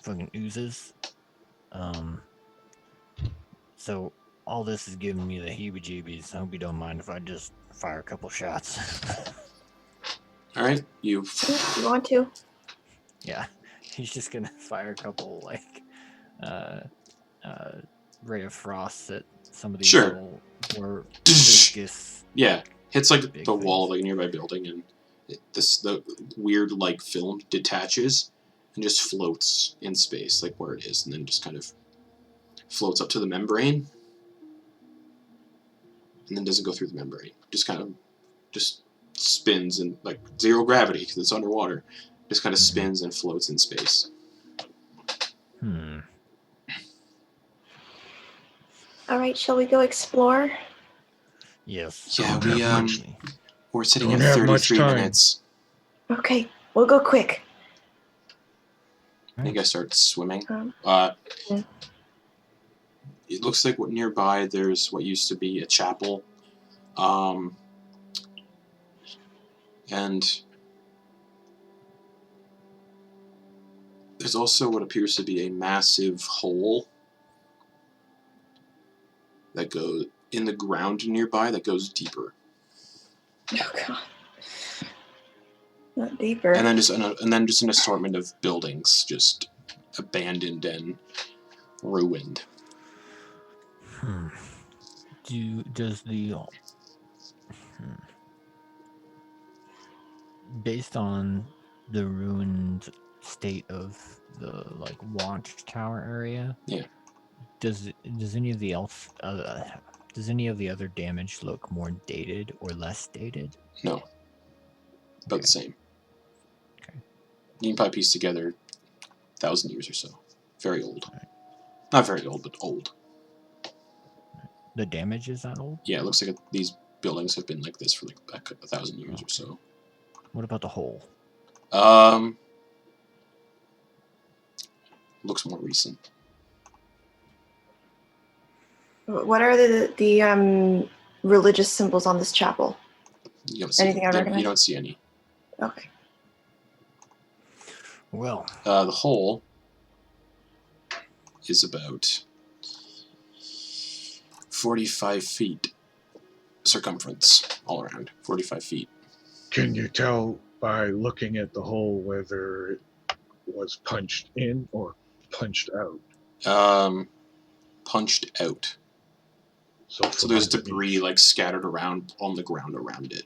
fucking oozes. So all this is giving me the heebie-jeebies. I hope you don't mind if I just fire a couple shots. All right, you want to? Yeah, he's just gonna fire a couple like ray of frost at some of these little more viscous. Yeah, hits like the wall of like a nearby building, and the weird like film detaches and just floats in space, like where it is, and then just kind of floats up to the membrane, and then doesn't go through the membrane. Just kind of spins and like zero gravity because it's underwater. Just kind of spins and floats in space. All right, shall we go explore? Yes. Yeah, we're sitting at 33 minutes. Okay, we'll go quick. You guys start swimming. Yeah. It looks like nearby there's what used to be a chapel. And there's also what appears to be a massive hole that goes in the ground nearby that goes deeper. Oh god. Not deeper. And then just an assortment of buildings just abandoned and ruined. Based on the ruined state of the watchtower area, does any of the other damage look more dated or less dated? No, about the same. Okay. You can probably piece together 1,000 years or so. Very old. Right. Not very old, but old. The damage is that old? Yeah, it looks like these buildings have been like this for 1,000 years or so. What about the hole? Looks more recent. What are the religious symbols on this chapel? You don't see anything I recognize? You don't see any. Okay. Well, the hole is about 45 feet circumference all around. 45 feet. Can you tell by looking at the hole whether it was punched in or punched out? Punched out. So there's debris scattered around on the ground around it.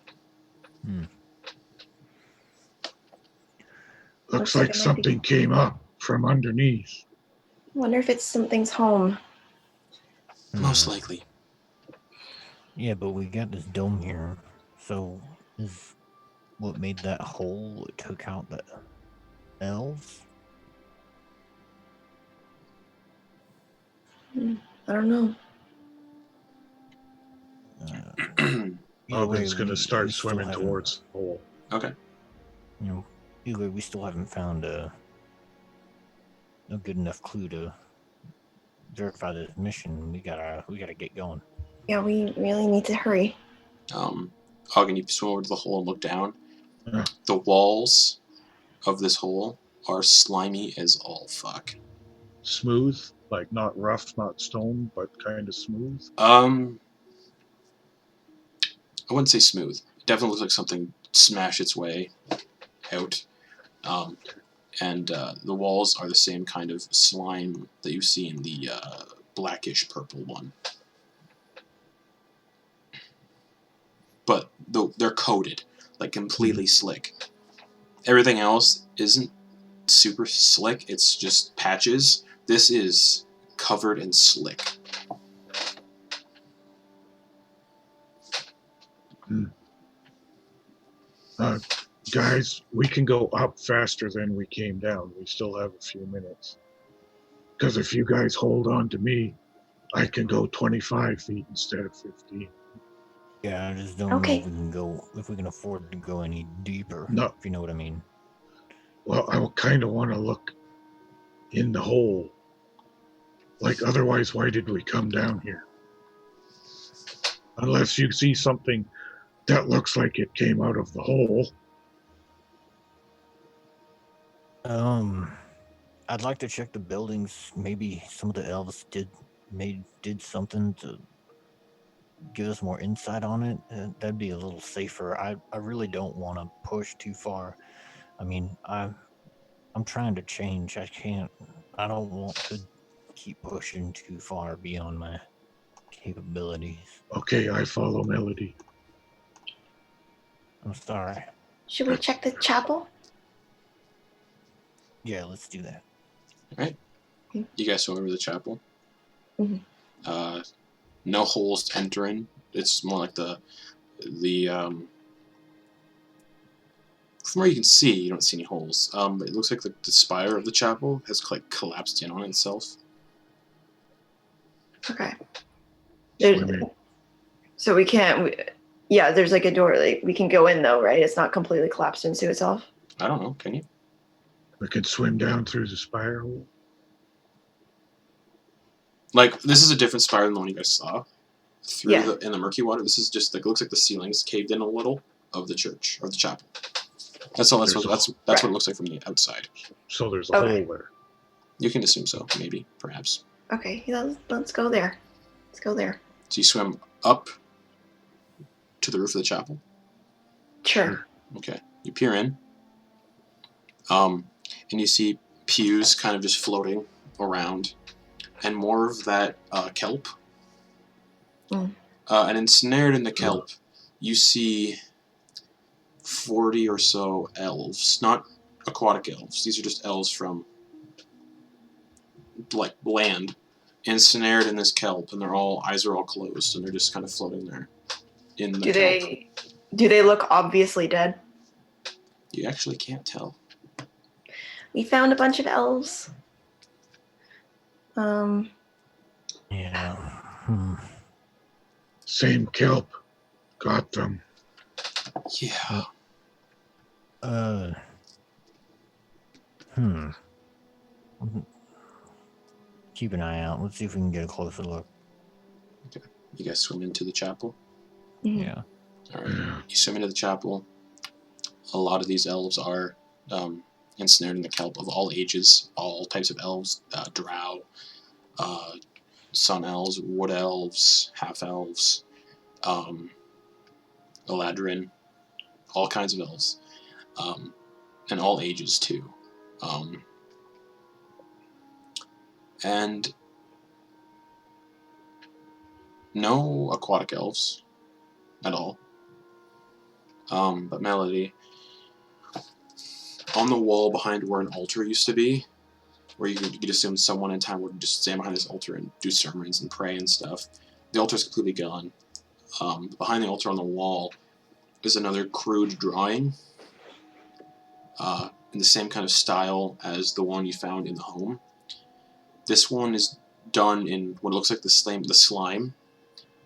Looks like something came up from underneath. I wonder if it's something's home. Most likely. Yeah, but we got this dome here. So is what made that hole took out the elves? I don't know. Auggan's going to start swimming towards the hole. Okay. Either way, we still haven't found a good enough clue to verify this mission. We gotta get going. Yeah, we really need to hurry. Auggan, you swim over to the hole and look down. Yeah. The walls of this hole are slimy as all fuck. Smooth, like not rough, not stone, but kind of smooth. I wouldn't say smooth. It definitely looks like something smashed its way out. And the walls are the same kind of slime that you see in the blackish purple one. But they're coated, completely slick. Everything else isn't super slick, it's just patches. This is covered in slick. Guys, we can go up faster than we came down. We still have a few minutes. Because if you guys hold on to me, I can go 25 feet instead of 15. Yeah, I just don't know if we can afford to go any deeper. No. If you know what I mean. Well, I kind of want to look in the hole. Otherwise, why did we come down here? Unless you see something that looks like it came out of the hole. I'd like to check the buildings. Maybe some of the elves did something to give us more insight on it. That'd be a little safer. I really don't want to push too far. I mean, I'm trying to change. I don't want to keep pushing too far beyond my capabilities. Okay, I follow Melody. I'm sorry. Should we check the chapel? Yeah, let's do that. All right. You guys swim over to the chapel. Mm-hmm. No holes to enter in. It's more like the from where you can see, you don't see any holes. It looks like the spire of the chapel has collapsed in on itself. Okay. So we can't. Yeah, there's a door. We can go in though, right? It's not completely collapsed into itself. I don't know. Can you? We could swim down through the spire hole. Like, this is a different spire than the one you guys saw. Through Yeah. in the murky water. This is just like, looks like the ceiling's caved in a little of the church, of the chapel. That's all. That's what it looks like from the outside. So there's a hole there. You can assume so, maybe, perhaps. Okay, let's go there. Let's go there. So you swim up to the roof of the chapel. Sure. Okay. You peer in. And you see pews kind of just floating around, and more of that kelp. And ensnared in the kelp, you see 40 or so elves. Not aquatic elves. These are just elves from, like, land. Ensnared in this kelp, and eyes are all closed, and they're just kind of floating there in the kelp. Do they look obviously dead? You actually can't tell. We found a bunch of elves. Yeah. Same kelp. Got them. Yeah. Keep an eye out. Let's see if we can get a closer look. Okay. You guys swim into the chapel? Mhm. Yeah. Alright. You swim into the chapel. A lot of these elves are ensnared in the kelp of all ages, all types of elves, drow, sun elves, wood elves, half elves, eladrin, all kinds of elves, and all ages too. And no aquatic elves at all. But Melody, on the wall behind where an altar used to be, where you could assume someone in time would just stand behind this altar and do sermons and pray and stuff, the altar's completely gone. Behind the altar on the wall is another crude drawing in the same kind of style as the one you found in the home. This one is done in what looks like the slime,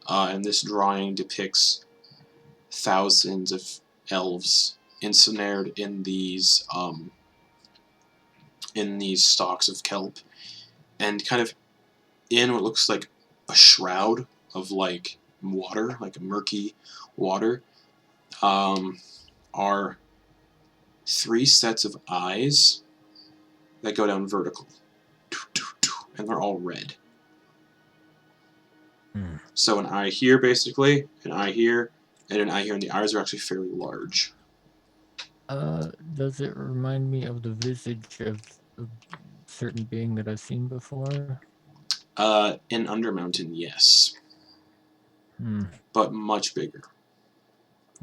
and this drawing depicts thousands of elves ensnared in these stalks of kelp, and kind of in what looks like a shroud of like water, like murky water, are 3 sets of eyes that go down vertical, and they're all red. So an eye here, basically, an eye here, and an eye here, and the eyes are actually fairly large. Does it remind me of the visage of a certain being that I've seen before? In Undermountain, yes. But much bigger.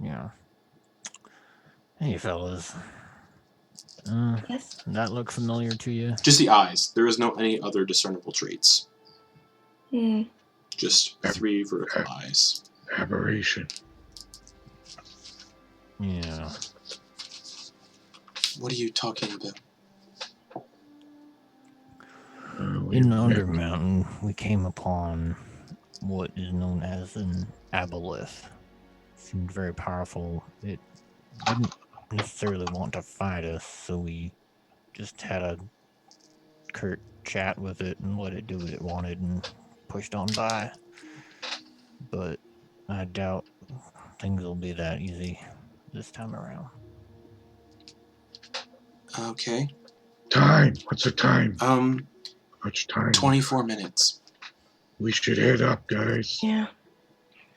Yeah. Hey, fellas. Yes. That look familiar to you? Just the eyes. There is no any other discernible traits. Just 3 vertical eyes. Aberration. Yeah. What are you talking about? In Undermountain, we came upon what is known as an aboleth. Seemed very powerful. It didn't necessarily want to fight us, so we just had a curt chat with it and let it do what it wanted and pushed on by. But I doubt things will be that easy this time around. Okay. Time. What's the time? Much time? 24 minutes. We should head up, guys. Yeah.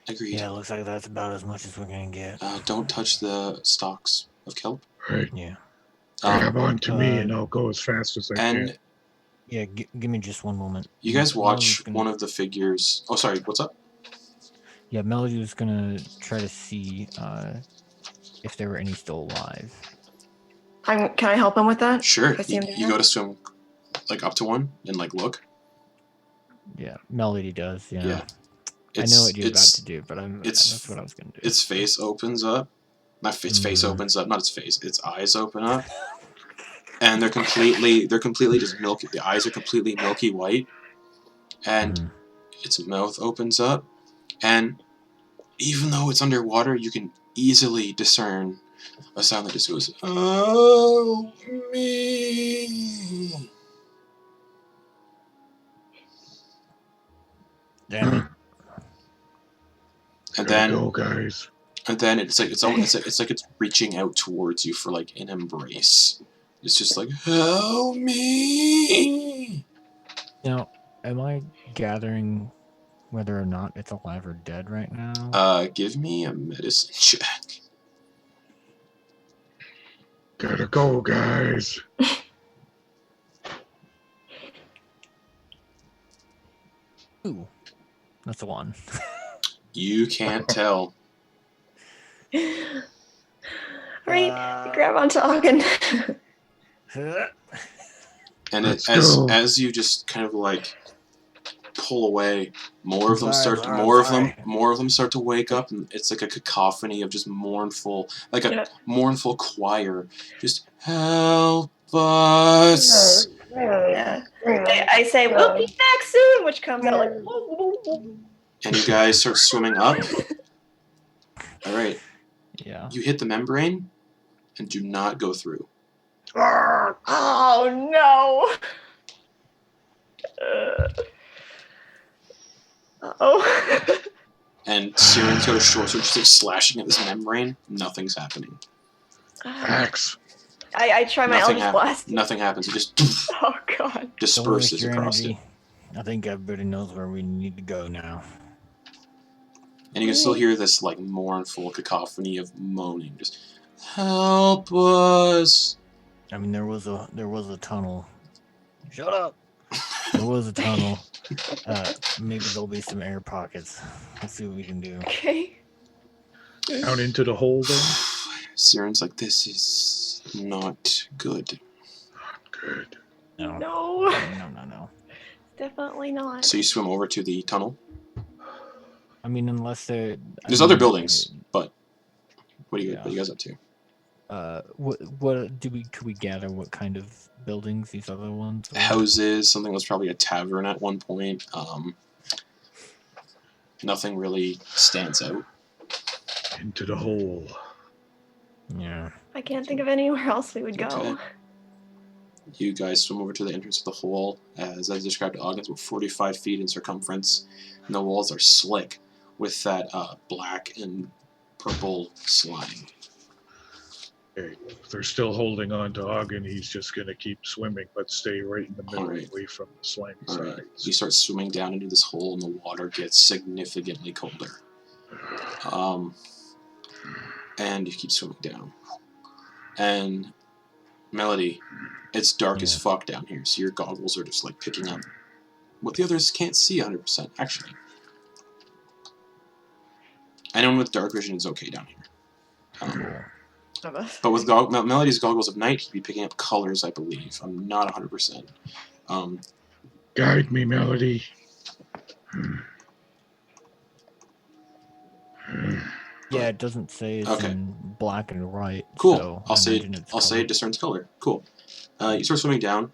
Agreed. Yeah, looks like that's about as much as we're gonna get. Don't touch the stalks of kelp. Right. Yeah. Grab on to me, and I'll go as fast as I can. Yeah, give me just one moment. You guys watch one of the figures. Oh, sorry. What's up? Yeah, Melody was gonna try to see if there were any still alive. Can I help him with that? Sure. You go to swim, like, up to one and, like, look. Yeah, Melody does. Yeah. I know what you're about to do, but that's what I was gonna do. Its face opens up. Not its face opens up. Not its face. Its eyes open up, and they're completely just milky. The eyes are completely milky white, and its mouth opens up, and even though it's underwater, you can easily discern a sound that just goes, "Oh me." Damn it. And Gotta then go, guys. And then it's like it's reaching out towards you for like an embrace. It's just like, help me. Now, am I gathering whether or not it's alive or dead right now? Give me a medicine check. Gotta go, guys. Ooh, that's a 1. You can't tell. Right, grab onto Auggan. And Let's as go. you just kind of like pull away, more of them Sorry, start sorry, more of them start to wake up, and it's like a cacophony of just mournful, like a mournful choir, just help us. Yeah. I say, we'll be back soon, which comes out like, whoa, whoa, whoa. And you guys start swimming up. All right. Yeah. You hit the membrane and do not go through. Oh no. Uh-oh. And Siren's got a short sword just like slashing at this membrane. Nothing's happening. Facts. I try my Eldritch Blast. Nothing happens. It just Oh god. disperses across it. I think everybody knows where we need to go now. And you can still hear this like mournful cacophony of moaning. Just help us. I mean, there was a tunnel. Shut up. There was a tunnel. Maybe there'll be some air pockets. Let's see what we can do. Okay. Down into the hole then? Siren's like, this is not good. Good. No. No. No. Definitely not. So you swim over to the tunnel. I mean, unless there's other buildings, but what are you guys up to? Could we gather what kind of buildings these other ones are? Houses, something was probably a tavern at one point. Nothing really stands out. Into the hole. Yeah. I can't think of anywhere else we would go. Okay. You guys swim over to the entrance of the hole. As I described, Auggan's about 45 feet in circumference, and the walls are slick with that black and purple slime. Okay. If they're still holding on to Auggan, he's just going to keep swimming, but stay right in the middle, Alright. away from the slimy Alright. sides. You start swimming down into this hole, and the water gets significantly colder. And you keep swimming down. And Melody, it's dark as fuck down here, so your goggles are just like picking up what the others can't see 100%. Actually, anyone with dark vision is okay down here. But with Melody's goggles of night, he'd be picking up colors, I believe. I'm not 100%. Guide me, Melody. Yeah, it doesn't say it's in black and white. Cool. So I'll say it discerns color. Cool. You start swimming down,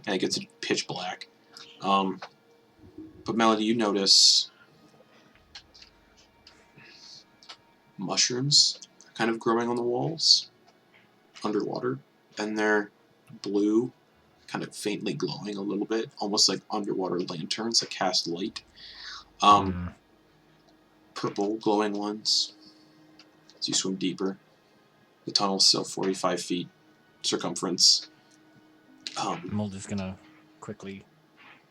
and it gets pitch black. But Melody, you notice mushrooms kind of growing on the walls underwater, and they're blue, kind of faintly glowing a little bit, almost like underwater lanterns that cast light. Purple glowing ones as you swim deeper. The tunnel's still 45 feet circumference. I'm just gonna quickly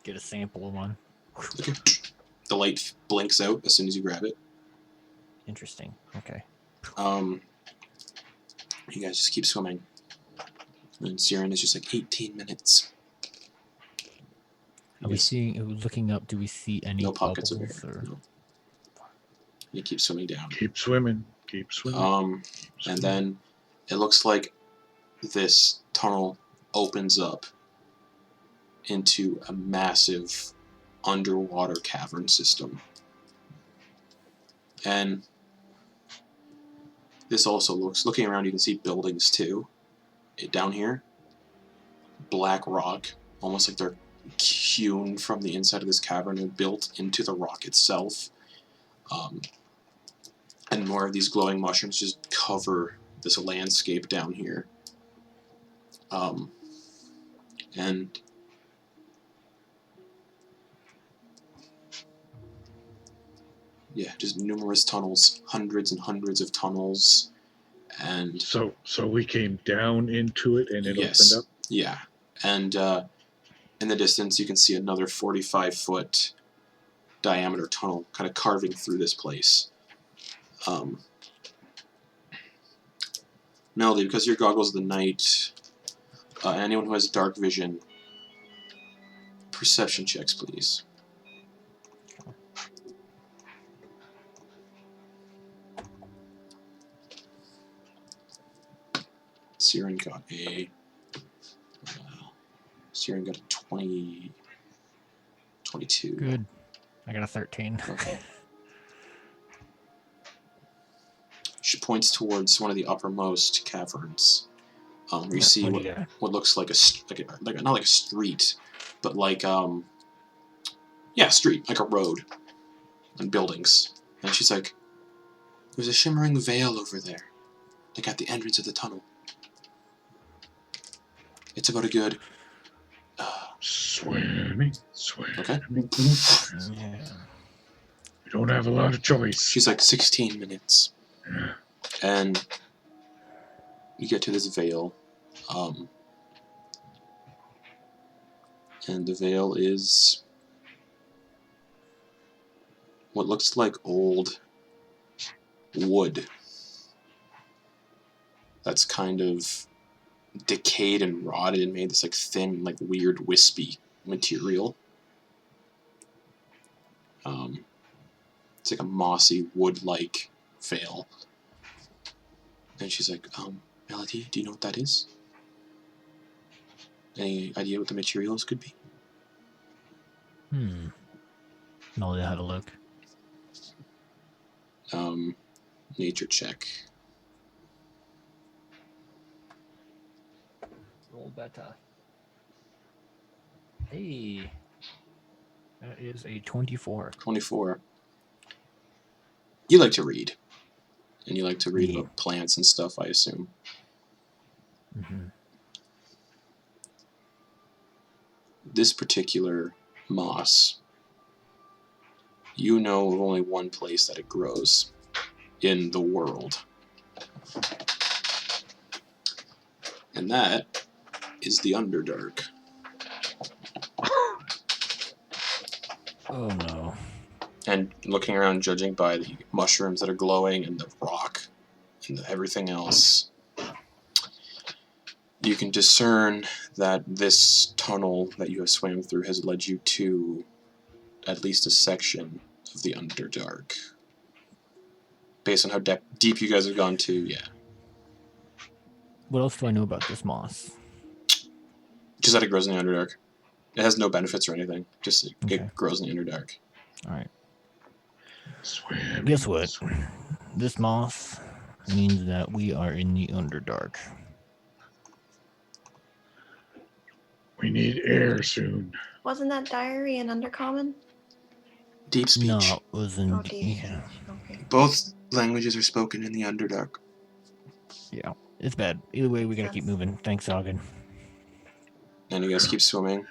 get a sample of one. Okay. The light blinks out as soon as you grab it. Interesting. Okay. You guys just keep swimming. And Siren is just like 18 minutes. Are we looking up, do we see any no pockets of bubbles, air? or? No. You keep swimming down. Keep swimming. Keep swimming. And then it looks like this tunnel opens up into a massive underwater cavern system. And this also looking around, you can see buildings too. Down here, black rock, almost like they're hewn from the inside of this cavern and built into the rock itself. And more of these glowing mushrooms just cover this landscape down here. And yeah, just numerous tunnels, hundreds and hundreds of tunnels, and So we came down into it and it yes, opened up. yeah, and in the distance you can see another 45-foot diameter tunnel kind of carving through this place. Melody, because your goggles of the night, and anyone who has dark vision, perception checks, please. Siren got a 22. Good. I got a 13. Okay. She points towards one of the uppermost caverns. You see what looks like not like a street, but like street, like a road and buildings. And she's like, "There's a shimmering veil over there, like at the entrance of the tunnel. It's about a good Swimming. Okay. Yeah. We don't have a lot of choice. She's like 16 minutes. Yeah. And you get to this veil. And the veil is what looks like old wood that's kind of decayed and rotted and made this like thin, like weird wispy material. It's like a mossy wood-like veil. And she's like, Melody, do you know what that is? Any idea what the materials could be? Melody had a look. Nature check. Roll better. Hey. That is a 24. 24. You like to read. And you like to read about plants and stuff, I assume. Mm-hmm. This particular moss, you know of only one place that it grows in the world. And that is the Underdark. Oh no. And looking around, judging by the mushrooms that are glowing and the rock and everything else, you can discern that this tunnel that you have swam through has led you to at least a section of the Underdark. Based on how deep you guys have gone to, yeah. What else do I know about this moss? Just that it grows in the Underdark. It has no benefits or anything. Just Okay. it grows in the Underdark. Alright. Swimming. Guess what? This moss means that we are in the Underdark. We need air soon. Wasn't that diary an undercommon? Deep speech. No, it wasn't. Oh, deep Yeah. speech. Okay. Both languages are spoken in the Underdark. Yeah. It's bad. Either way, we gotta keep moving. Thanks, Auggan. And you guys keep swimming.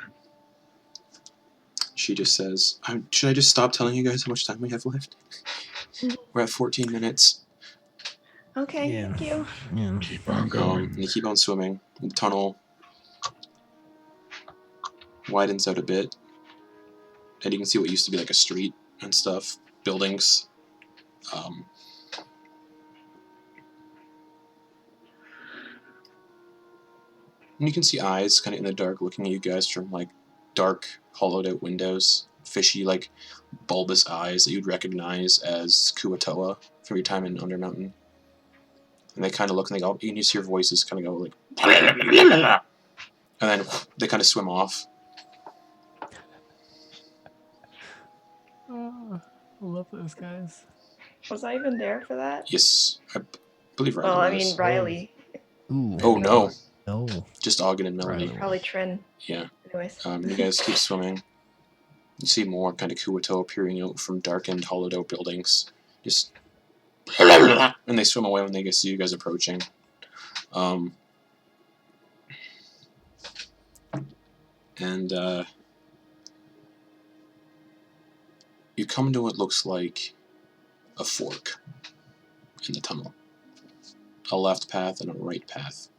She just says, should I just stop telling you guys how much time we have left? We're at 14 minutes. Okay, Yeah. thank you. Yeah. Keep on going. And you keep on swimming. The tunnel widens out a bit. And you can see what used to be like a street and stuff. Buildings. And you can see eyes kind of in the dark looking at you guys from like dark, hollowed out windows. Fishy, like bulbous eyes that you'd recognize as Kuatoa from your time in Undermountain. And they kind of look and they go, you can just hear voices kind of go like, and then they kind of swim off. Oh, I love those guys. Was I even there for that? Yes, I believe Rylie Well, I was. mean, Rylie. Ooh. Oh no, No. just Auggan and Melody. Rylie. Probably Trin. Yeah. Anyways. You guys keep swimming. You see more kind of Kuatoa peering out from darkened, hollowed out buildings. Just and they swim away when they see you guys approaching. You come to what looks like a fork in the tunnel. A left path and a right path.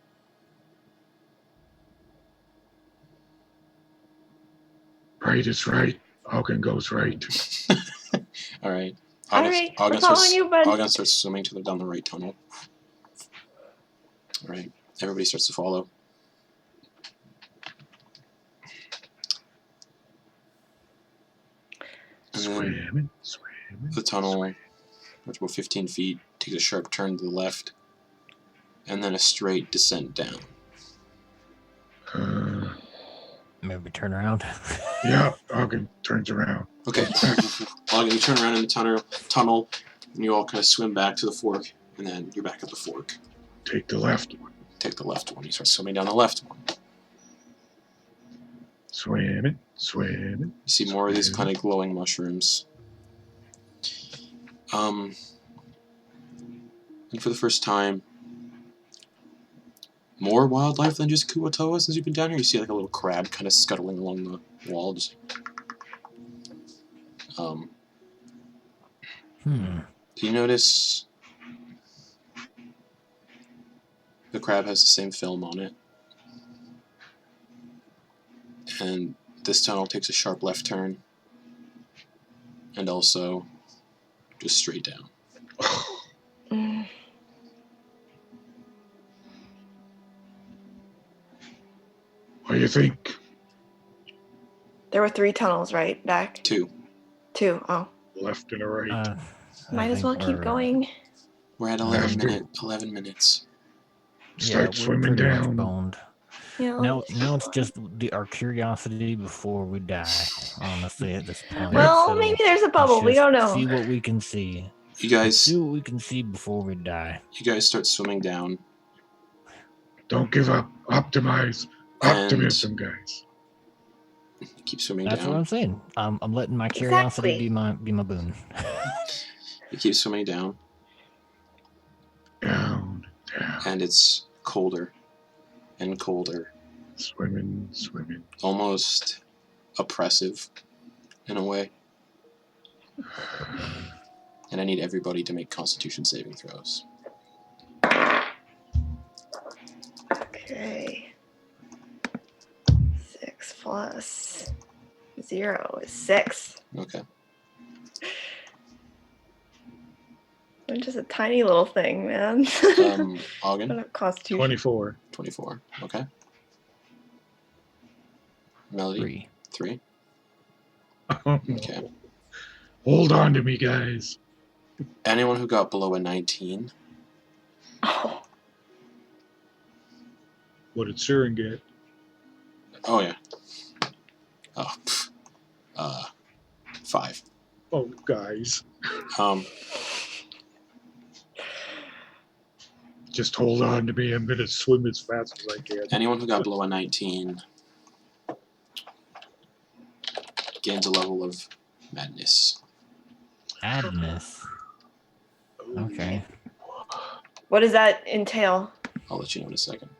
Right is right. Auggan goes right. Alright. Alright, we're following you, bud. Auggan starts swimming down the right tunnel. Alright. Everybody starts to follow. Swimming. The tunnel, which about 15 feet, takes a sharp turn to the left, and then a straight descent down. Maybe turn around. Yeah, Auggan turns around. Okay. Auggan, you turn around in the tunnel, and you all kind of swim back to the fork, and then you're back at the fork. Take the left one. Take the left one. You start swimming down the left one. Swimming. You see more of these kind of glowing mushrooms. And for the first time, more wildlife than just Kuo-toa since you've been down here. You see like a little crab kind of scuttling along the wall. Just, Do you notice the crab has the same film on it? And this tunnel takes a sharp left turn. And also just straight down. What do you think? There were 3 tunnels, right, Dak? 2. 2, oh. Left and a right. Might as well keep going. We're at 11 minutes. Start swimming down. Boned. Yeah. Now it's just our curiosity before we die. Honestly, at this point. Well, So maybe there's a bubble. We don't know. See what we can see. You guys See what we can see before we die. You guys start swimming down. Don't give up. Optimize. Optimism, guys. Keep swimming That's down. what I'm saying. I'm letting my curiosity be my boon. You keep swimming down. Down. And it's colder and colder. Swimming. Almost oppressive in a way. And I need everybody to make Constitution saving throws. Okay. 6 plus 0 is 6. Okay. I'm just a tiny little thing, man. Auggan? Constitution. 24. 24. Okay. Melody? 3. Okay. Hold on to me, guys. Anyone who got below a 19? Oh. What did Siren get? Oh, yeah. 5. Oh, guys. Just hold on to me. I'm going to swim as fast as I can. Anyone who got below a 19 gains a level of madness. Madness. Okay. What does that entail? I'll let you know in a second.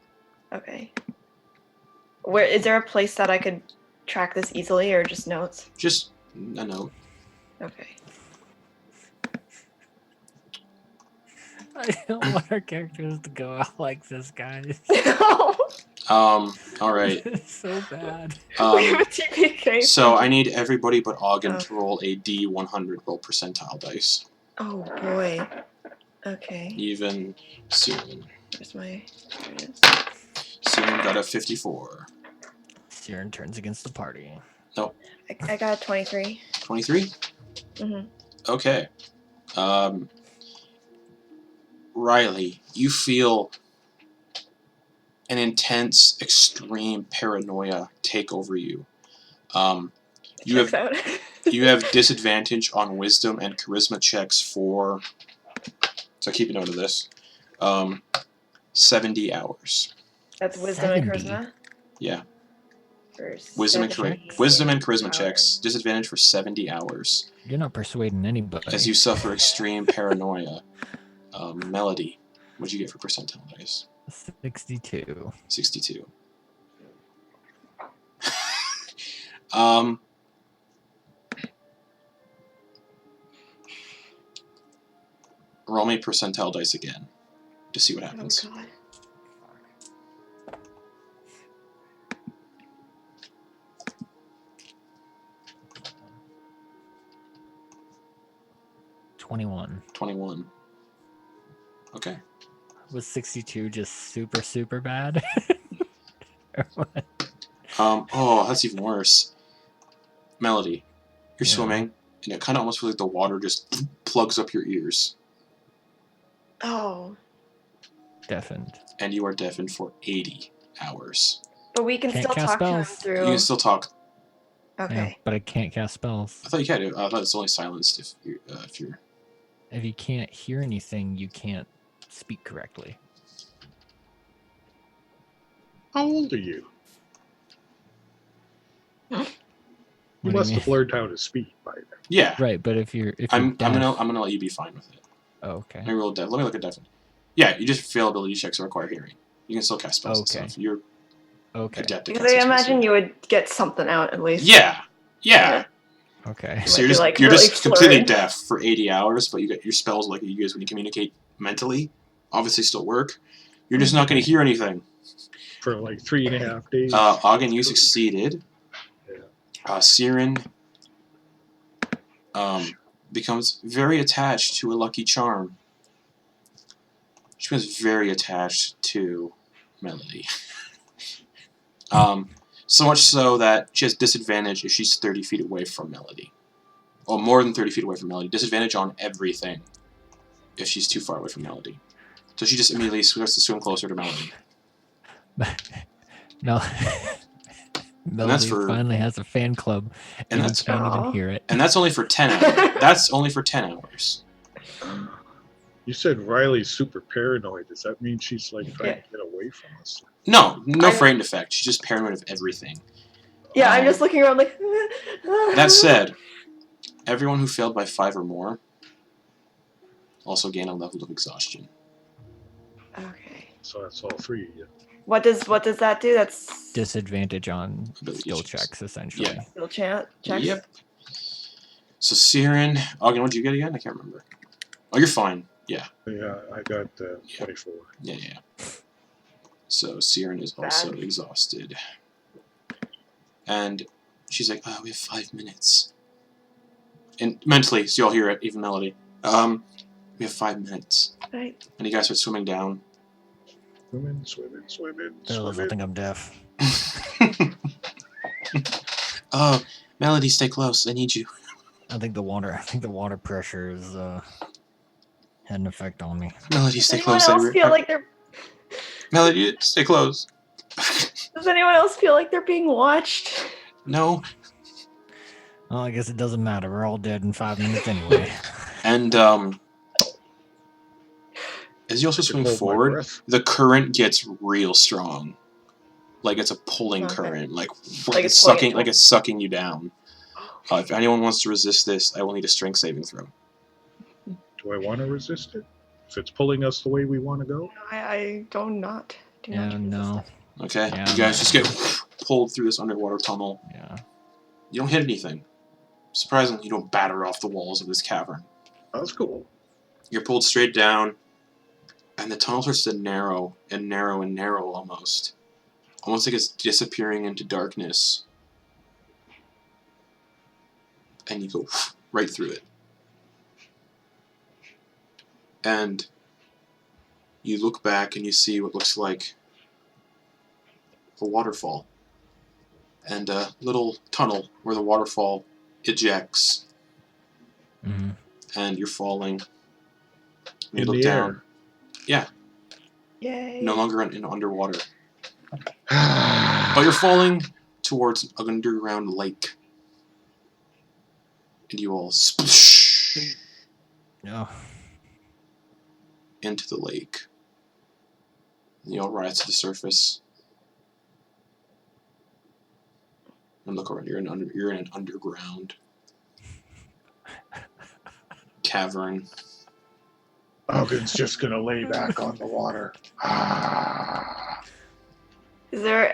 Okay. Where is there a place that I could track this easily, or just notes? Just a note. Okay. I don't want our characters to go out like this, guys. All right. It's so bad. We have a TPK. So I need everybody but Auggan to roll a D100 roll percentile dice. Oh boy. Okay. Even Siren. Where's my? There it is. Siren got a 54. Siren turns against the party. Nope. I got a 23. 23? Mm-hmm. Okay. Rylie, you feel an intense, extreme paranoia take over you. You have disadvantage on wisdom and charisma checks for, so keep a note of this, 70 hours. That's wisdom 70. and charisma? Yeah. For Wisdom and 70 charisma hours. checks, disadvantage for 70 hours. You're not persuading anybody. As you suffer extreme paranoia. Melody, what'd you get for percentile dice? 62. 62. Roll me percentile dice again to see what happens. Oh, God. 21. 21. Okay. Was 62 just super, super bad? Or what? Oh, that's even worse. Melody, you're Yeah. swimming, and it kind of almost feels like the water just plugs up your ears. Oh. Deafened. And you are deafened for 80 hours. But we can Can't still cast talk to him spells. through. You can still talk. Okay. Yeah, but I can't cast spells. I thought you had it. I thought it's only silenced if you're... If you can't hear anything, you can't speak correctly. How old are you? What You do must mean? have learned how to speak by then. Yeah. Right, but if you're I'm deaf, gonna let you be fine with it. Oh, okay. Let me roll deaf. Let me look at deafened. Yeah, you just fail ability checks that require hearing. You can still cast spells and Okay. stuff. You're Okay. adept at Because I casting spells. imagine you would get something out at least. Yeah. Yeah. Okay. So Might you're be, like, you're really just completely slurred. deaf for 80 hours, but you get your spells like you use when you communicate mentally. Obviously, still work. You're just not going to hear anything. For like 3.5 days. Auggan, you succeeded. Yeah. Siren becomes very attached to a lucky charm. She becomes very attached to Melody. So much so that she has disadvantage if she's 30 feet away from Melody. Or more than 30 feet away from Melody. Disadvantage on everything if she's too far away from Melody. So she just immediately starts to swim closer to Melody. Mel- Melody for- finally has a fan club, And and you that's can't Aw. even hear it. and that's only for 10 hours. That's only for 10 hours. You said Riley's super paranoid. Does that mean she's like trying Yeah. to get away from us? No frightened effect. She's just paranoid of everything. Yeah, I'm just looking around like. That said, everyone who failed by 5 or more also gain a level of exhaustion. Okay. So that's all 3 of you. What does that do? That's Disadvantage on Ability skill checks. checks, essentially. Yeah. skill checks. Yep. So Siren, Auggan, what'd you get again? I can't remember. Oh, you're fine. Yeah. Yeah, I got 24. Yeah. So Siren is also Bad. exhausted. And she's like, we have 5 minutes. And mentally, so you'll hear it, even Melody. We have 5 minutes. Right. And you guys start swimming down. Swimming. Fellas, I think I'm deaf. Oh, Melody, stay close. I need you. I think the water pressure is had an effect on me. Melody, Does stay anyone close. else feel like they're? Melody, stay close. Does anyone else feel like they're being watched? No. Well, I guess it doesn't matter. We're all dead in 5 minutes anyway. And as you also swing Hold my forward, breath. the current gets real strong. Like it's a pulling Okay. current. Like Like it's it's pulling sucking. it Like it's sucking you down. If anyone wants to resist this, I will need a strength saving throw. Do I want to resist it? If it's pulling us the way we want to go? I do not. Do not Yeah, resist no. it. Okay, Yeah, you guys just get pulled through this underwater tunnel. Yeah. You don't hit anything. Surprisingly, you don't batter off the walls of this cavern. That's cool. You're pulled straight down, and the tunnel starts to narrow and narrow and narrow almost. Almost like it's disappearing into darkness. And you go right through it. And you look back and you see what looks like a waterfall. And a little tunnel where the waterfall ejects. Mm-hmm. And you're falling. And you In look the down. air. Yeah, Yay. no longer in underwater. But you're falling towards an underground lake. And you all sploosh No. into the lake. And you all rise to the surface. And look around. You're in an underground cavern. Auggan's just gonna lay back on the water. Ah. Is there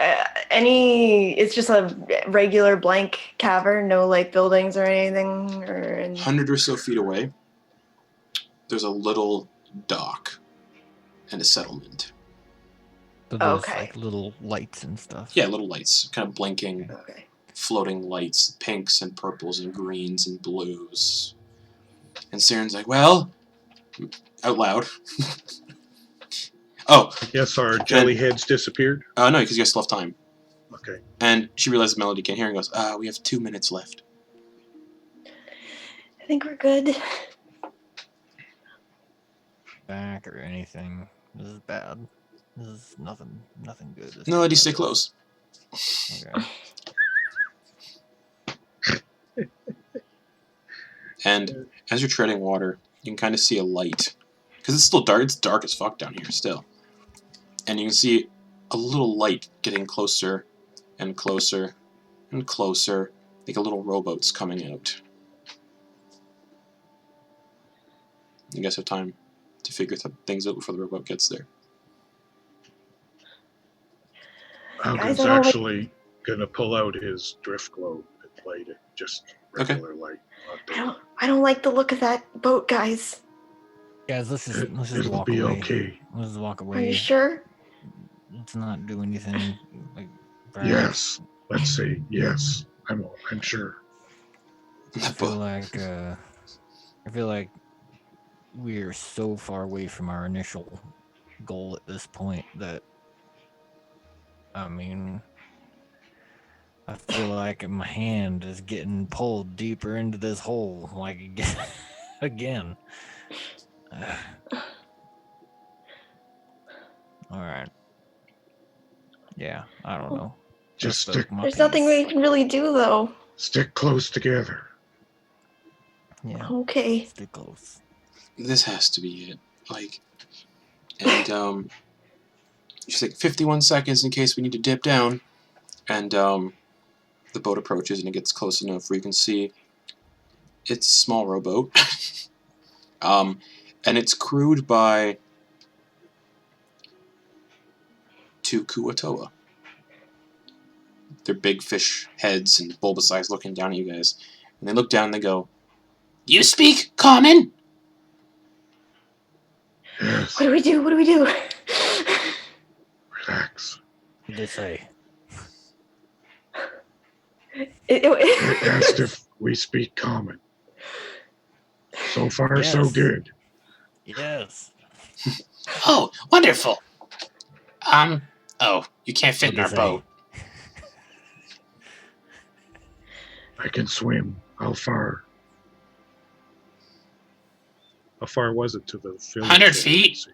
any? It's just a regular blank cavern, no like buildings or anything, or 100 or so feet away, there's a little dock and a settlement. So there's Okay. like little lights and stuff. Yeah, little lights, kind of blinking, Okay. floating lights, pinks and purples and greens and blues. And Siren's like, well, out loud. Oh, Yes, our jelly heads disappeared. no, because you guys still have time. Okay. And she realizes Melody can't hear and goes, we have 2 minutes left. I think we're good. Back or anything. This is bad. This is nothing good. This Melody, is stay bad. close. Okay. And as you're treading water, you can kind of see a light. Because it's still dark. It's dark as fuck down here still. And you can see a little light getting closer and closer and closer. Like a little rowboat's coming out. You guys have time to figure things out before the rowboat gets there. Auggan's actually gonna pull out his drift globe and light it. Just regular light. I don't like the look of that boat, guys. Guys, let's just It'll walk be away. okay. Let's just walk away. Are you sure? Let's not do anything like bad. Yes. Let's say yes. I'm sure. I feel like we're so far away from our initial goal at this point that I mean I feel like my hand is getting pulled deeper into this hole like again. All right. Yeah, I don't know. Just stick. There's nothing we can really do, though. Stick close together. Yeah. Okay. Stick close. This has to be it. Like, and she's like 51 seconds in case we need to dip down, and the boat approaches and it gets close enough where you can see it's a small rowboat, and it's crewed by 2 Kuatoa. They're big fish heads and bulbous eyes looking down at you guys, and they look down and they go, "You speak common?" Yes. What do we do? What do we do? Relax. What did they say? It asked if we speak common. So far, so Yes. good. Yes. Oh, wonderful. Oh, you can't fit in our What'd they say? boat. I can swim. How far? How far was it to the village? 100 feet.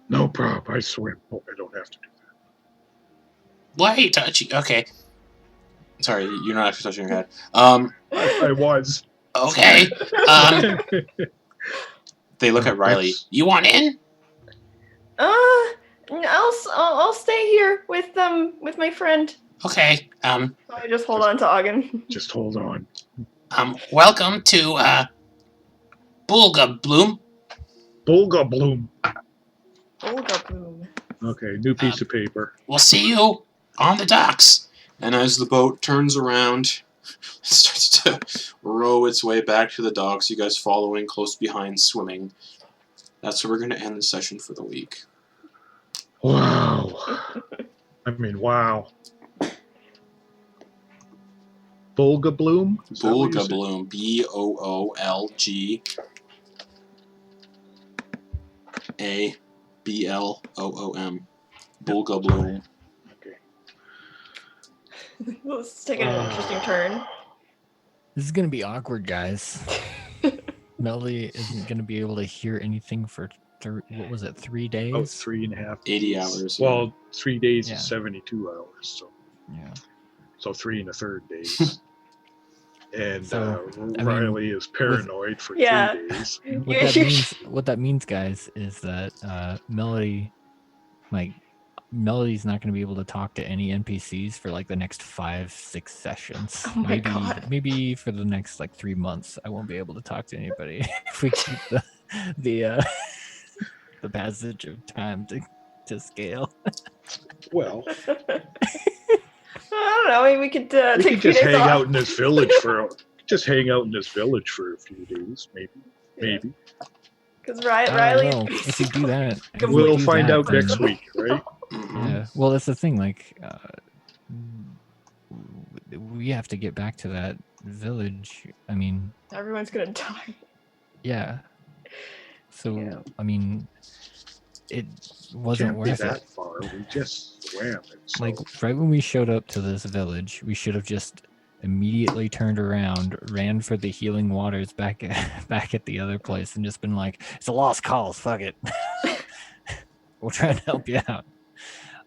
No problem. I swim. Oh, I don't have to do that. Why are you touching? Okay. Sorry, you're not actually touching your head. I was. Okay. They look at Rylie. You want in? I'll stay here with my friend. Okay. I just hold on to Auggan. Just hold on. Welcome to, Bulga Bloom. Bulga Bloom. Bulga Bloom. Okay, new piece of paper. We'll see you on the docks. And as the boat turns around, it starts to row its way back to the docks, you guys following close behind, swimming. That's where we're going to end the session for the week. Wow. I mean, wow. Bulga Bloom? Bulga Bloom. BOOLGABLOOM. Bulga Bloom. Okay. Let's take an interesting turn. This is gonna be awkward, guys. Melody isn't gonna be able to hear anything for what was it, 3 days? Oh, 3.5. 80 hours. Well, 3 days Yeah. is 72 hours, so Yeah. 3 1/3 days. And So, Rylie is paranoid for Yeah. 3 days. What that means, guys, is that Melody, Melody's not going to be able to talk to any NPCs for like the next 5-6 sessions. Oh my God. Maybe for the next like 3 months, I won't be able to talk to anybody if we keep the the passage of time to scale. Well, I don't know. Maybe we could we take could a few just days hang off. out in this village for a few days, maybe. Because I Rylie. don't know. If you do that, if you We'll do find that, out then- next week, right? Mhm. Yeah. Well, that's the thing. Like, we have to get back to that village. I mean, Everyone's gonna die. yeah. So, Yeah. I mean, it wasn't Can't be worth that it. far. We just swam it. So. Like, right when we showed up to this village, we should have just immediately turned around, ran for the healing waters back at the other place, and just been like, "It's a lost cause. Fuck it. We'll try and help you out."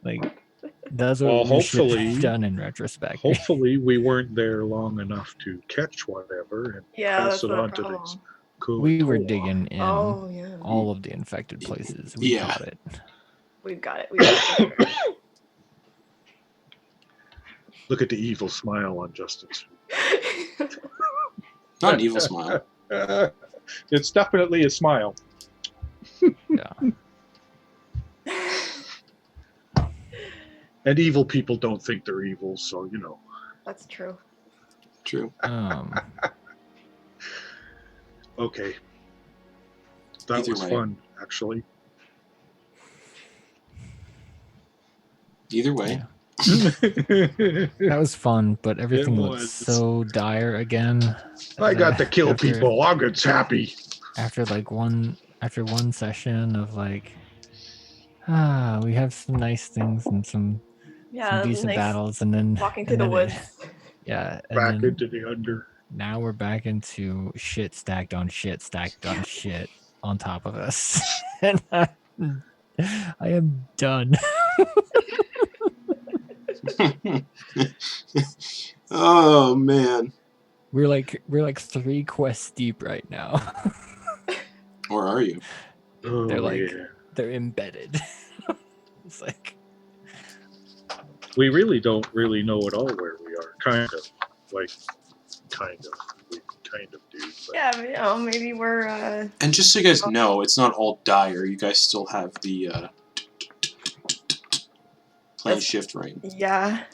Like, that's what Well, we should hopefully- have done in retrospect. Hopefully, we weren't there long enough to catch whatever and Yeah, pass that's it the on to problem. these cool. We were digging in Oh yeah, all of the infected places. We Yeah. caught it. we've got it. We got it. Look at the evil smile on Justin's Not an evil smile. face. It's definitely a smile. Yeah. And evil people don't think they're evil, so you know. That's true. True. Okay. That Either was way. fun, actually. Either way. Yeah. That was fun, but everything looks was. so dire again. I got to kill after- people. Auggan's happy. After one session of like, we have some nice things and some Yeah, decent nice battles, and then walking through and the then woods. yeah, and Back then into the under. now we're back into shit stacked on shit on top of us, and I am done. Oh man. We're like 3 quests deep right now. Or are you? Oh, They're like- yeah. They're embedded. It's like, We really don't really know at all where we are. Kind of. Like, kind of. We kind of do. But Yeah, but, you know, maybe we're. And just so you guys know, it's not all dire. You guys still have the plane That's- shift right. Yeah.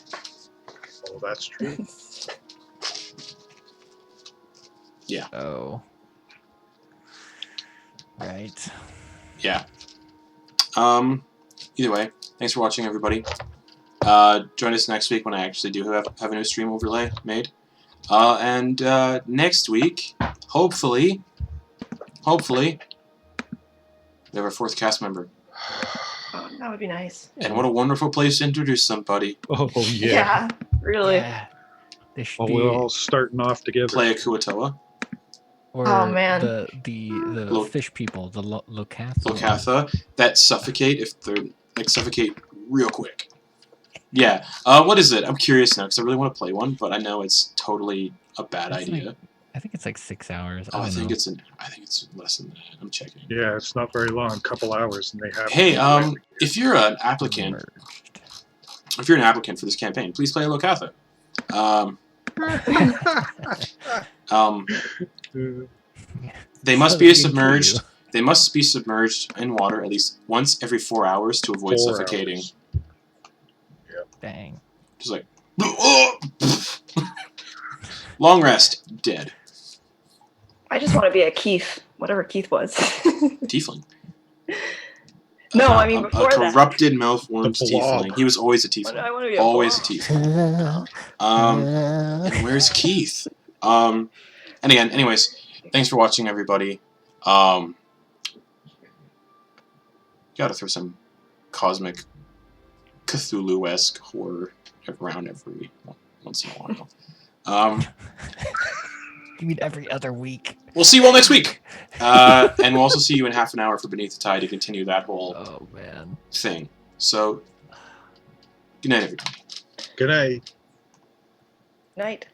Oh, that's true. oh, right. Yeah. Either way, thanks for watching, everybody. Join us next week when I actually do have a new stream overlay made. And next week, hopefully, we have our 4th cast member. Oh, that would be nice. And what a wonderful place to introduce somebody. Oh, yeah. Yeah, really. Yeah. They should Well, be, we're all starting off together. Play a Kuatoa, or Oh, man. the Lo- fish people, the Locatha. Locatha, that suffocate if they're like suffocate real quick. Yeah. What is it? I'm curious now because I really want to play one, but I know it's totally a bad It's idea. I think it's like 6 hours. Oh, I don't think know. it's less than that. I'm checking. Yeah, it's not very long. A couple hours, and they have. Hey, to do every- if you're an applicant, Merged. if you're an applicant for this campaign, please play Locatha. They must be submerged. Cute. They must be submerged in water at least once every 4 hours to avoid 4 suffocating. hours. Dang. Just like long rest, dead. I just want to be a Keith, whatever Keith was. Tiefling. No, I mean a before that. corrupted malformed The blob. tiefling. He was always a What do tiefling. I want to be? Always a blob? tiefling. And where's Keith? And again, anyways, thanks for watching, everybody. Gotta throw some cosmic Cthulhu-esque horror around every once in a while. You mean every other week? We'll see you all next week. And we'll also see you in half an hour for Beneath the Tide to continue that whole Oh man. thing. So, good night, everybody. Good night. Night.